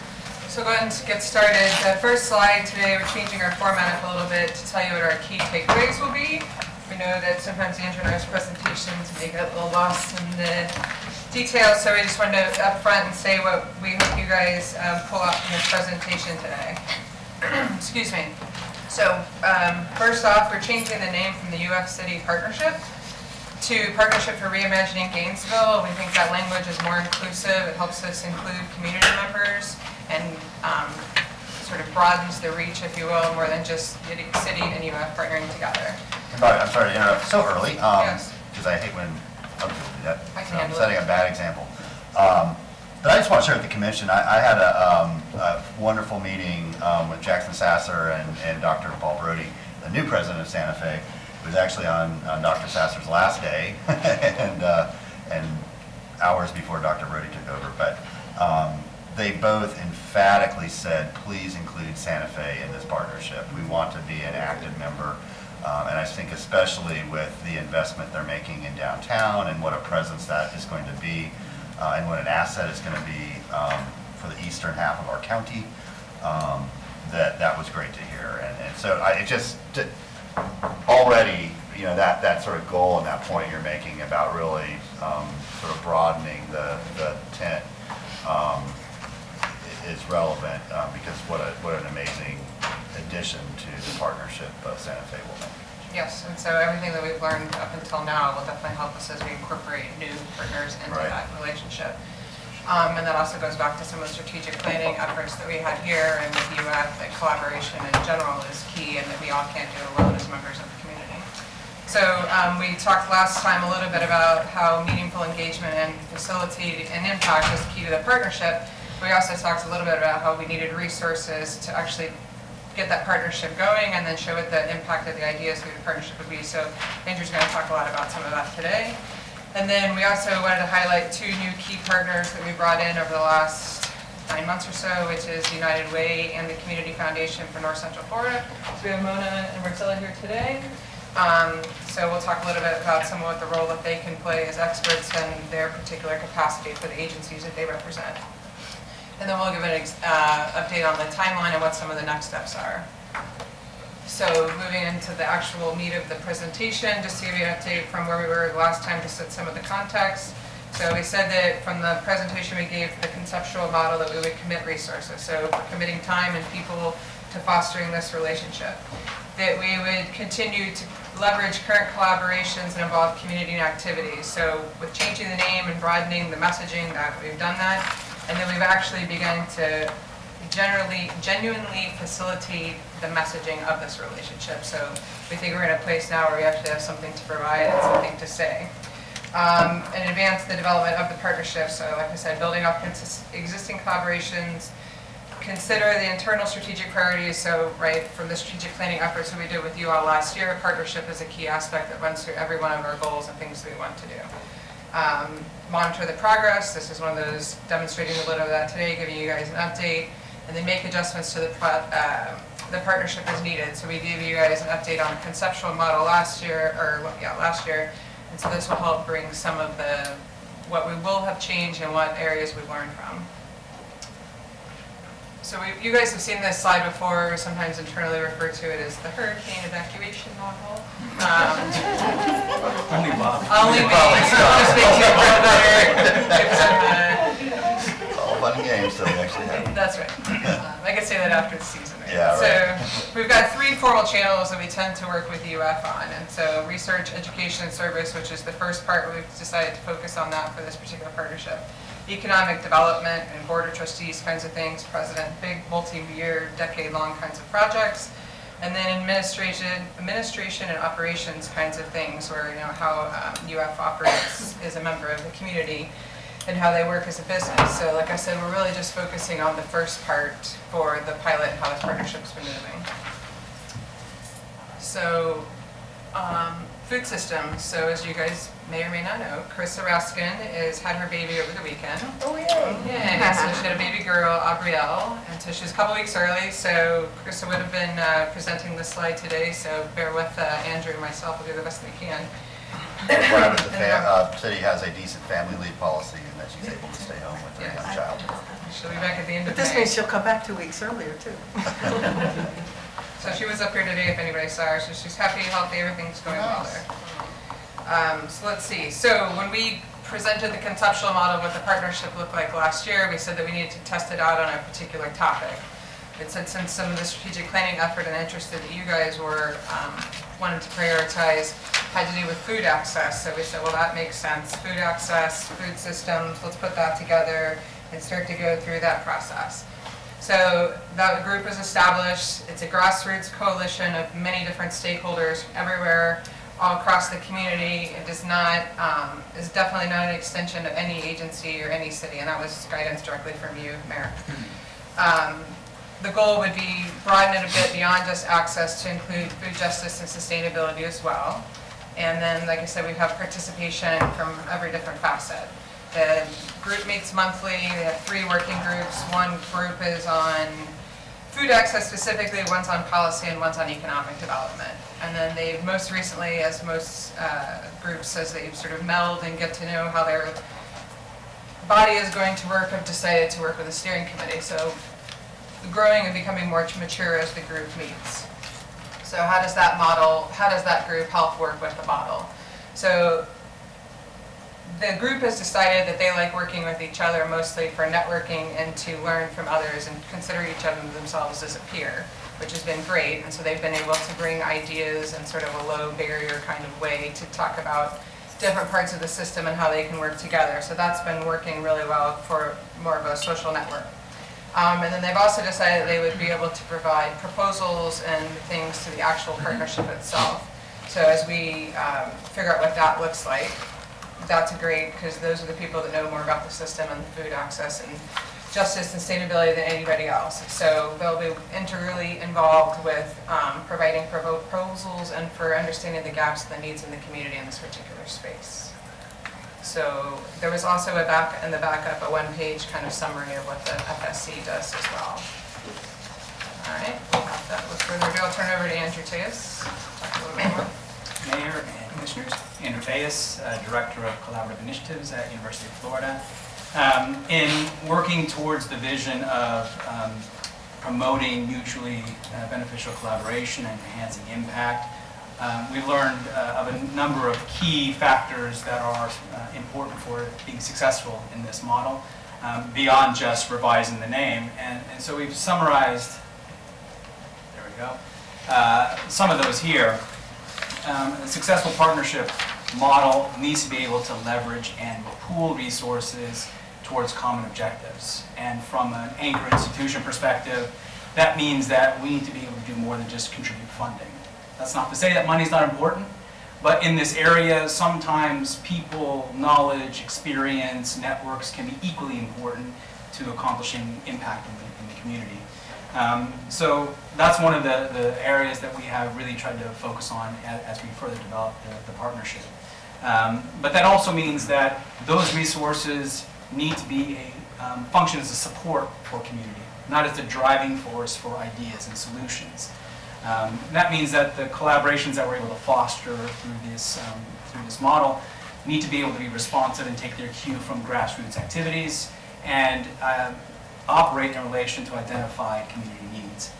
So go ahead and get started. The first slide today, we're changing our format up a little bit to tell you what our key takeaways will be. We know that sometimes the introductory presentations may get a little lost in the details, so we just wanted to up front and say what we hope you guys pull out from this presentation today. Excuse me. So first off, we're changing the name from the UF City Partnership to Partnership for Reimagining Gainesville. We think that language is more inclusive. It helps us include community members and sort of broadens the reach, if you will, more than just city and UF partnering together. Bobby, I'm sorry to interrupt so early, Yes. because I hate when other people do that. I can So I'm handle it. setting a bad example. But I just want to share with the commission, I had a wonderful meeting with Jackson Sasser and Dr. Paul Brody, the new president of Santa Fe. It was actually on Dr. Sasser's last day and hours before Dr. Brody took over. But they both emphatically said, please include Santa Fe in this partnership. We want to be an active member. And I think especially with the investment they're making in downtown and what a presence that is going to be and what an asset is going to be for the eastern half of our county, that was great to hear. And so it just already, you know, that sort of goal and that point you're making about really sort of broadening the tent is relevant because what an amazing addition to the partnership Santa Fe will make. Yes, and so everything that we've learned up until now will definitely help us as we incorporate new partners into that relationship. And that also goes back to some of the strategic planning efforts that we had here and with UF, that collaboration in general is key and that we all can't do alone as members of the community. So we talked last time a little bit about how meaningful engagement and facilitate and impact is key to the partnership. We also talked a little bit about how we needed resources to actually get that partnership going and then show what the impact of the ideas through the partnership would be. So Andrew's going to talk a lot about some of that today. And then we also wanted to highlight 2 new key partners that we brought in over the last 9 months or so, which is United Way and the Community Foundation for North Central Florida. So we have Mona and Marcella here today. So we'll talk a little bit about some of what the role that they can play as experts in their particular capacity for the agencies that they represent. And then we'll give an update on the timeline and what some of the next steps are. So moving into the actual meat of the presentation, just to give you an update from where we were last time to set some of the context. So we said that from the presentation we gave the conceptual model that we would commit resources. So we're committing time and people to fostering this relationship. That we would continue to leverage current collaborations and involve community and activities. So with changing the name and broadening the messaging, that we've done that. And then we've actually begun to genuinely facilitate the messaging of this relationship. So we think we're in a place now where we actually have something to provide and something to say. And advance the development of the partnership. So like I said, building up existing collaborations, consider the internal strategic priorities. So right from the strategic planning efforts that we did with you all last year, partnership is a key aspect that runs through every one of our goals and things that we want to do. Monitor the progress. This is one of those demonstrating a little of that today, giving you guys an update, and then make adjustments to the partnership as needed. So we gave you guys an update on the conceptual model last year, and so this will help bring some of what we will have changed and what areas we've learned from. So you guys have seen this slide before. We sometimes internally refer to it as the hurricane evacuation model. Only Bob. Only me. Just makes you feel better. It's all fun and games, so we actually have. That's right. I could say that after the season. Right? Yeah, right. So we've got 3 formal channels that we tend to work with UF on. And so research, education, and service, which is the first part. We've decided to focus on that for this particular partnership. Economic development and board of trustees kinds of things, president, big multi-year, decade-long kinds of projects. And then administration and operations kinds of things where, how UF operates as a member of the community and how they work as a business. So like I said, we're really just focusing on the first part for the pilot and how this partnership's been moving. So food systems. So as you guys may or may not know, Carissa Raskin has had her baby over the weekend. Oh, yay. Yeah, so she had a baby girl, Abrielle, and so she was a couple weeks early, so Carissa would have been presenting this slide today, so bear with Andrew and myself, we'll do the best we can. We're glad that the city has a decent family leave policy and that she's able to stay home with her young child. She'll be back at the end of But this May. means she'll come back 2 weeks earlier, too. So she was up here today if anybody saw her, so she's happy, healthy, everything's going well there. So let's see, so when we presented the conceptual model of what the partnership looked like last year, we said that we needed to test it out on a particular topic. It said since some of the strategic planning effort and interest that you guys were wanted to prioritize had to do with food access, so we said, well, that makes sense. Food access, food systems, let's put that together and start to go through that process. So that group was established. It's a grassroots coalition of many different stakeholders everywhere, all across the community. It is not, is definitely not an extension of any agency or any city, and that was guidance directly from you, Mayor. The goal would be broaden it a bit beyond just access to include food justice and sustainability as well. And then, like I said, we have participation from every different facet. The group meets monthly. They have 3 working groups. One group is on food access specifically, one's on policy, and one's on economic development. And then they've most recently, as most groups, as they sort of meld and get to know how their body is going to work, have decided to work with a steering committee. So growing and becoming more mature as the group meets. So how does that group help work with the model? So the group has decided that they like working with each other mostly for networking and to learn from others and consider each other themselves as a peer, which has been great. And so they've been able to bring ideas in sort of a low barrier kind of way to talk about different parts of the system and how they can work together. So that's been working really well for more of a social network. And then they've also decided that they would be able to provide proposals and things to the actual partnership itself. So as we figure out what that looks like, that's great, because those are the people that know more about the system and the food access and justice and sustainability than anybody else. So they'll be integrally involved with providing proposals and for understanding the gaps and the needs in the community in this particular space. So there was also in the backup, a one-page kind of summary of what the FSC does as well. All right, without that, with further ado, I'll turn it over to Andrew Tejas. Talk a little bit more. Mayor and Commissioners, Andrew Tejas, Director of Collaborative Initiatives at University of Florida. In working towards the vision of promoting mutually beneficial collaboration and enhancing impact, we've learned of a number of key factors that are important for being successful in this model, beyond just revising the name. And so we've summarized, there we go, some of those here. A successful partnership model needs to be able to leverage and pool resources towards common objectives. And from an anchor institution perspective, that means that we need to be able to do more than just contribute funding. That's not to say that money's not important, but in this area, sometimes people, knowledge, experience, networks can be equally important to accomplishing impact in the community. So that's one of the areas that we have really tried to focus on as we further develop the partnership. But that also means that those resources need to be function as a support for community, not as the driving force for ideas and solutions. That means that the collaborations that we're able to foster through this model need to be able to be responsive and take their cue from grassroots activities and operate in relation to identify community needs.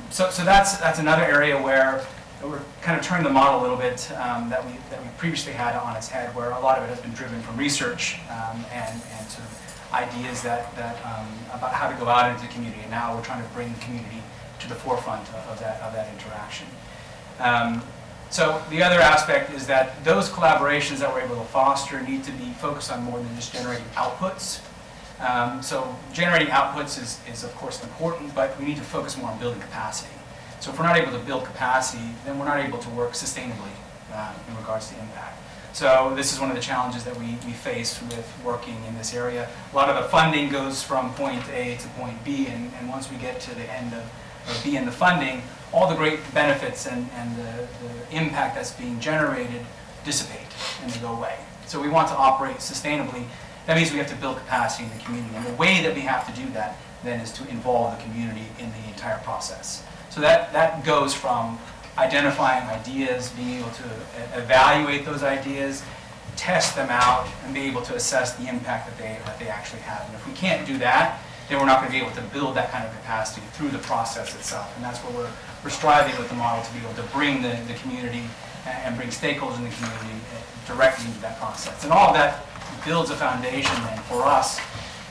So that's another area where we're kind of turning the model a little bit that we previously had on its head, where a lot of it has been driven from research and sort of ideas about how to go out into the community. And now we're trying to bring the community to the forefront of that interaction. So the other aspect is that those collaborations that we're able to foster need to be focused on more than just generating outputs. So generating outputs is of course important, but we need to focus more on building capacity. So if we're not able to build capacity, then we're not able to work sustainably in regards to impact. So this is one of the challenges that we face with working in this area. A lot of the funding goes from point A to point B, and once we get to the end of B in the funding, all the great benefits and the impact that's being generated dissipate and they go away. So we want to operate sustainably. That means we have to build capacity in the community. And the way that we have to do that then is to involve the community in the entire process. So that goes from identifying ideas, being able to evaluate those ideas, test them out, and be able to assess the impact that they actually have. And if we can't do that, then we're not going to be able to build that kind of capacity through the process itself. And that's where we're striving with the model, to be able to bring the community and bring stakeholders in the community directly into that process. And all of that builds a foundation then for us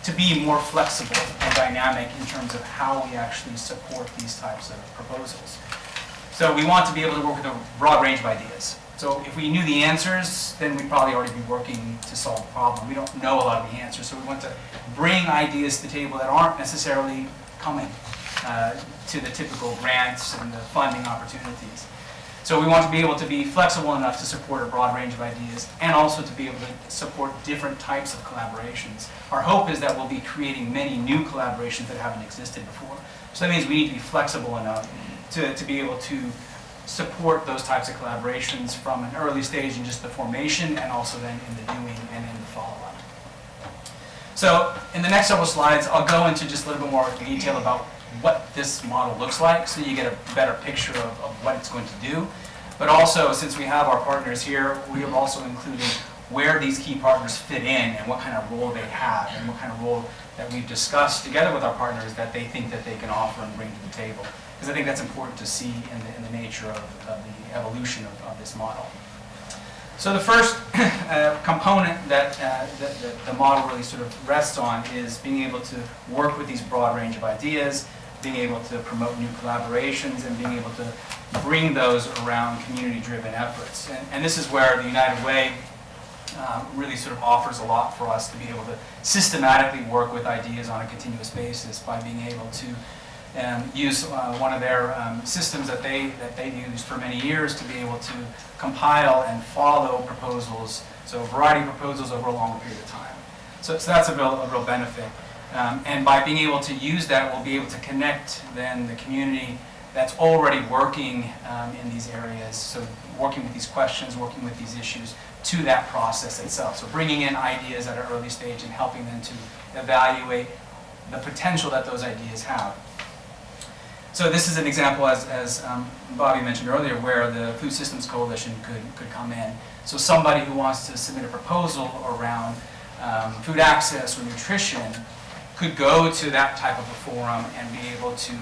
to be more flexible and dynamic in terms of how we actually support these types of proposals. So we want to be able to work with a broad range of ideas. So if we knew the answers, then we'd probably already be working to solve the problem. We don't know a lot of the answers, so we want to bring ideas to the table that aren't necessarily coming to the typical grants and the funding opportunities. So we want to be able to be flexible enough to support a broad range of ideas and also to be able to support different types of collaborations. Our hope is that we'll be creating many new collaborations that haven't existed before. So that means we need to be flexible enough to be able to support those types of collaborations from an early stage in just the formation and also then in the doing and in the follow-up. So in the next several slides, I'll go into just a little bit more detail about what this model looks like so you get a better picture of what it's going to do. But also, since we have our partners here, we have also included where these key partners fit in and what kind of role they have and what kind of role that we've discussed together with our partners that they think that they can offer and bring to the table. Because I think that's important to see in the nature of the evolution of this model. So the first component that the model really sort of rests on is being able to work with these broad range of ideas, being able to promote new collaborations, and being able to bring those around community-driven efforts. And this is where the United Way really sort of offers a lot for us to be able to systematically work with ideas on a continuous basis by being able to use one of their systems that they used for many years to be able to compile and follow proposals, so a variety of proposals over a longer period of time. So that's a real benefit. And by being able to use that, we'll be able to connect then the community that's already working in these areas, so working with these questions, working with these issues, to that process itself. So bringing in ideas at an early stage and helping them to evaluate the potential that those ideas have. So this is an example, as Bobby mentioned earlier, where the Food Systems Coalition could come in. So somebody who wants to submit a proposal around food access or nutrition could go to that type of a forum and be able to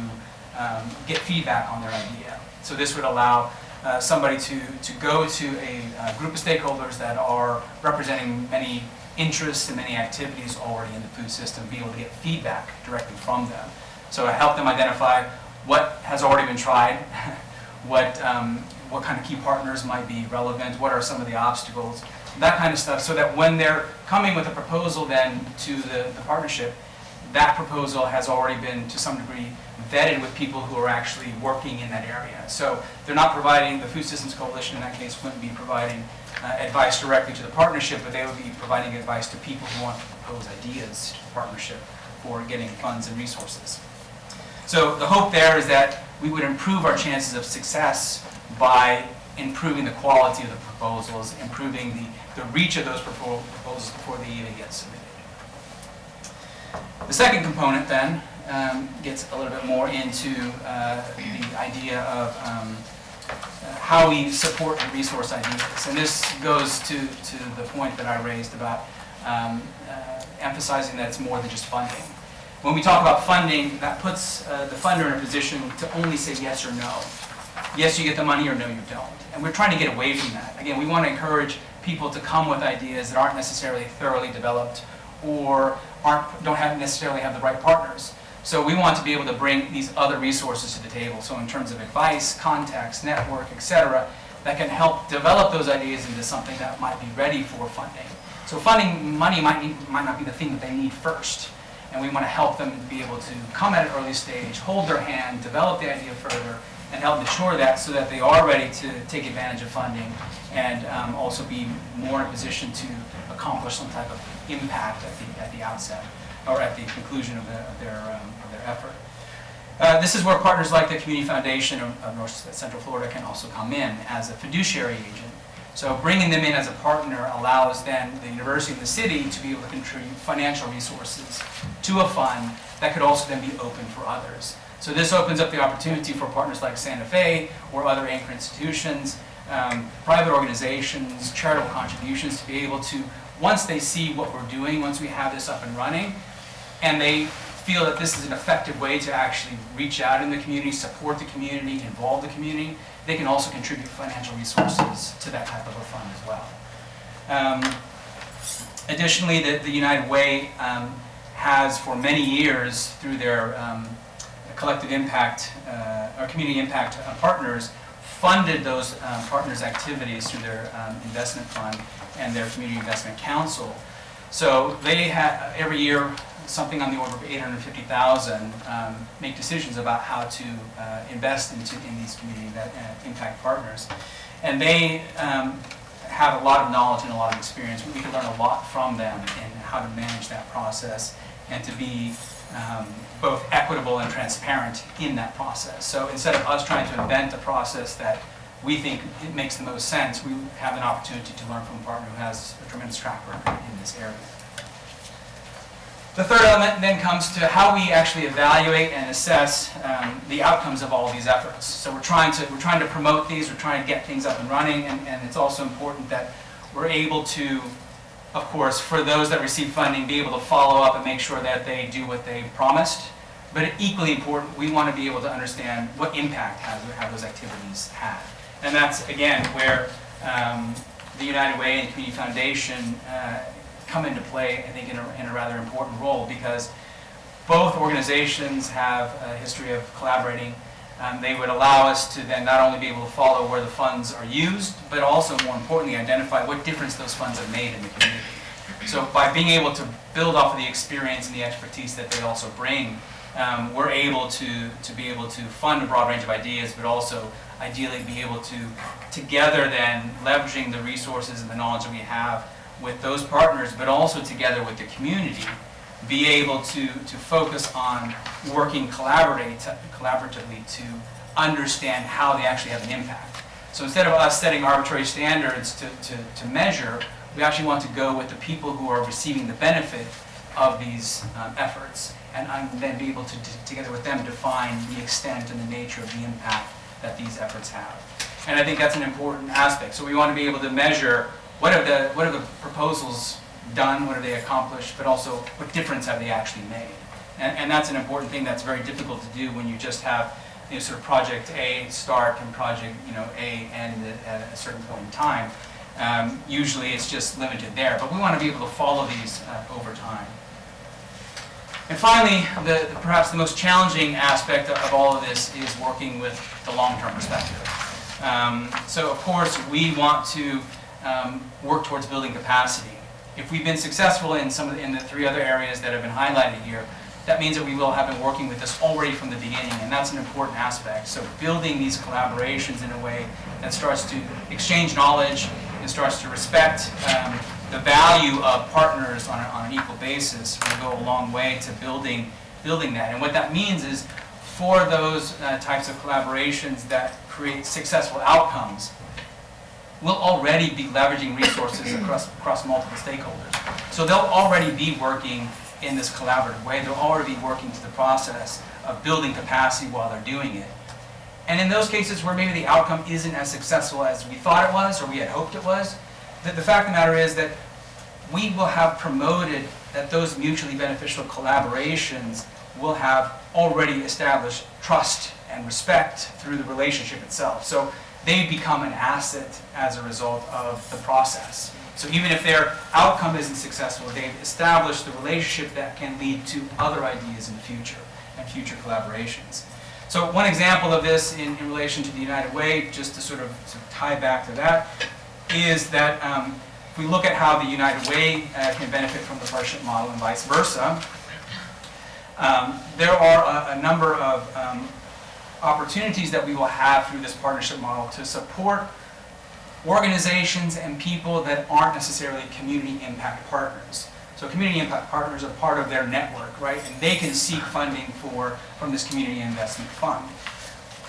get feedback on their idea. So this would allow somebody to go to a group of stakeholders that are representing many interests and many activities already in the food system, be able to get feedback directly from them. So help them identify what has already been tried, what kind of key partners might be relevant, what are some of the obstacles, that kind of stuff, so that when they're coming with a proposal then to the partnership, that proposal has already been, to some degree, vetted with people who are actually working in that area. So they're not providing, the Food Systems Coalition in that case wouldn't be providing advice directly to the partnership, but they would be providing advice to people who want to propose ideas to the partnership for getting funds and resources. So the hope there is that we would improve our chances of success by improving the quality of the proposals, improving the reach of those proposals before they even get submitted. The second component then gets a little bit more into the idea of how we support and resource ideas. And this goes to the point that I raised about emphasizing that it's more than just funding. When we talk about funding, that puts the funder in a position to only say yes or no. Yes, you get the money, or no, you don't. And we're trying to get away from that. Again, we want to encourage people to come with ideas that aren't necessarily thoroughly developed or don't necessarily have the right partners. So we want to be able to bring these other resources to the table. So in terms of advice, contacts, network, etc., that can help develop those ideas into something that might be ready for funding. So funding money might not be the thing that they need first. And we want to help them be able to come at an early stage, hold their hand, develop the idea further, and help mature that so that they are ready to take advantage of funding and also be more in a position to accomplish some type of impact at the outset or at the conclusion of their effort. This is where partners like the Community Foundation of North Central Florida can also come in as a fiduciary agent. So bringing them in as a partner allows then the university and the city to be able to contribute financial resources to a fund that could also then be open for others. So this opens up the opportunity for partners like Santa Fe or other anchor institutions, private organizations, charitable contributions to be able to, once they see what we're doing, once we have this up and running, and they feel that this is an effective way to actually reach out in the community, support the community, involve the community, they can also contribute financial resources to that type of a fund as well. Additionally, the United Way has for many years, through their collective impact or community impact partners, funded those partners' activities through their investment fund and their community investment council. So they have every year something on the order of $850,000 make decisions about how to invest in these community impact partners, and they have a lot of knowledge and a lot of experience. We can learn a lot from them in how to manage that process and to be both equitable and transparent in that process. So instead of us trying to invent a process that we think it makes the most sense, we have an opportunity to learn from a partner who has a tremendous track record in this area. The third element then comes to how we actually evaluate and assess the outcomes of all of these efforts. So we're trying to promote these, we're trying to get things up and running, and it's also important that we're able to, of course, for those that receive funding, be able to follow up and make sure that they do what they promised. But equally important, we want to be able to understand what impact have those activities had. And that's, again, where the United Way and the Community Foundation come into play, I think, in a rather important role, because both organizations have a history of collaborating. They would allow us to then not only be able to follow where the funds are used, but also, more importantly, identify what difference those funds have made in the community. So by being able to build off of the experience and the expertise that they also bring, we're able to be able to fund a broad range of ideas, but also ideally be able to, together then, leveraging the resources and the knowledge that we have with those partners, but also together with the community, be able to focus on working collaboratively to understand how they actually have an impact. So instead of us setting arbitrary standards to measure, we actually want to go with the people who are receiving the benefit of these efforts, and then be able to, together with them, define the extent and the nature of the impact that these efforts have. And I think that's an important aspect. So we want to be able to measure what have the proposals done, what have they accomplished, but also what difference have they actually made. And that's an important thing that's very difficult to do when you just have sort of project A start and project A end at a certain point in time. Usually it's just limited there, but we want to be able to follow these over time. And finally, perhaps the most challenging aspect of all of this is working with the long-term perspective. So of course we want to work towards building capacity. If we've been successful in the three other areas that have been highlighted here, that means that we will have been working with this already from the beginning, and that's an important aspect. So building these collaborations in a way that starts to exchange knowledge and starts to respect the value of partners on an equal basis will go a long way to building that. And what that means is, for those types of collaborations that create successful outcomes, we'll already be leveraging resources across multiple stakeholders. So they'll already be working in this collaborative way. They'll already be working through the process of building capacity while they're doing it. And in those cases where maybe the outcome isn't as successful as we thought it was or we had hoped it was, the fact of the matter is that we will have promoted that those mutually beneficial collaborations will have already established trust and respect through the relationship itself. So they become an asset as a result of the process. So even if their outcome isn't successful, they've established the relationship that can lead to other ideas in the future and future collaborations. So one example of this in relation to the United Way, just to sort of tie back to that, is that if we look at how the United Way can benefit from the partnership model and vice versa, there are a number of opportunities that we will have through this partnership model to support organizations and people that aren't necessarily community impact partners. So community impact partners are part of their network, right? And they can seek funding from this community investment fund.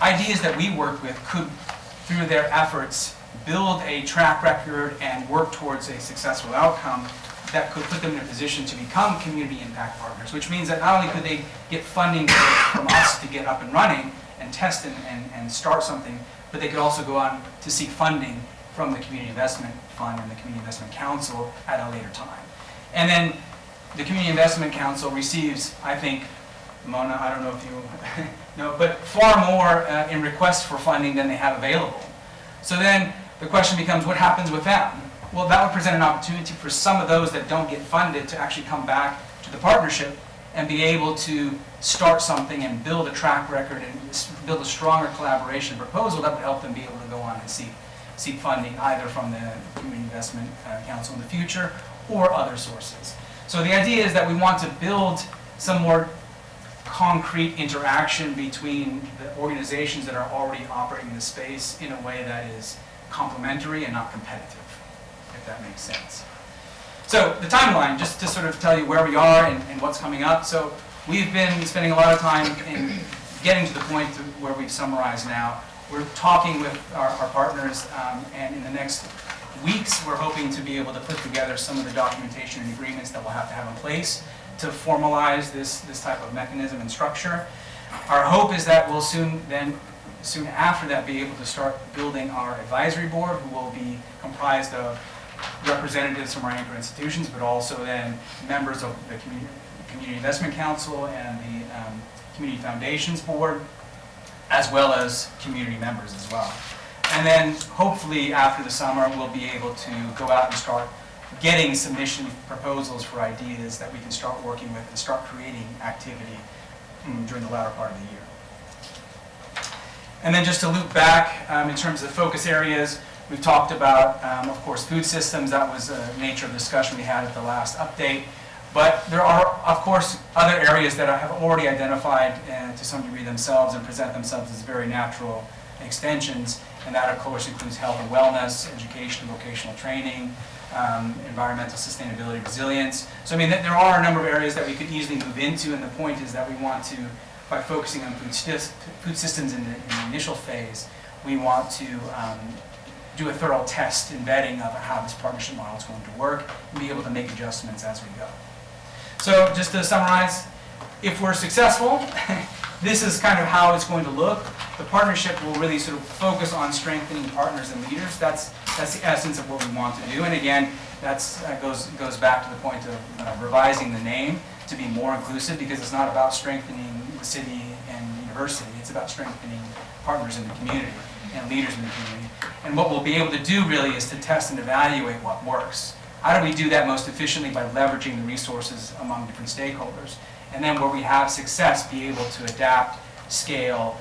Ideas that we work with could, through their efforts, build a track record and work towards a successful outcome that could put them in a position to become community impact partners, which means that not only could they get funding from us to get up and running and test and start something, but they could also go on to seek funding from the Community Investment Fund and the Community Investment Council at a later time. And then the Community Investment Council receives, I think, Mona, I don't know if you know, but far more in requests for funding than they have available. So then the question becomes, what happens with them? Well, that would present an opportunity for some of those that don't get funded to actually come back to the partnership and be able to start something and build a track record and build a stronger collaboration proposal that would help them be able to go on and seek funding either from the Community Investment Council in the future or other sources. So the idea is that we want to build some more concrete interaction between the organizations that are already operating in the space in a way that is complementary and not competitive, if that makes sense. So the timeline, just to sort of tell you where we are and what's coming up. So we've been spending a lot of time in getting to the point where we've summarized now. We're talking with our partners, and in the next weeks, we're hoping to be able to put together some of the documentation and agreements that we'll have to have in place to formalize this type of mechanism and structure. Our hope is that we'll soon after that be able to start building our advisory board, who will be comprised of representatives from our anchor institutions, but also then members of the Community Investment Council and the Community Foundations Board, as well as community members as well. And then hopefully after the summer, we'll be able to go out and start getting submission proposals for ideas that we can start working with and start creating activity during the latter part of the year. And then just to loop back in terms of focus areas, we've talked about, of course, food systems. That was the nature of the discussion we had at the last update. But there are, of course, other areas that I have already identified to some degree themselves and present themselves as very natural extensions. And that, of course, includes health and wellness, education and vocational training, environmental sustainability, resilience. So, I mean, there are a number of areas that we could easily move into, and the point is that we want to, by focusing on food systems in the initial phase, we want to do a thorough test and vetting of how this partnership model is going to work and be able to make adjustments as we go. So just to summarize, if we're successful, this is kind of how it's going to look. The partnership will really sort of focus on strengthening partners and leaders. That's the essence of what we want to do. And again, that goes back to the point of revising the name to be more inclusive, because it's not about strengthening the city and university. It's about strengthening partners in the community and leaders in the community. And what we'll be able to do really is to test and evaluate what works. How do we do that most efficiently? By leveraging the resources among different stakeholders. And then where we have success, be able to adapt, scale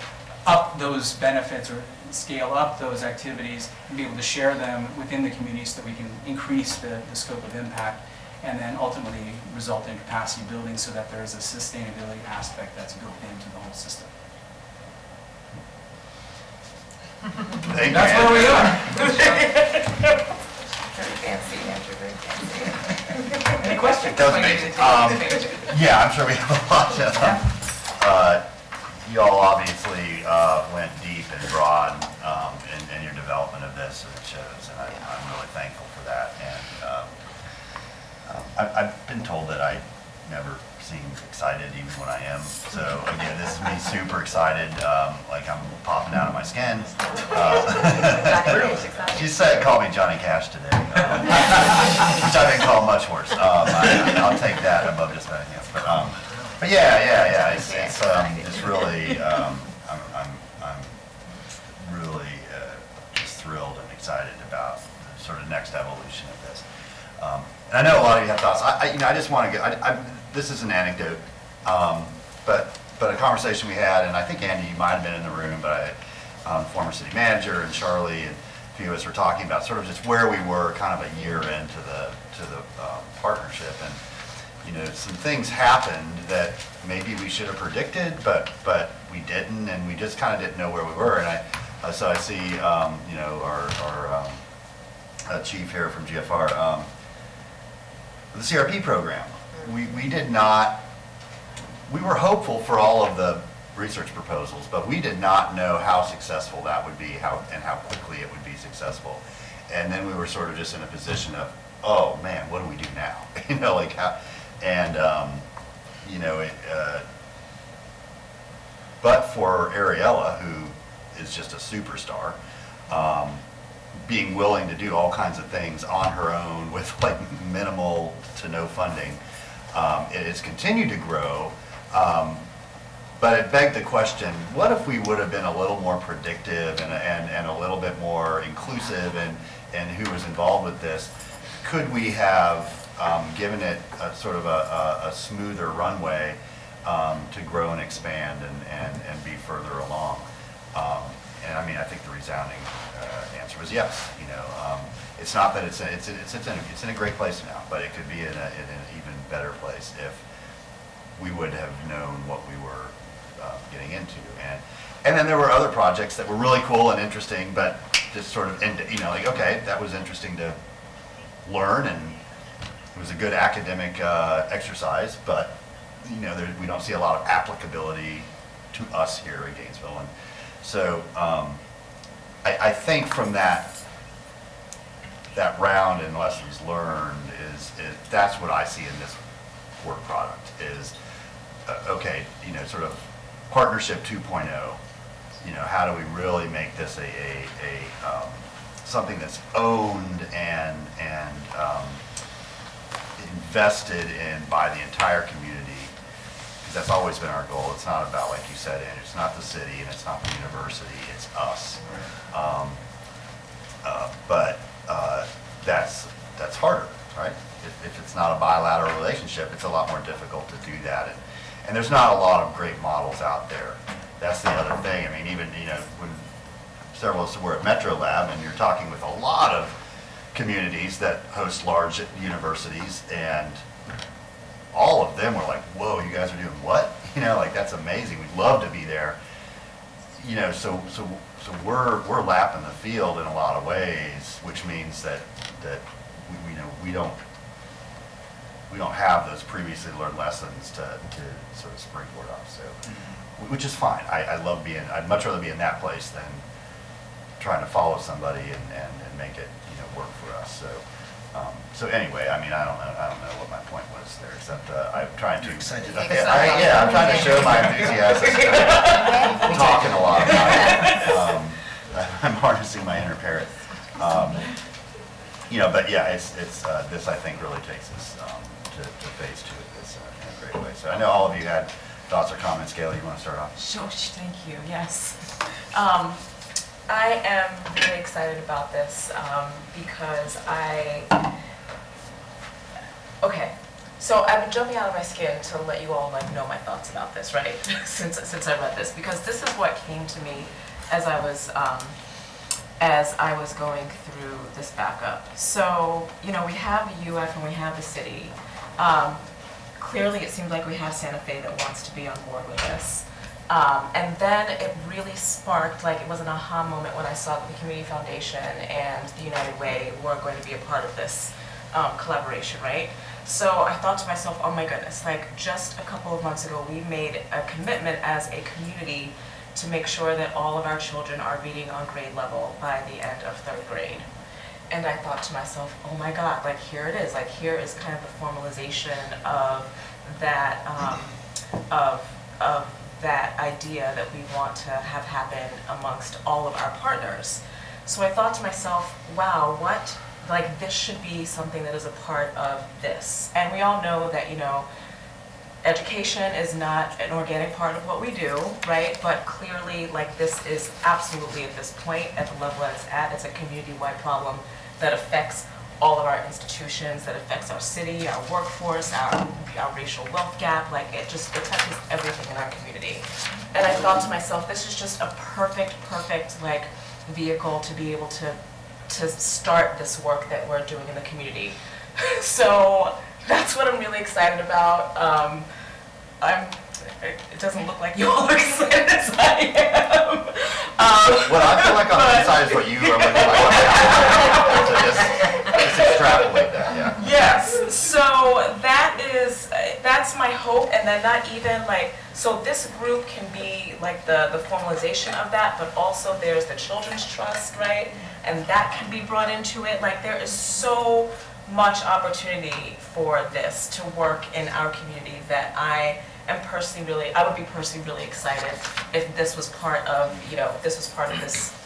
up those benefits or scale up those activities and be able to share them within the community so that we can increase the scope of impact and then ultimately result in capacity building so that there is a sustainability aspect that's built into the whole system. That's where we are. Very fancy, Andrew, very fancy. Any questions? That was amazing. Yeah, I'm sure we have a lot of, you all obviously went deep and broad in your development of this, and it shows, and I'm really thankful for that. And I've been told that I never seem excited even when I am. So again, this is me super excited, like I'm popping out of my skin. She said, call me Johnny Cash today, which I've been called much worse. I'll take that above just anything else. But yeah, it's really, I'm really just thrilled and excited about the sort of next evolution of this. And I know a lot of you have thoughts. I just want to get. This is an anecdote, but a conversation we had, and I think Andy, you might have been in the room, but former city manager and Charlie and a few of us were talking about sort of just where we were, kind of a year into the partnership, and some things happened that maybe we should have predicted, but we didn't, and we just kind of didn't know where we were. And so I see our chief here from GFR. The CRP program, we did not, we were hopeful for all of the research proposals, but we did not know how successful that would be, and how quickly it would be successful. And then we were sort of just in a position of, oh man, what do we do now? Like how, and but for Ariella, who is just a superstar, being willing to do all kinds of things on her own with like minimal to no funding, it has continued to grow, but it begged the question, what if we would have been a little more predictive and a little bit more inclusive in who was involved with this? Could we have given it a sort of a smoother runway to grow and expand and be further along? And I mean, I think the resounding answer was yes. It's not that it's in a great place now, but it could be in an even better place if we would have known what we were getting into. And then there were other projects that were really cool and interesting, but just sort of like, okay, that was interesting to learn, and it was a good academic exercise, but we don't see a lot of applicability to us here in Gainesville. And so I think from that round and lessons learned is that's what I see in this work product is okay, sort of partnership 2.0. How do we really make this a something that's owned and invested in by the entire community? Because that's always been our goal. It's not about, like you said, Andrew, it's not the city and it's not the university, it's us. But that's harder, right? If it's not a bilateral relationship, it's a lot more difficult to do that. And there's not a lot of great models out there. That's the other thing. I mean, even, when several of us were at Metro Lab, and you're talking with a lot of communities that host large universities, and all of them were like, whoa, you guys are doing what? Like, that's amazing. We'd love to be there. So we're lapping the field in a lot of ways, which means that we don't have those previously learned lessons to sort of springboard off. So, which is fine. I'd much rather be in that place than trying to follow somebody and make it work for us. So anyway, I mean, I don't know what my point was there, except I'm trying to. Excited. I'm trying to show my enthusiasm. I'm talking a lot about it. I'm harnessing my inner parrot. But yeah, it's this, I think, really takes us to phase 2 of this in a great way. So I know all of you had thoughts or comments. Gail, you want to start off? Sure, thank you, yes. I am really excited about this because okay, so I've been jumping out of my skin to let you all know my thoughts about this, right? since I read this, because this is what came to me as I was going through this backup. So, we have the UF and we have the city. Clearly, it seems like we have Santa Fe that wants to be on board with this. And then it really sparked, it was an aha moment when I saw that the Community Foundation and the United Way were going to be a part of this collaboration, right? So I thought to myself, oh my goodness, just a couple of months ago, we made a commitment as a community to make sure that all of our children are reading on grade level by the end of 3rd grade. And I thought to myself, oh my God, here it is. Here is kind of the formalization of that, of that idea that we want to have happen amongst all of our partners. So I thought to myself, wow, this should be something that is a part of this. And we all know that, education is not an organic part of what we do, right? But clearly, this is absolutely at this point, at the level that it's at, it's a community-wide problem that affects all of our institutions, that affects our city, our workforce, our racial wealth gap. It touches everything in our community. And I thought to myself, this is just a perfect vehicle to be able to start this work that we're doing in the community. So that's what I'm really excited about. It doesn't look like you all are excited as I am. Well, I feel like I'm excited is what you are looking like. So just extrapolate that, yeah. Yes, so that's my hope, and then not even so this group can be the formalization of that, but also there's the Children's Trust, right? And that can be brought into it. There is so much opportunity for this to work in our community that I would be personally really excited if this was part of,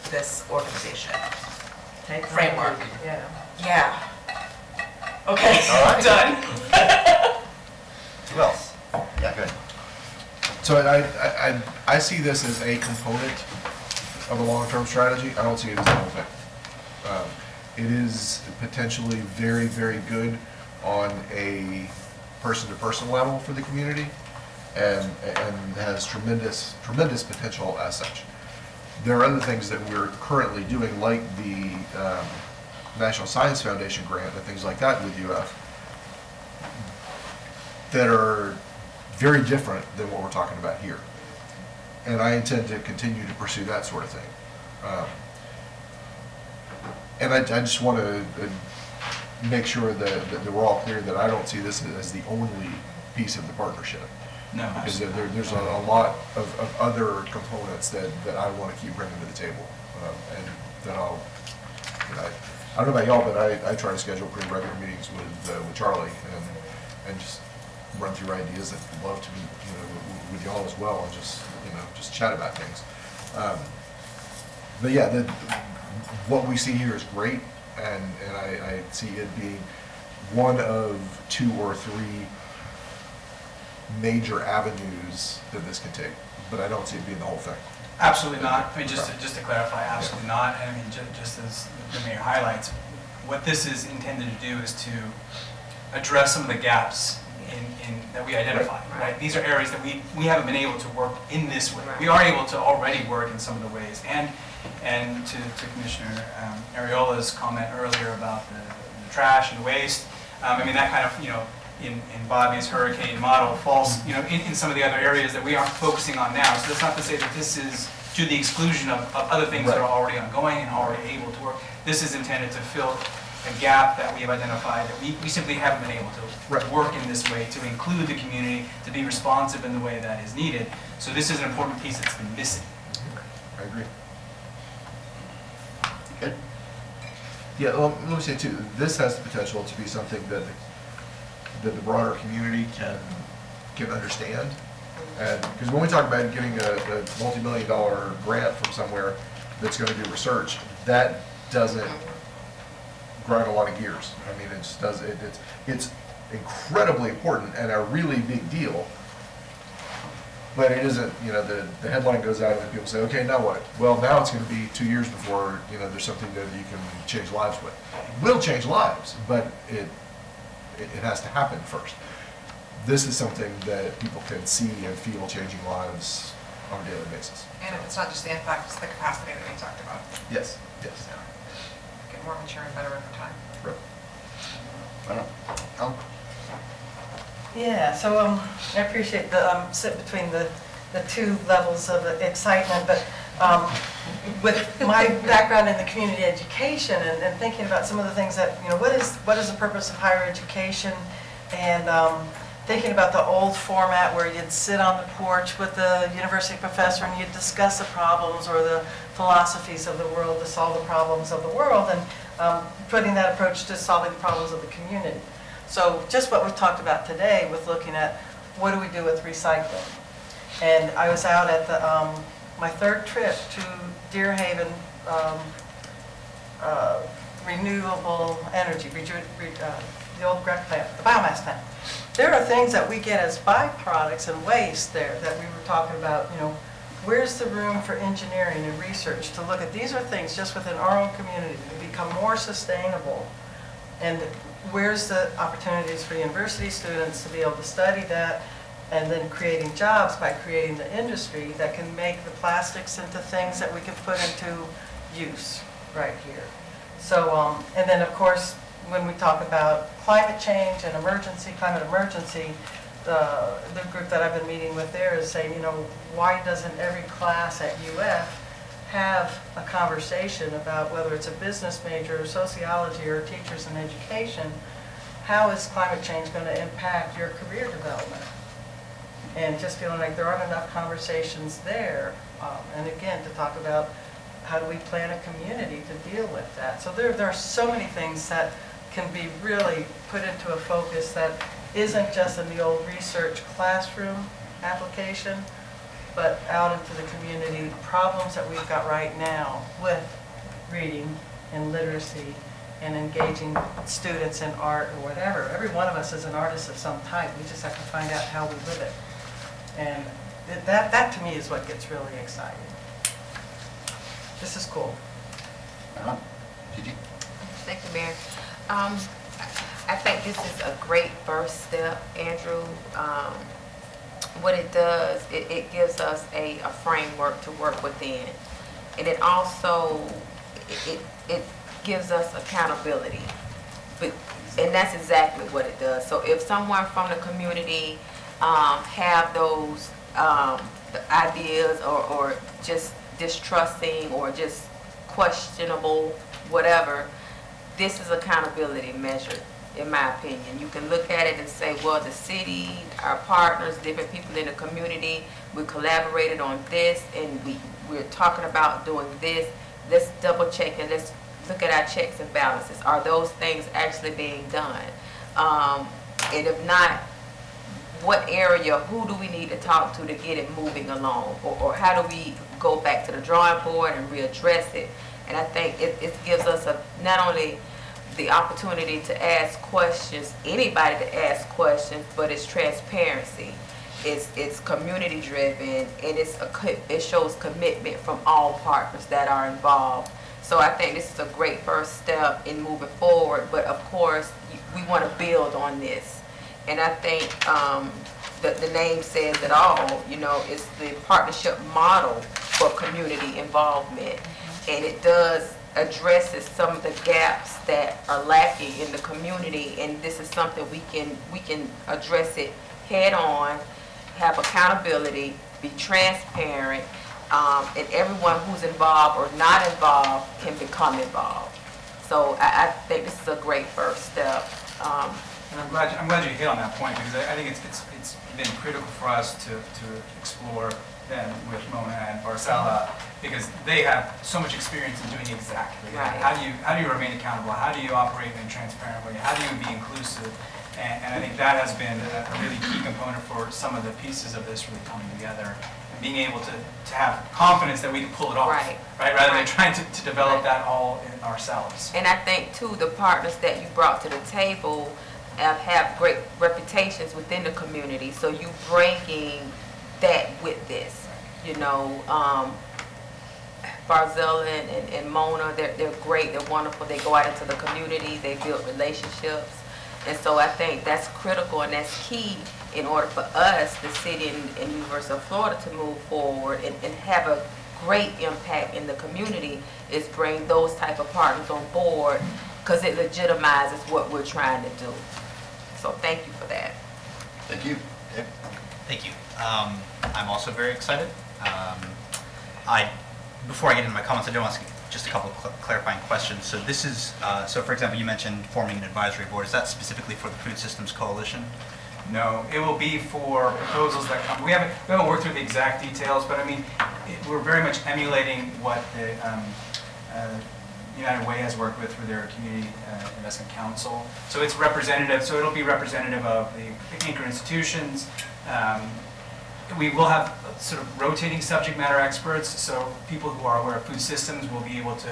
this organization. Okay, framework. Yeah. Okay, all right. Done. Who else? Yeah, good. So I see this as a component of a long-term strategy. I don't see it as the whole thing. It is potentially very, very good on a person-to-person level for the community, and has tremendous potential as such. There are other things that we're currently doing, like the National Science Foundation grant and things like that with UF, that are very different than what we're talking about here. And I intend to continue to pursue that sort of thing. And I just want to make sure that we're all clear that I don't see this as the only piece of the partnership. No, Because there's a lot of other components that I want to keep bringing to the table. And that I don't know about y'all, but I try to schedule pretty regular meetings with Charlie and just run through ideas that I'd love to meet with y'all as well, and just chat about things. But yeah, what we see here is great, and I see it being one of 2 or 3 major avenues that this can take, but I don't see it being the whole thing. Absolutely not. I mean, just to clarify, absolutely not. I mean, just as the mayor highlights, what this is intended to do is to address some of the gaps that we identify, right? These are areas that we haven't been able to work in this way. We are able to already work in some of the ways. And to Commissioner Ariola's comment earlier about the trash and waste, I mean, that kind of, in Bobby's hurricane model falls, in some of the other areas that we aren't focusing on now. So that's not to say that this is to the exclusion of other things that are already ongoing and already able to work. This is intended to fill a gap that we have identified that we simply haven't been able to work in this way, to include the community, to be responsive in the way that is needed. So this is an important piece that's been missing. I agree. Good. Yeah, well, let me say too, this has the potential to be something that the broader community can understand. And because when we talk about getting a multi-million-dollar grant from somewhere that's going to do research, that doesn't grind a lot of gears. I mean, it's incredibly important and a really big deal. But it isn't, the headline goes out and then people say, okay, now what? Well, now it's going to be 2 years before, there's something that you can change lives with. It will change lives, but it has to happen first. This is something that people can see and feel changing lives on a daily basis. And if it's not just the impact, it's the capacity that we talked about. Yes. So, get more mature and better over time. Right. Yeah, so I appreciate the sit between the two levels of excitement, but with my background in the community education and thinking about some of the things that, what is the purpose of higher education, and thinking about the old format where you'd sit on the porch with the university professor and you'd discuss the problems or the philosophies of the world to solve the problems of the world, and putting that approach to solving the problems of the community. So just what we talked about today with looking at what do we do with recycling. And I was out at my third trip to Deer Haven renewable energy, the old Greg plant, the biomass plant. There are things that we get as byproducts and waste there that we were talking about, where's the room for engineering and research to look at? These are things just within our own community to become more sustainable. And where's the opportunities for university students to be able to study that, and then creating jobs by creating the industry that can make the plastics into things that we can put into use right here. So, and then of course, when we talk about climate change and climate emergency, the group that I've been meeting with there is saying, why doesn't every class at UF have a conversation about, whether it's a business major or sociology or teachers in education, how is climate change going to impact your career development? And just feeling like there aren't enough conversations there. And again, to talk about how do we plan a community to deal with that. So there are so many things that can be really put into a focus that isn't just in the old research classroom application, but out into the community, problems that we've got right now with reading and literacy and engaging students in art or whatever. Every one of us is an artist of some type. We just have to find out how we live it. And that to me is what gets really exciting. This is cool. Gigi? Thank you, Mayor. I think this is a great first step, Andrew. What it does, it gives us a framework to work within. And it also, it gives us accountability. And that's exactly what it does. So if someone from the community have those ideas or just distrusting or just questionable, whatever, this is accountability measure, in my opinion. You can look at it and say, well, the city, our partners, different people in the community, we collaborated on this and we're talking about doing this. Let's double check and let's look at our checks and balances. Are those things actually being done? And if not, what area, who do we need to talk to get it moving along? Or how do we go back to the drawing board and readdress it? And I think it gives us not only the opportunity to ask questions, anybody to ask questions, but it's transparency. it's community driven, and it shows commitment from all partners that are involved. So I think this is a great first step in moving forward, but of course, we want to build on this. And I think the name says it all, you know, it's the partnership model for community involvement. And it does addresses some of the gaps that are lacking in the community, and this is something we can address it head on, have accountability, be transparent, and everyone who's involved or not involved can become involved. So I think this is a great first step. And I'm glad you hit on that point, because I think it's been critical for us to explore them with Mona and Barcella, because they have so much experience in doing exactly that. Right. How do you remain accountable? How do you operate in a transparent way? How do you be inclusive? And I think that has been a really key component for some of the pieces of this really coming together, and being able to have confidence that we can pull it off, Right. Rather than trying to develop that all in ourselves. And I think too, the partners that you brought to the table have great reputations within the community, so you bringing that with this, you know. Barzella and Mona, they're great, they're wonderful, they go out into the community, they build relationships. And so I think that's critical and that's key in order for us, the city and University of Florida, to move forward and have a great impact in the community, is bring those type of partners on board, because it legitimizes what we're trying to do. So thank you for that. Thank you. Dave? Thank you. I'm also very excited. Before I get into my comments, I do want to ask just a couple of clarifying questions. So this is, so for example, you mentioned forming an advisory board. Is that specifically for the Food Systems Coalition? No, it will be for proposals that come. We haven't worked through the exact details, but I mean, we're very much emulating what the United Way has worked with through their Community Investment Council. So it's representative. So it'll be representative of the anchor institutions. We will have sort of rotating subject matter experts, so people who are aware of food systems will be able to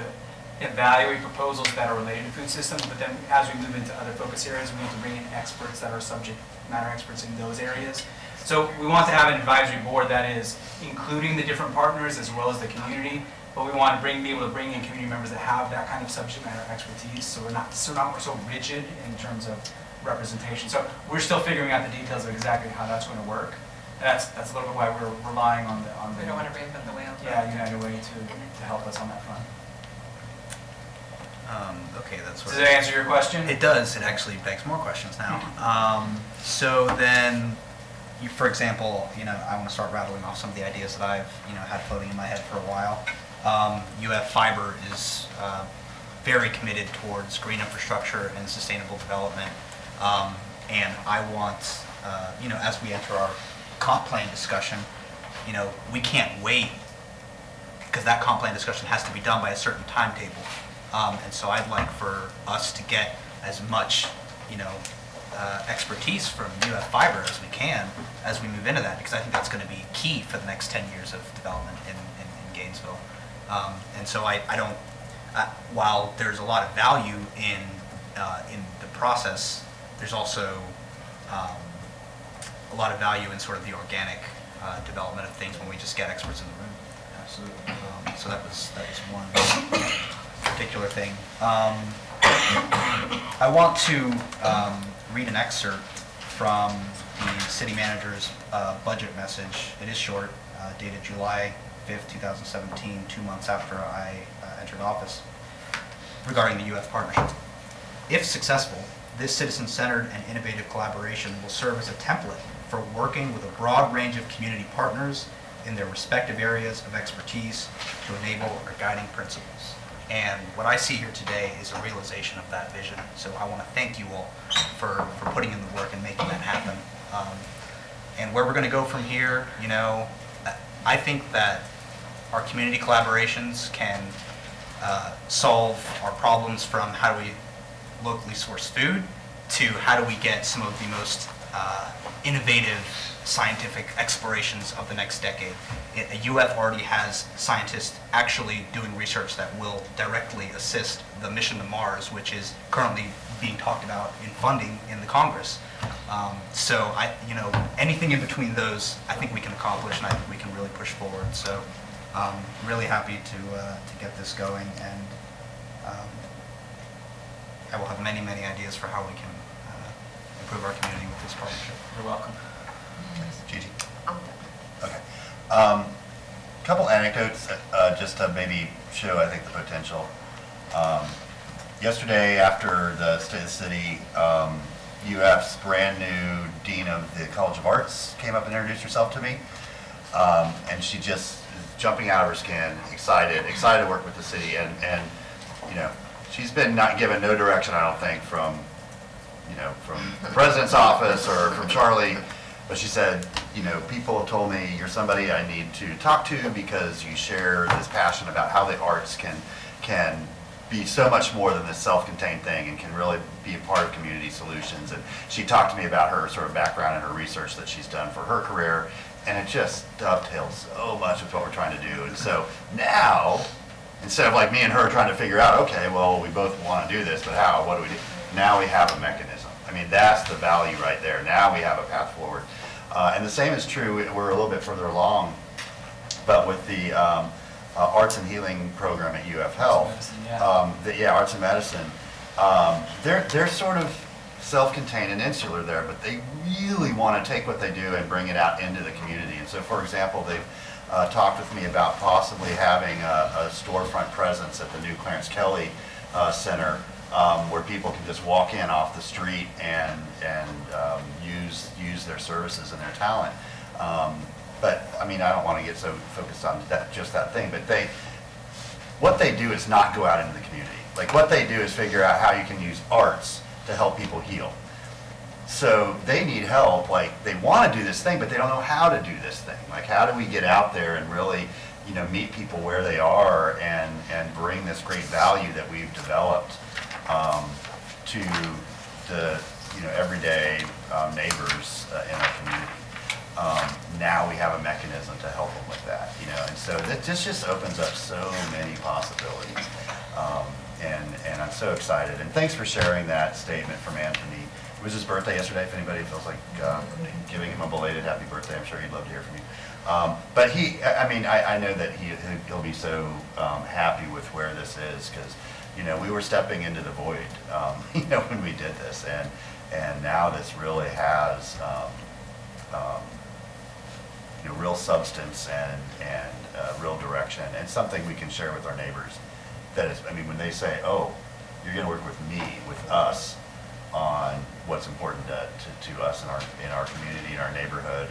evaluate proposals that are related to food systems, but then as we move into other focus areas, we need to bring in experts that are subject matter experts in those areas. So we want to have an advisory board that is including the different partners as well as the community, but we want to be able to bring in community members that have that kind of subject matter expertise, so we're not so rigid in terms of representation. So we're still figuring out the details of exactly how that's going to work. That's a little bit why we're relying on the We don't want to reinvent the wheel. Yeah, United Way to help us on that front. Okay, that's what. Does that answer your question? It does. It actually begs more questions now. So then, for example, I want to start rattling off some of the ideas that I've had floating in my head for a while. UF Fiber is very committed towards green infrastructure and sustainable development, and I want, as we enter our comp plan discussion, we can't wait, because that comp plan discussion has to be done by a certain timetable. And so I'd like for us to get as much, expertise from UF Fiber as we can as we move into that, because I think that's going to be key for the next 10 years of development in Gainesville. And so I don't, while there's a lot of value in the process, there's also a lot of value in sort of the organic development of things when we just get experts in the room. Absolutely. So that was one particular thing. I want to read an excerpt from the city manager's budget message. It is short, dated July 5th, 2017, 2 months after I entered office, regarding the UF partnership. If successful, this citizen-centered and innovative collaboration will serve as a template for working with a broad range of community partners in their respective areas of expertise to enable our guiding principles. And what I see here today is a realization of that vision. So I want to thank you all for putting in the work and making that happen. And where we're going to go from here, I think that our community collaborations can solve our problems, from how do we locally source food to how do we get some of the most innovative scientific explorations of the next decade. UF already has scientists actually doing research that will directly assist the mission to Mars, which is currently being talked about in funding in the Congress. So anything in between those, I think we can accomplish, and I think we can really push forward. So really happy to get this going, and I will have many, many ideas for how we can improve our community with this partnership. You're welcome. Gigi? I'm done. Okay. Couple anecdotes, just to maybe show, I think, the potential. Yesterday, after the State of the City, UF's brand new Dean of the College of Arts came up and introduced herself to me. And she just is jumping out of her skin, excited to work with the city. And she's been not given no direction, I don't think, from the president's office or from Charlie. But she said, people have told me you're somebody I need to talk to because you share this passion about how the arts can be so much more than this self-contained thing and can really be a part of community solutions. And she talked to me about her sort of background and her research that she's done for her career, and it just dovetails so much with what we're trying to do. And so now, instead of like me and her trying to figure out, okay, well, we both want to do this, but how? What do we do? Now we have a mechanism. I mean, that's the value right there. Now we have a path forward. And the same is true, we're a little bit further along, but with the Arts and Healing program at UF Health, Arts and Medicine, they're sort of self-contained and insular there, but they really want to take what they do and bring it out into the community. And so, for example, they've talked with me about possibly having a storefront presence at the new Clarence Kelly Center, where people can just walk in off the street and use their services and their talent. But I mean, I don't want to get so focused on just that thing. But what they do is not go out into the community. Like what they do is figure out how you can use arts to help people heal. So they need help. Like they want to do this thing, but they don't know how to do this thing. Like how do we get out there and really, meet people where they are and bring this great value that we've developed to the everyday neighbors in our community. Now we have a mechanism to help them with that, and so this just opens up so many possibilities. And I'm so excited. And thanks for sharing that statement from Anthony. It was his birthday yesterday. If anybody feels like giving him a belated happy birthday, I'm sure he'd love to hear from you. But I know that he'll be so happy with where this is because, we were stepping into the void, when we did this, and now this really has, real substance and real direction, and something we can share with our neighbors. That is, when they say, "Oh, you're going to work with me, with us, on what's important to us in our community, in our neighborhood,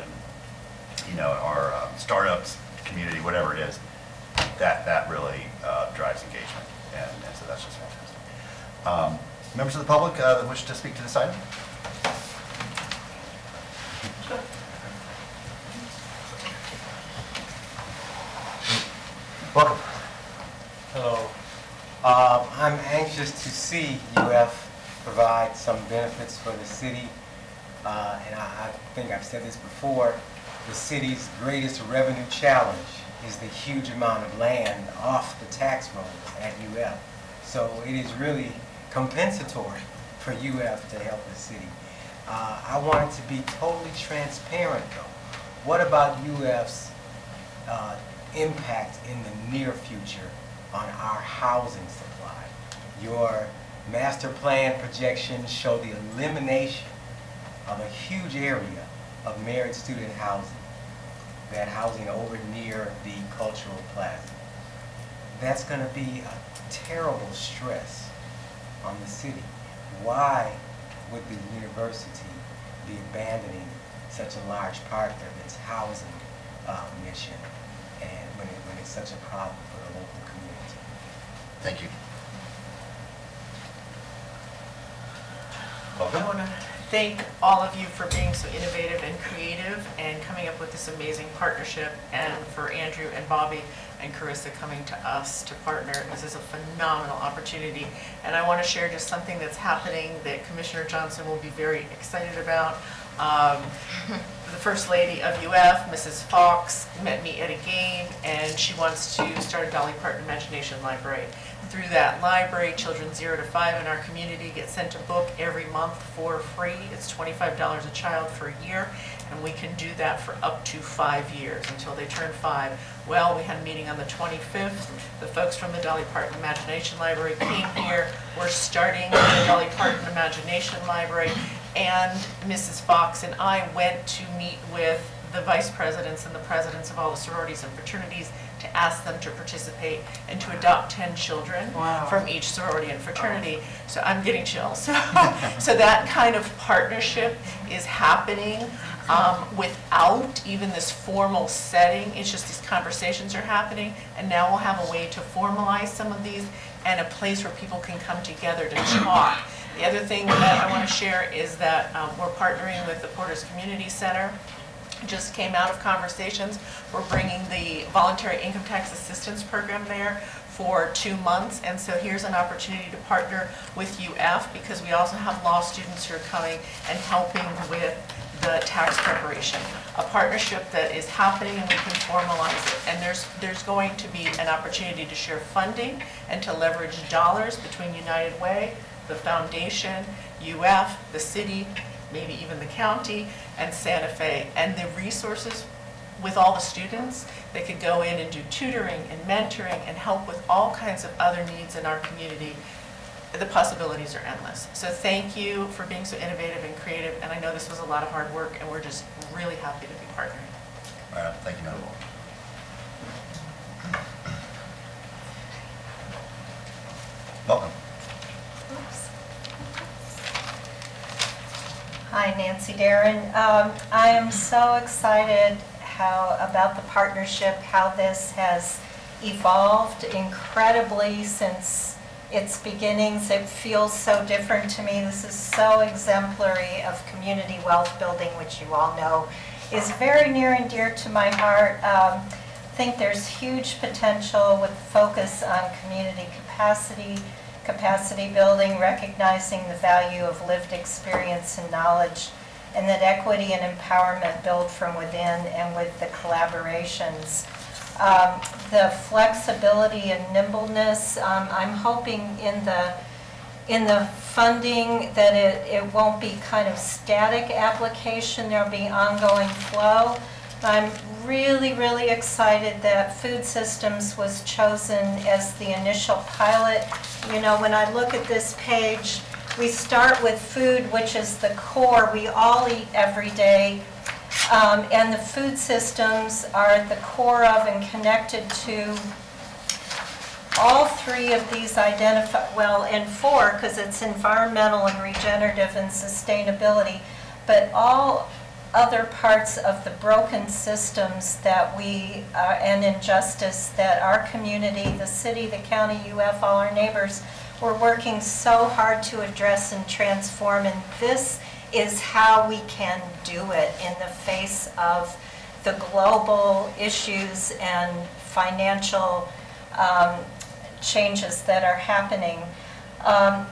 and our startups community, whatever it is," that really drives engagement, and so that's just fantastic. Members of the public that wish to speak to this item? Welcome. Hello. I'm anxious to see UF provide some benefits for the city. And I think I've said this before, the city's greatest revenue challenge is the huge amount of land off the tax rolls at UF. So it is really compensatory for UF to help the city. I want it to be totally transparent though. What about UF's impact in the near future on our housing supply? Your master plan projections show the elimination of a huge area of married student housing, that housing over near the cultural plaza. That's going to be a terrible stress on the city. Why would the university be abandoning such a large part of its housing mission, and when it's such a problem for the local community? Thank you. I want to thank all of you for being so innovative and creative and coming up with this amazing partnership, and for Andrew and Bobby and Carissa coming to us to partner. This is a phenomenal opportunity, and I want to share just something that's happening that Commissioner Johnson will be very excited about. the First Lady of UF, Mrs. Fox, met me at a game, and she wants to start a Dolly Parton Imagination Library. Through that library, children 0 to 5 in our community get sent a book every month for free. It's $25 a child for a year, and we can do that for up to 5 years until they turn 5. Well, we had a meeting on the 25th. The folks from the Dolly Parton Imagination Library came here. We're starting the Dolly Parton Imagination Library, and Mrs. Fox and I went to meet with the vice presidents and the presidents of all the sororities and fraternities to ask them to participate and to adopt 10 children from each sorority and fraternity. So I'm getting chills. So that kind of partnership is happening without even this formal setting. It's just these conversations are happening, and now we'll have a way to formalize some of these and a place where people can come together to talk. The other thing that I want to share is that we're partnering with the Porter's Community Center. Just came out of conversations. We're bringing the voluntary income tax assistance program there for 2 months, and so here's an opportunity to partner with UF, because we also have law students who are coming and helping with the tax preparation. A partnership that is happening, and we can formalize it. And there's going to be an opportunity to share funding and to leverage dollars between United Way, the foundation, UF, the city, maybe even the county, and Santa Fe. And the resources with all the students, they could go in and do tutoring and mentoring and help with all kinds of other needs in our community. The possibilities are endless. So thank you for being so innovative and creative, and I know this was a lot of hard work, and we're just really happy to be partnering. All right, thank you, Madam. Welcome. Hi, Nancy Darren. I am so excited about the partnership, how this has evolved incredibly since its beginnings. It feels so different to me. This is so exemplary of community wealth building, which you all know is very near and dear to my heart. I think there's huge potential with focus on community capacity building, recognizing the value of lived experience and knowledge, and that equity and empowerment build from within and with the collaborations. The flexibility and nimbleness, I'm hoping in the funding that it won't be kind of static application, there'll be ongoing flow. I'm really, really excited that food systems was chosen as the initial pilot. You know, when I look at this page, we start with food, which is the core. We all eat every day. And the food systems are at the core of and connected to all 3 of these and 4, because it's environmental and regenerative and sustainability, but all other parts of the broken systems that and injustice that our community, the city, the county, UF, all our neighbors, we're working so hard to address and transform, and this is how we can do it in the face of the global issues and financial changes that are happening.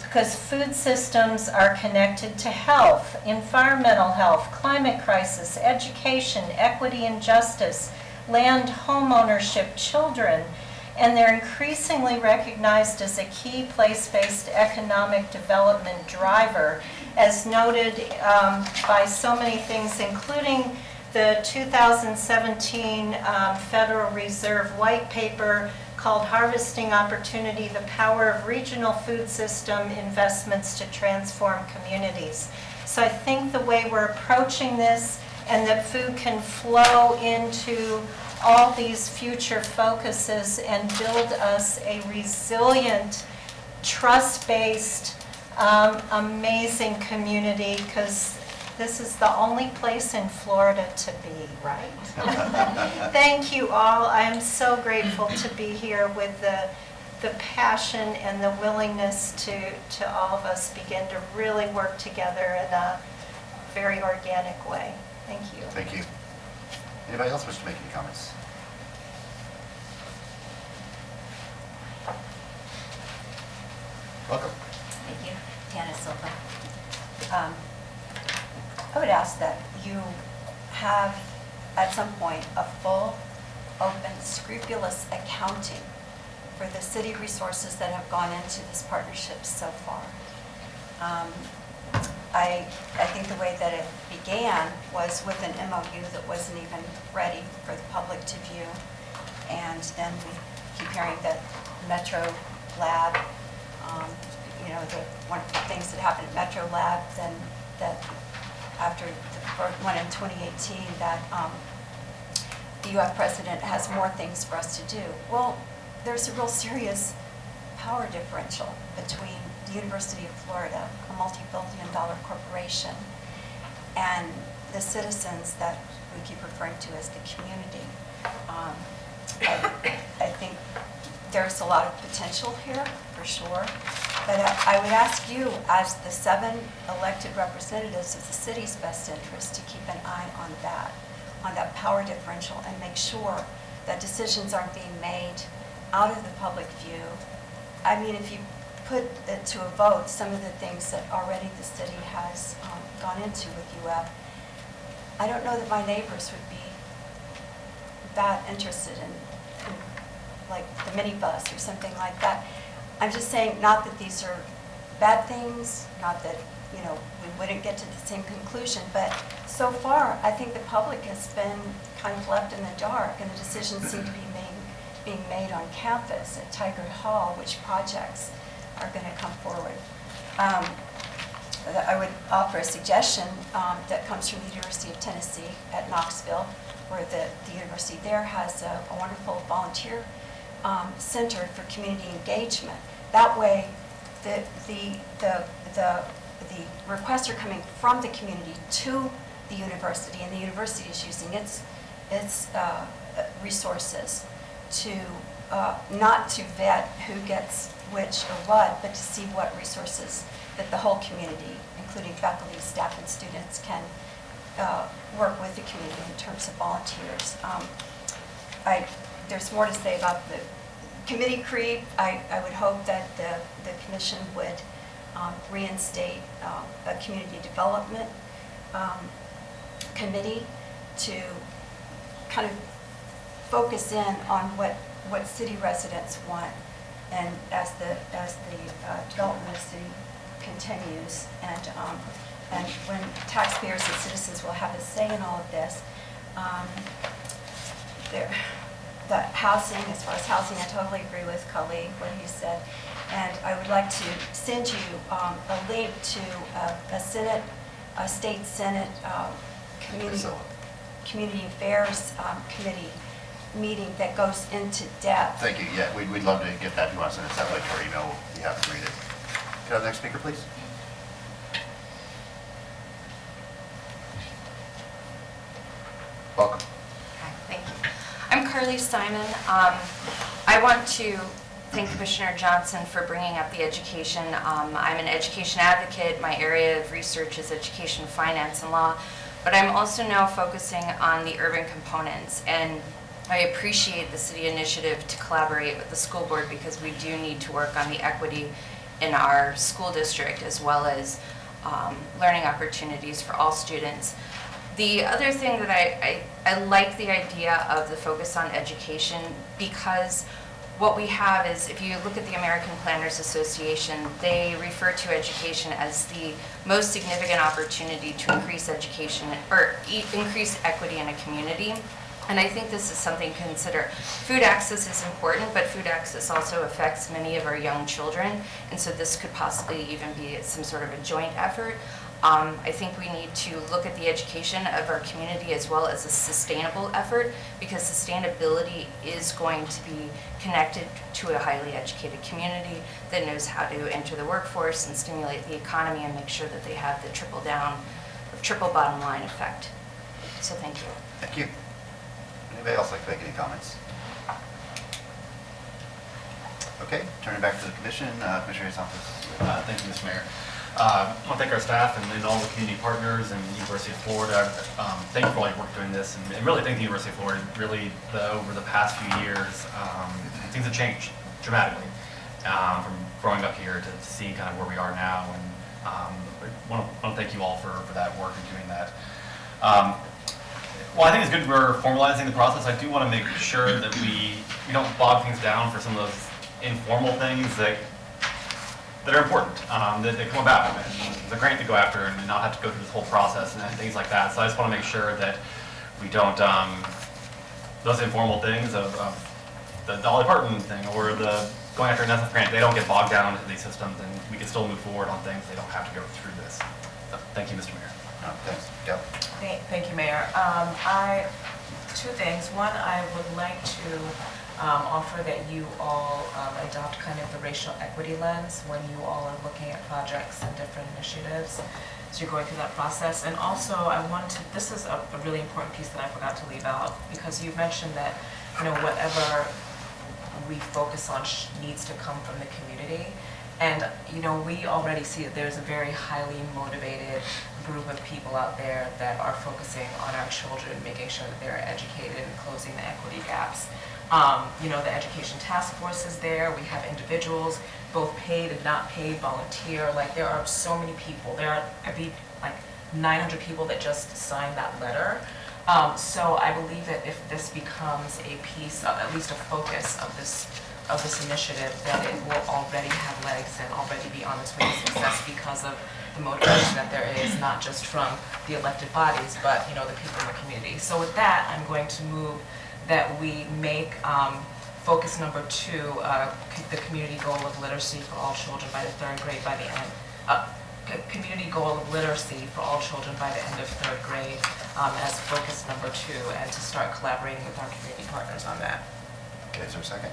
Because food systems are connected to health, environmental health, climate crisis, education, equity and justice, land home ownership, children, and they're increasingly recognized as a key place-based economic development driver, as noted by so many things, including the 2017 Federal Reserve White Paper called Harvesting Opportunity, the Power of Regional Food System Investments to Transform Communities. So I think the way we're approaching this, and that food can flow into all these future focuses and build us a resilient, trust-based, amazing community, because this is the only place in Florida to be, right? Thank you all. I am so grateful to be here with the passion and the willingness to all of us begin to really work together in a very organic way. Thank you. Thank you. Anybody else wish to make any comments? Welcome. Thank you. Tana Silva. I would ask that you have, at some point, a full, open, scrupulous accounting for the city resources that have gone into this partnership so far. I think the way that it began was with an MOU that wasn't even ready for the public to view. And then we keep hearing that Metro Lab, one of the things that happened at Metro Lab, then that after the one in 2018, that the UF president has more things for us to do. Well, there's a real serious power differential between the University of Florida, a multi-billion-dollar corporation, and the citizens that we keep referring to as the community. I think there's a lot of potential here, for sure, but I would ask you, as the 7 elected representatives of the city's best interest, to keep an eye on that power differential, and make sure that decisions aren't being made out of the public view. I mean, if you put it to a vote, some of the things that already the city has gone into with UF, I don't know that my neighbors would be that interested in like the minibus or something like that. I'm just saying, not that these are bad things, not that, we wouldn't get to the same conclusion, but so far, I think the public has been kind of left in the dark, and the decisions seem to be being made on campus at Tigard Hall, which projects are going to come forward. I would offer a suggestion that comes from the University of Tennessee at Knoxville, where the university there has a wonderful volunteer center for community engagement. That way, the requests are coming from the community to the university, and the university is using its resources to not to vet who gets which or what, but to see what resources that the whole community, including faculty, staff, and students, can work with the community in terms of volunteers. There's more to say about the committee creep. I would hope that the commission would reinstate a community development committee to kind of focus in on what city residents want, and as the development of the city continues, and when taxpayers and citizens will have a say in all of this. The housing, as far as housing, I totally agree with Khalid, what he said. And I would like to send you a link to a state senate community affairs committee meeting that goes into depth. Thank you. Yeah, we'd love to get that to us, and it's that way to our email. You have to read it. Can I have the next speaker, please? Welcome. Hi, thank you. I'm Carly Simon. I want to thank Commissioner Johnson for bringing up the education. I'm an education advocate. My area of research is education, finance, and law, but I'm also now focusing on the urban components, and I appreciate the city initiative to collaborate with the school board, because we do need to work on the equity in our school district, as well as learning opportunities for all students. The other thing that I like the idea of the focus on education, because what we have is, if you look at the American Planners Association, they refer to education as the most significant opportunity to increase education or increase equity in a community. And I think this is something to consider. Food access is important, but food access also affects many of our young children, and so this could possibly even be some sort of a joint effort. I think we need to look at the education of our community as well as a sustainable effort, because sustainability is going to be connected to a highly educated community that knows how to enter the workforce and stimulate the economy and make sure that they have the triple bottom line effect. So thank you. Thank you. Anybody else like to make any comments? Okay, turning back to the commission, Commissioner Santos. Thank you, Mr. Mayor. I want to thank our staff and all the community partners and the University of Florida. Thank you for all your work doing this, and really thank the University of Florida. Really, over the past few years, things have changed dramatically. From growing up here to see kind of where we are now, and I want to thank you all for that work and doing that. Well, I think it's good we're formalizing the process. I do want to make sure that we don't bog things down for some of those informal things that are important, that come about. And they're great to go after and not have to go through this whole process and things like that. So I just want to make sure that we don't, those informal things of the Dolly Parton thing or the going after an SF grant, they don't get bogged down into these systems and we can still move forward on things. They don't have to go through this. So, thank you, Mr. Mayor. Thanks. Yeah. Thank you, Mayor. Two things. One, I would like to offer that you all adopt kind of the racial equity lens when you all are looking at projects and different initiatives. So you're going through that process. And also, this is a really important piece that I forgot to leave out, because you mentioned that, whatever we focus on needs to come from the community. And, we already see that there's a very highly motivated group of people out there that are focusing on our children, making sure that they're educated and closing the equity gaps. The education task force is there. We have individuals, both paid and not paid, volunteer. Like, there are so many people. There are, 900 people that just signed that letter. So I believe that if this becomes a piece of, at least a focus of this initiative, that it will already have legs and already be on its way to success because of the motivation that there is, not just from the elected bodies, but the people in the community. So with that, I'm going to move that we make focus number 2, the community goal of literacy for all children by the 3rd grade by the end. Community goal of literacy for all children by the end of 3rd grade as focus number 2, and to start collaborating with our community partners on that. Okay, is there a second?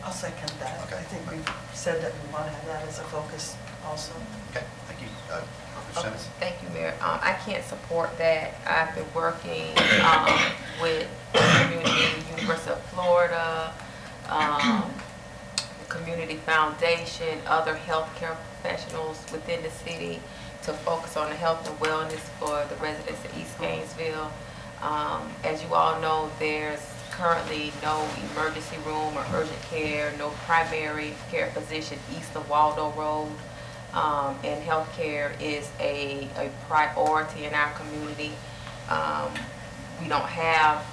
I'll second that. Okay. I think we've said that we want to have that as a focus also. Okay, thank you. Simmons? Thank you, Mayor. I can't support that. I've been working with the community, University of Florida, Community Foundation, other healthcare professionals within the city to focus on the health and wellness for the residents of East Gainesville. As you all know, there's currently no emergency room or urgent care, no primary care physician east of Waldo Road. And healthcare is a priority in our community. We don't have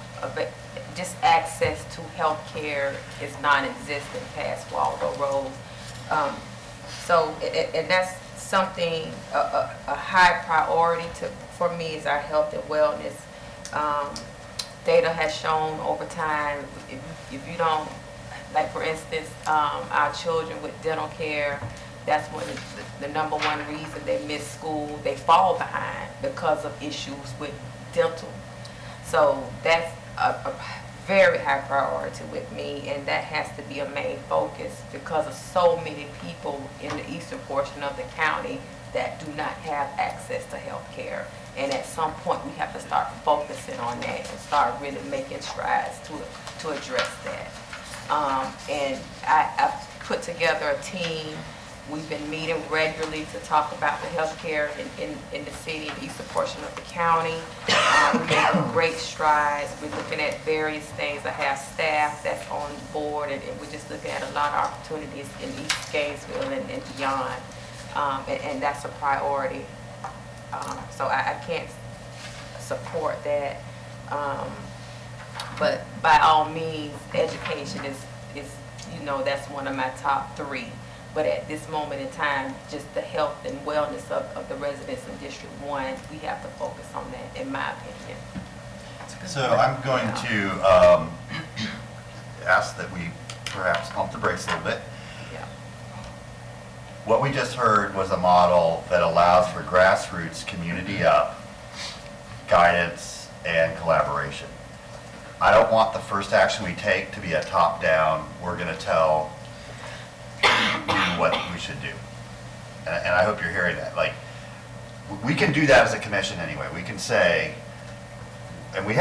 just access to healthcare is non-existent past Waldo Road. And that's something, a high priority for me is our health and wellness. Data has shown over time, if you don't, like for instance, our children with dental care, that's one of the number one reason they miss school. They fall behind because of issues with dental. So that's a very high priority with me, and that has to be a main focus because of so many people in the eastern portion of the county that do not have access to health care. And at some point, we have to start focusing on that and start really making strides to address that. And I've put together a team. We've been meeting regularly to talk about the healthcare in the city, the eastern portion of the county. We're making great strides. We're looking at various things. I have staff that's on board, and we're just looking at a lot of opportunities in East Gainesville and beyond. And that's a priority. So I can't support that. But by all means, education is that's one of my top 3. But at this moment in time, just the health and wellness of the residents in District 1, we have to focus on that, in my opinion. So I'm going to ask that we perhaps pump the brakes a little bit. Yeah. What we just heard was a model that allows for grassroots, community up, guidance, and collaboration. I don't want the first action we take to be a top-down, we're going to tell you what we should do. And I hope you're hearing that. Like, we can do that as a commission anyway. We can say, and we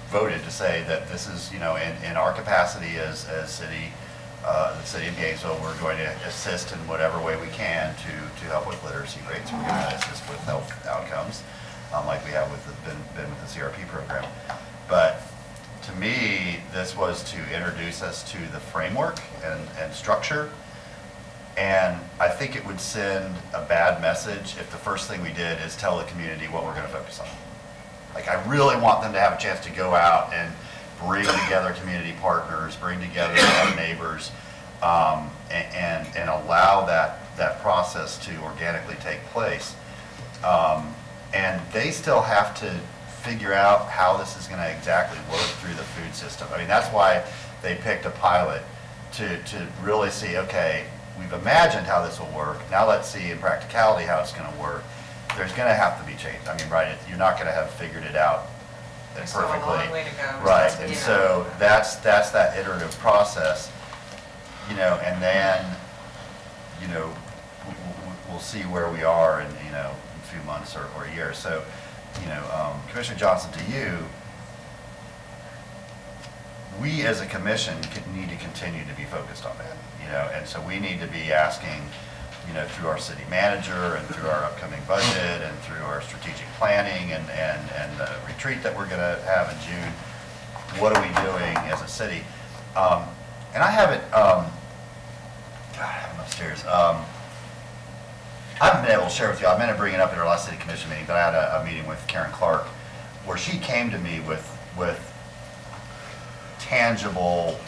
voted to say that this is, in our capacity as city, the city of Gainesville, we're going to assist in whatever way we can to help with literacy rates. We're going to assist with health outcomes, like we have been with the CRP program. But to me, this was to introduce us to the framework and structure. And I think it would send a bad message if the first thing we did is tell the community what we're going to focus on. Like, I really want them to have a chance to go out and bring together community partners, bring together our neighbors, and allow that process to organically take place. And they still have to figure out how this is going to exactly work through the food system. I mean, that's why they picked a pilot to really see, okay, we've imagined how this will work. Now let's see in practicality how it's going to work. There's going to have to be change. I mean, right, you're not going to have figured it out There's perfectly. still a long way to go. Right, and so that's that iterative process, you know, and then, you know, we'll see where we are in, you know, a few months or a year. So, you know, Commissioner Johnson, to you, we as a commission need to continue to be focused on that, you know, and so we need to be asking, you know, through our city manager and through our upcoming budget and through our strategic planning and the retreat that we're going to have in June, what are we doing as a city? And I have it, God, I have it upstairs. I haven't been able to share with you. I meant to bring it up at our last city commission meeting, but I had a meeting with Karen Clark where she came to me with tangible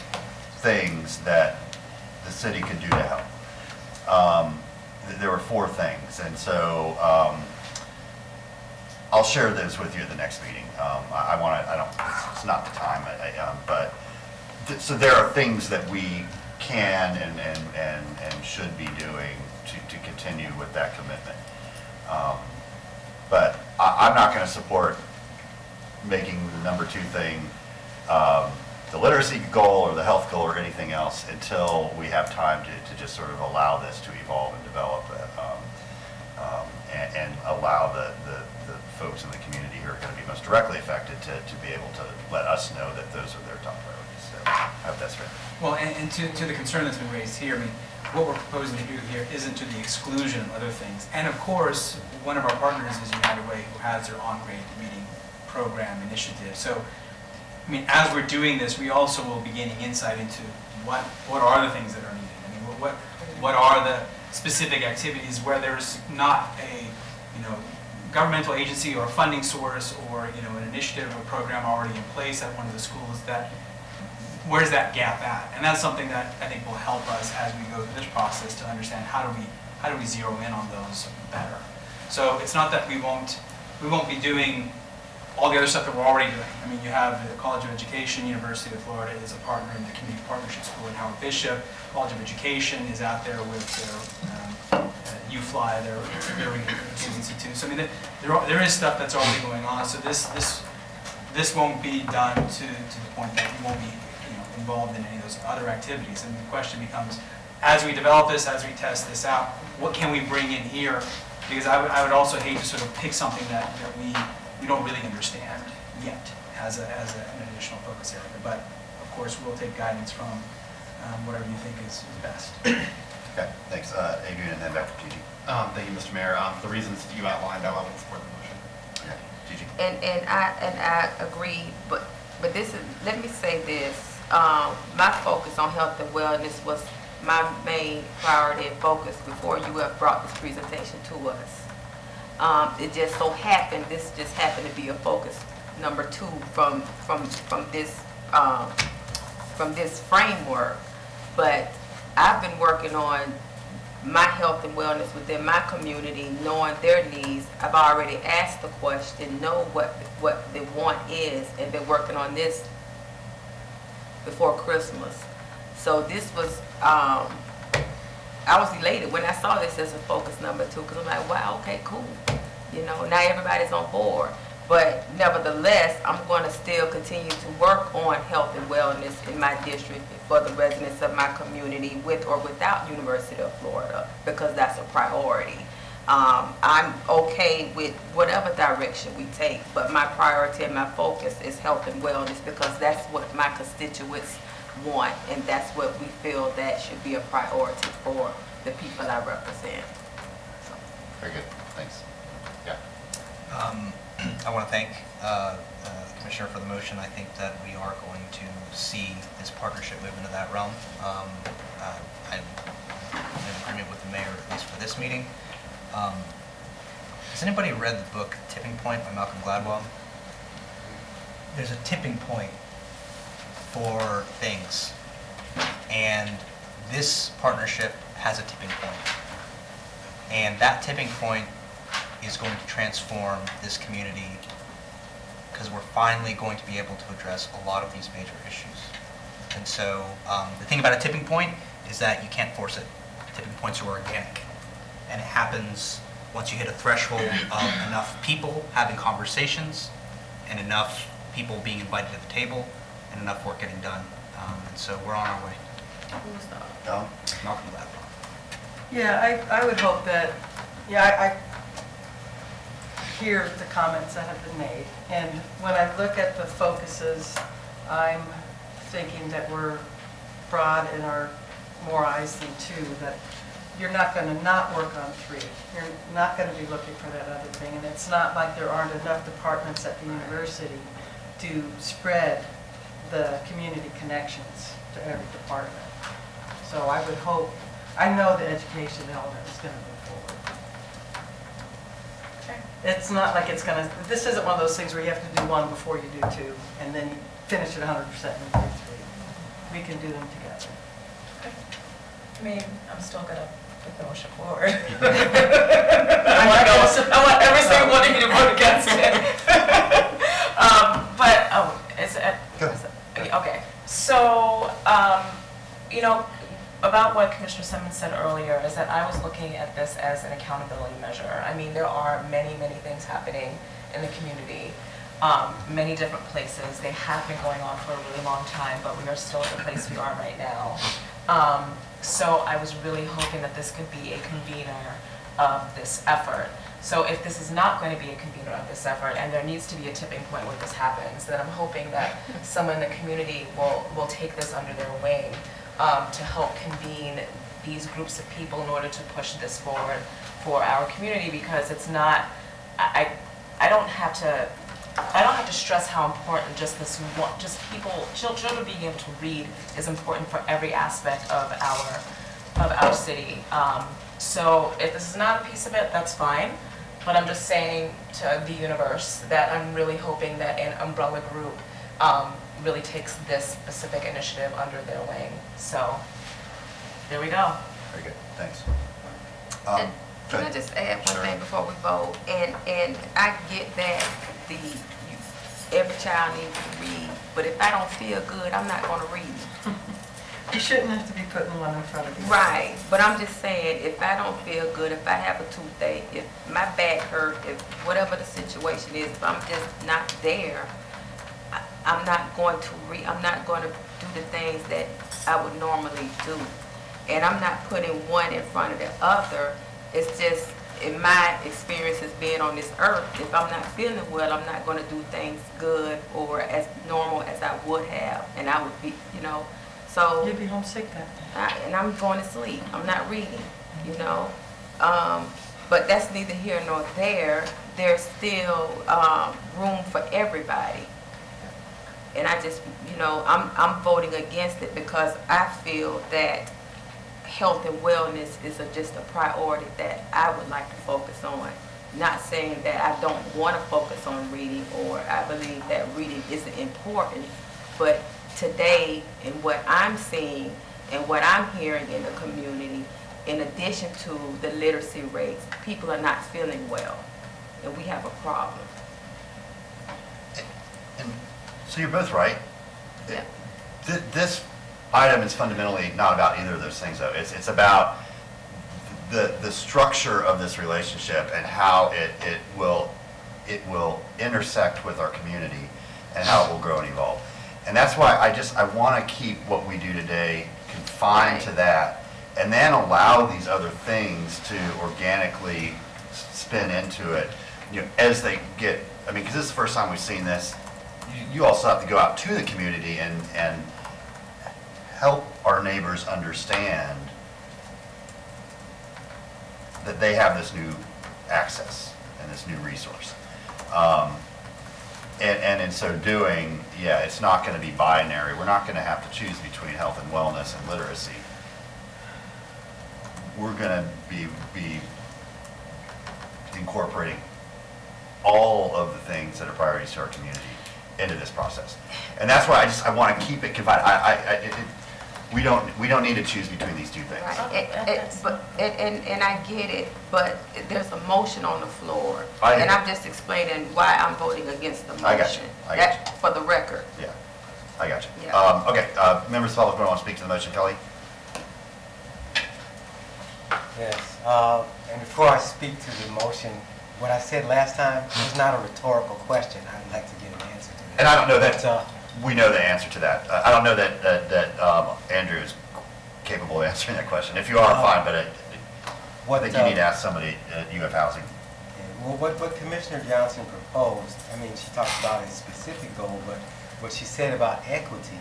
things that the city could do to help. There were 4 things, and so I'll share those with you at the next meeting. It's not the time, so there are things that we can and should be doing to continue with that commitment. But I'm not going to support making the number 2 thing the literacy goal or the health goal or anything else until we have time to just sort of allow this to evolve and develop and allow the folks in the community who are going to be most directly affected to be able to let us know that those are their top priorities. So I hope that's fair. Well, and to the concern that's been raised here, I mean, what we're proposing to do here isn't to the exclusion of other things. And of course, one of our partners is United Way, who has their on-grade meeting program initiative. So, I mean, as we're doing this, we also will be gaining insight into what are the things that are needed. I mean, what are the specific activities where there's not a, you know, governmental agency or a funding source or, you know, an initiative or program already in place at one of the schools, that where's that gap at? And that's something that I think will help us as we go through this process to understand how do we zero in on those better. So it's not that we won't be doing all the other stuff that we're already doing. I mean, you have the College of Education, University of Florida is a partner in the Community Partnership School in Howard Bishop. College of Education is out there with their UFly, their students too. So I mean, there is stuff that's already going on. So this won't be done to the point that we won't be, you know, involved in any of those other activities. And the question becomes, as we develop this, as we test this out, what can we bring in here? Because I would also hate to sort of pick something that we don't really understand yet as an additional focus area. But of course, we'll take guidance from whatever you think is best. Okay, thanks. Adrian, and then back to Gigi. Thank you, Mr. Mayor. For the reasons you outlined, I will support the motion. Okay, Gigi. And I agree, but this is, let me say this. My focus on health and wellness was my main priority and focus before you have brought this presentation to us. It just so happened, this just happened to be a focus number 2 from this framework. But I've been working on my health and wellness within my community, knowing their needs. I've already asked the question, know what the want is, and been working on this before Christmas. So this was, I was elated when I saw this as a focus number 2, because I'm like, wow, okay, cool. You know, now everybody's on board. But nevertheless, I'm going to still continue to work on health and wellness in my district for the residents of my community, with or without University of Florida, because that's a priority. I'm okay with whatever direction we take, but my priority and my focus is health and wellness, because that's what my constituents want, and that's what we feel that should be a priority for the people I represent. So. Very good, thanks. Yeah. I want to thank the Commissioner for the motion. I think that we are going to see this partnership move into that realm. I'm in agreement with the mayor, at least for this meeting. Has anybody read the book Tipping Point by Malcolm Gladwell? there's a tipping point for things. And this partnership has a tipping point. And that tipping point is going to transform this community because we're finally going to be able to address a lot of these major issues. And so the thing about a tipping point is that you can't force it. Tipping points are organic. And it happens once you hit a threshold of enough people having conversations and enough people being invited to the table and enough work getting done. And so we're on our way. Malcolm Gladwell. Yeah, I would hope that, I hear the comments that have been made. And when I look at the focuses, I'm thinking that we're broad and are more eyes than two, that you're not going to not work on three. You're not going to be looking for that other thing. And it's not like there aren't enough departments at the university to spread the community connections to every department. So I would hope, I know the education element is going to move forward. It's not like it's going to, this isn't one of those things where you have to do one before you do two, and then you finish it 100% and do three. We can do them together. I mean, I'm still gonna put the motion forward. I want every single one of you to vote against it. Is it? Go ahead. Okay, so, about what Commissioner Simmons said earlier is that I was looking at this as an accountability measure. I mean, there are many, many things happening in the community, many different places. They have been going on for a really long time, but we are still at the place we are right now. So I was really hoping that this could be a convener of this effort. So if this is not going to be a convener of this effort, and there needs to be a tipping point where this happens, then I'm hoping that someone in the community will take this under their wing to help convene these groups of people in order to push this forward for our community, because it's not, I don't have to stress how important just this one, just children being able to read is important for every aspect of our city. So if this is not a piece of it, that's fine. But I'm just saying to the universe that I'm really hoping that an umbrella group really takes this specific initiative under their wing. So there we go. Very good, thanks. Can I just add one thing before we vote? And I get that every child needs to read, but if I don't feel good, I'm not going to read. You shouldn't have to be putting one in front of you. Right, but I'm just saying, if I don't feel good, if I have a toothache, if my back hurt, if whatever the situation is, if I'm just not there, I'm not going to read. I'm not going to do the things that I would normally do. And I'm not putting one in front of the other. It's just, in my experience as being on this earth, if I'm not feeling well, I'm not going to do things good or as normal as I would have. And I would be, so. You'd be homesick then. And I'm going to sleep. I'm not reading, But that's neither here nor there. There's still room for everybody. And I just, I'm voting against it because I feel that health and wellness is just a priority that I would like to focus on. Not saying that I don't want to focus on reading or I believe that reading isn't important, but today in what I'm seeing and what I'm hearing in the community, in addition to the literacy rates, people are not feeling well, and we have a problem. And so you're both right. Yeah. This item is fundamentally not about either of those things, though. It's about the structure of this relationship and how it will intersect with our community and how it will grow and evolve. And that's why I want to keep what we do today confined to that, and then allow these other things to organically spin into it, as they get. I mean, because this is the first time we've seen this. You also have to go out to the community and help our neighbors understand that they have this new access and this new resource. And in so doing, it's not going to be binary. We're not going to have to choose between health and wellness and literacy. We're going to be incorporating all of the things that are priorities to our community into this process. And that's why I want to keep it confined. We don't need to choose between these two things. Right. And I get it, but there's a motion on the floor. I hear And you. I'm just explaining why I'm voting against the motion. I got you. I got you. That- For the record. Yeah, I got you. Yeah. Okay, members of the public want to speak to the motion, Kelly? Yes, and before I speak to the motion, what I said last time was not a rhetorical question. I'd like to get an answer to that. And I don't know that But, we know the answer to that. I don't know that Andrew is capable of answering that question. If you are, fine, but I think you need to ask somebody at UF Housing. Well, what Commissioner Johnson proposed, I mean, she talked about a specific goal, but what she said about equity,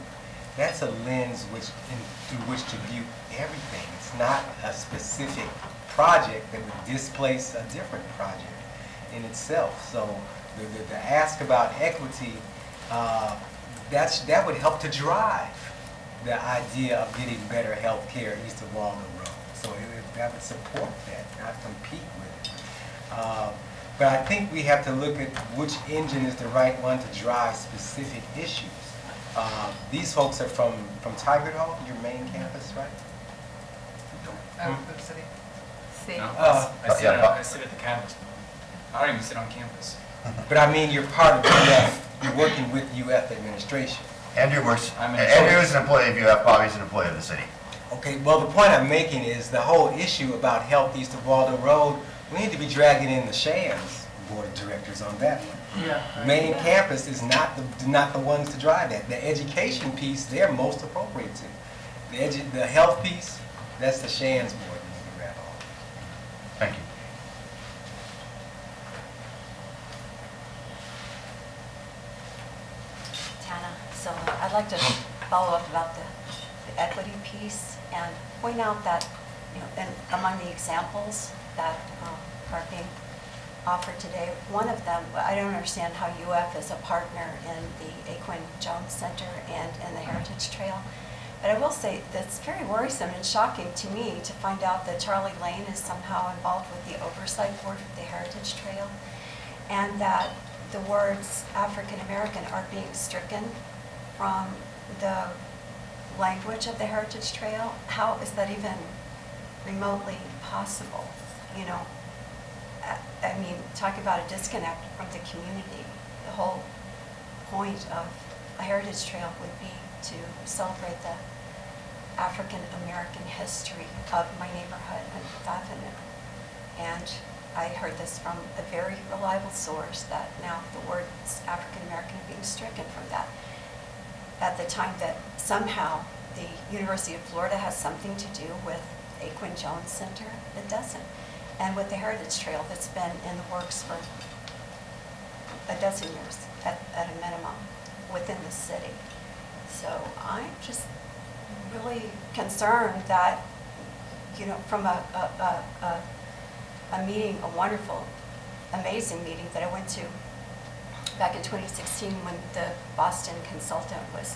that's a lens through which to view everything. It's not a specific project that would displace a different project in itself. So the ask about equity, that would help to drive the idea of getting better health care east of Waldo Road. So that would support that, not compete with it. But I think we have to look at which engine is the right one to drive specific issues. These folks are from Tigard Hall, your main campus, right? The city. See? No, Uh, I sit at the campus. I don't even sit on campus. But I mean, you're part of UF, you're working with UF administration. Andrew works, I'm in Andrew charge. is an employee of UF, Bobby's an employee of the city. Okay, well, the point I'm making is the whole issue about health east of Waldo Road, we need to be dragging in the Shands Board of Directors on that one. Yeah. Main campus is not the ones to drive that. The education piece, they're most appropriate to. The health piece, that's the Shands Board we need to grab on. Thank you. Tana, so I'd like to follow up about the equity piece and point out that, and among the examples that are being offered today, one of them, I don't understand how UF is a partner in the Aquin Jones Center and in the Heritage Trail. But I will say that's very worrisome and shocking to me to find out that Charlie Lane is somehow involved with the oversight board of the Heritage Trail, and that the words African American are being stricken from the language of the Heritage Trail. How is that even remotely possible? I mean, talk about a disconnect from the community. The whole point of a Heritage Trail would be to celebrate the African American history of my neighborhood and Fifth Avenue. And I heard this from a very reliable source that now the words African American are being stricken from that. At the time that somehow the University of Florida has something to do with Aquin Jones Center, it doesn't. And with the Heritage Trail that's been in the works for a dozen years at a minimum within the city. So I'm just really concerned that, from a meeting, a wonderful, amazing meeting that I went to back in 2016 when the Boston consultant was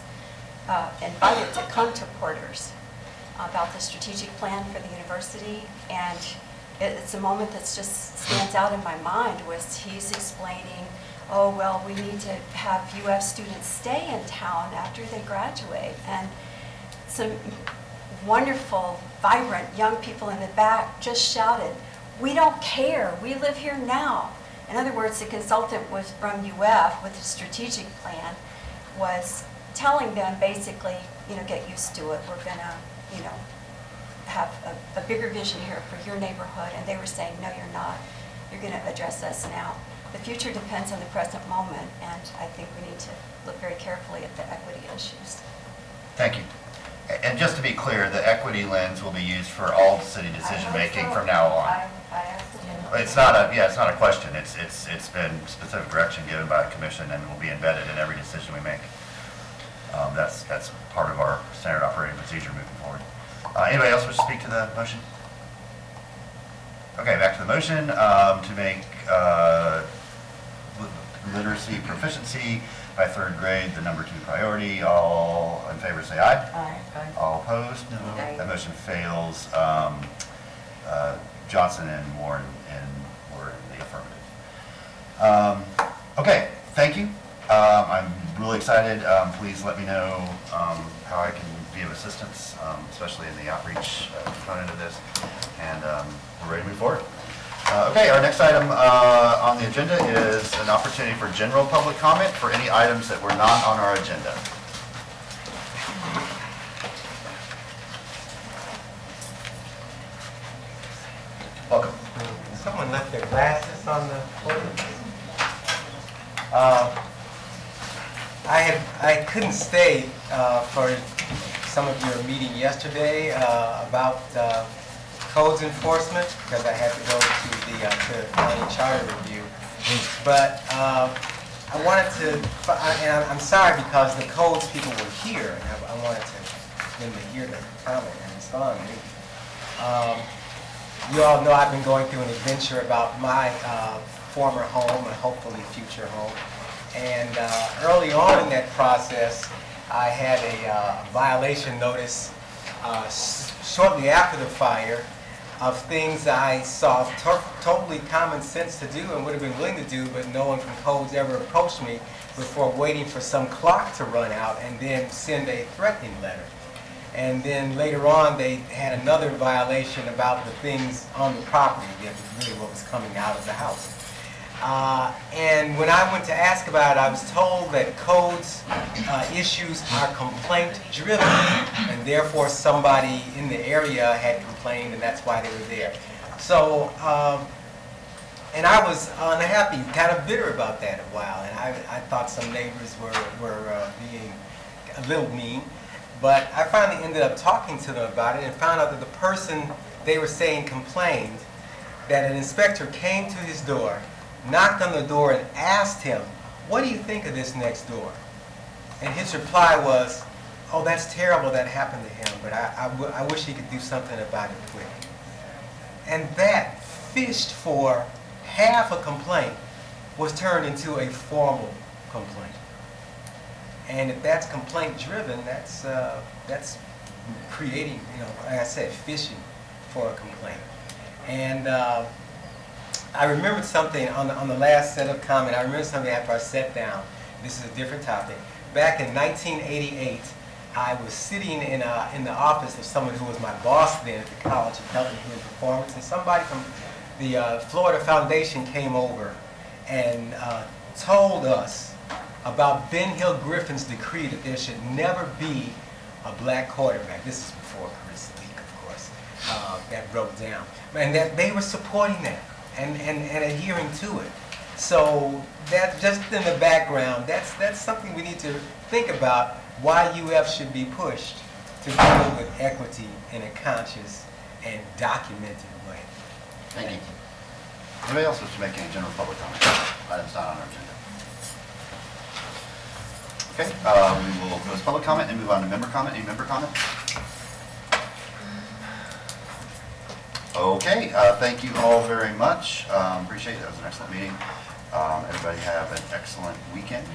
invited to come to Porter's about the strategic plan for the university. And it's a moment that just stands out in my mind was he's explaining, oh, well, we need to have UF students stay in town after they graduate. And some wonderful, vibrant young people in the back just shouted, we don't care, we live here now. In other words, the consultant was from UF with a strategic plan, was telling them basically, get used to it, we're gonna, have a bigger vision here for your neighborhood. And they were saying, no, you're not. You're gonna address us now. The future depends on the present moment, and I think we need to look very carefully at the equity issues. Thank you. And just to be clear, the equity lens will be used for all city decision-making from now on. I asked them. It's not a question. It's been specific direction given by the commission and will be embedded in every decision we make. That's part of our standard operating procedure moving forward. Anybody else wish to speak to the motion? Okay, back to the motion to make literacy proficiency by third grade the number 2 priority. All in favor say aye. Aye. All opposed? No. Aye. That motion fails. Johnson and Warren were in the affirmative. Okay, thank you. I'm really excited. Please let me know how I can be of assistance, especially in the outreach component of this. And we're ready to move forward. Okay, our next item on the agenda is an opportunity for general public comment for any items that were not on our agenda. Welcome. Someone left their glasses on the podium. I couldn't stay for some of your meeting yesterday about codes enforcement because I had to go to the county charter review. But I wanted to, and I'm sorry because the codes people were here, and I wanted them to hear the comment and respond. You all know I've been going through an adventure about my former home and hopefully future home. And early on in that process, I had a violation notice shortly after the fire of things I saw totally common sense to do and would have been willing to do, but no one from codes ever approached me before waiting for some clock to run out and then send a threatening letter. And then later on, they had another violation about the things on the property, that was really what was coming out of the house. And when I went to ask about it, I was told that codes issues are complaint-driven, and therefore somebody in the area had complained, and that's why they were there. So, and I was unhappy, kind of bitter about that a while, and I thought some neighbors were being a little mean. But I finally ended up talking to them about it and found out that the person they were saying complained, that an inspector came to his door, knocked on the door and asked him, "What do you think of this next door?" And his reply was, "Oh, that's terrible that happened to him, but I wish he could do something about it quick." And that, fished for half a complaint, was turned into a formal complaint. And if that's complaint-driven, that's creating, like I said, fishing for a complaint. And I remembered something on the last set of comment. I remembered something after I sat down. This is a different topic. Back in 1988, I was sitting in the office of someone who was my boss then at the College of Health and Human Performance, and somebody from the Florida Foundation came over and told us about Ben Hill Griffin's decree that there should never be a black quarterback. This is before Chris Leak, of course, that broke down. And that they were supporting that and adhering to it. So that just in the background, that's something we need to think about, why UF should be pushed to deal with equity in a conscious and documented way. Thank you. Anybody else wish to make any general public comment? Items not on our agenda. Okay, we will close public comment and move on to member comment. Any member comment? Okay, thank you all very much. Appreciate it. That was an excellent meeting. Everybody have an excellent weekend.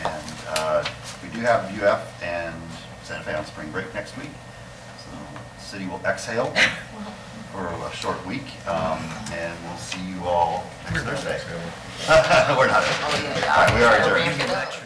And we do have UF and Santa Fe on spring break next week. So the city will exhale for a short week. And we'll see you all next Thursday. We're not. All right, we are adjourned.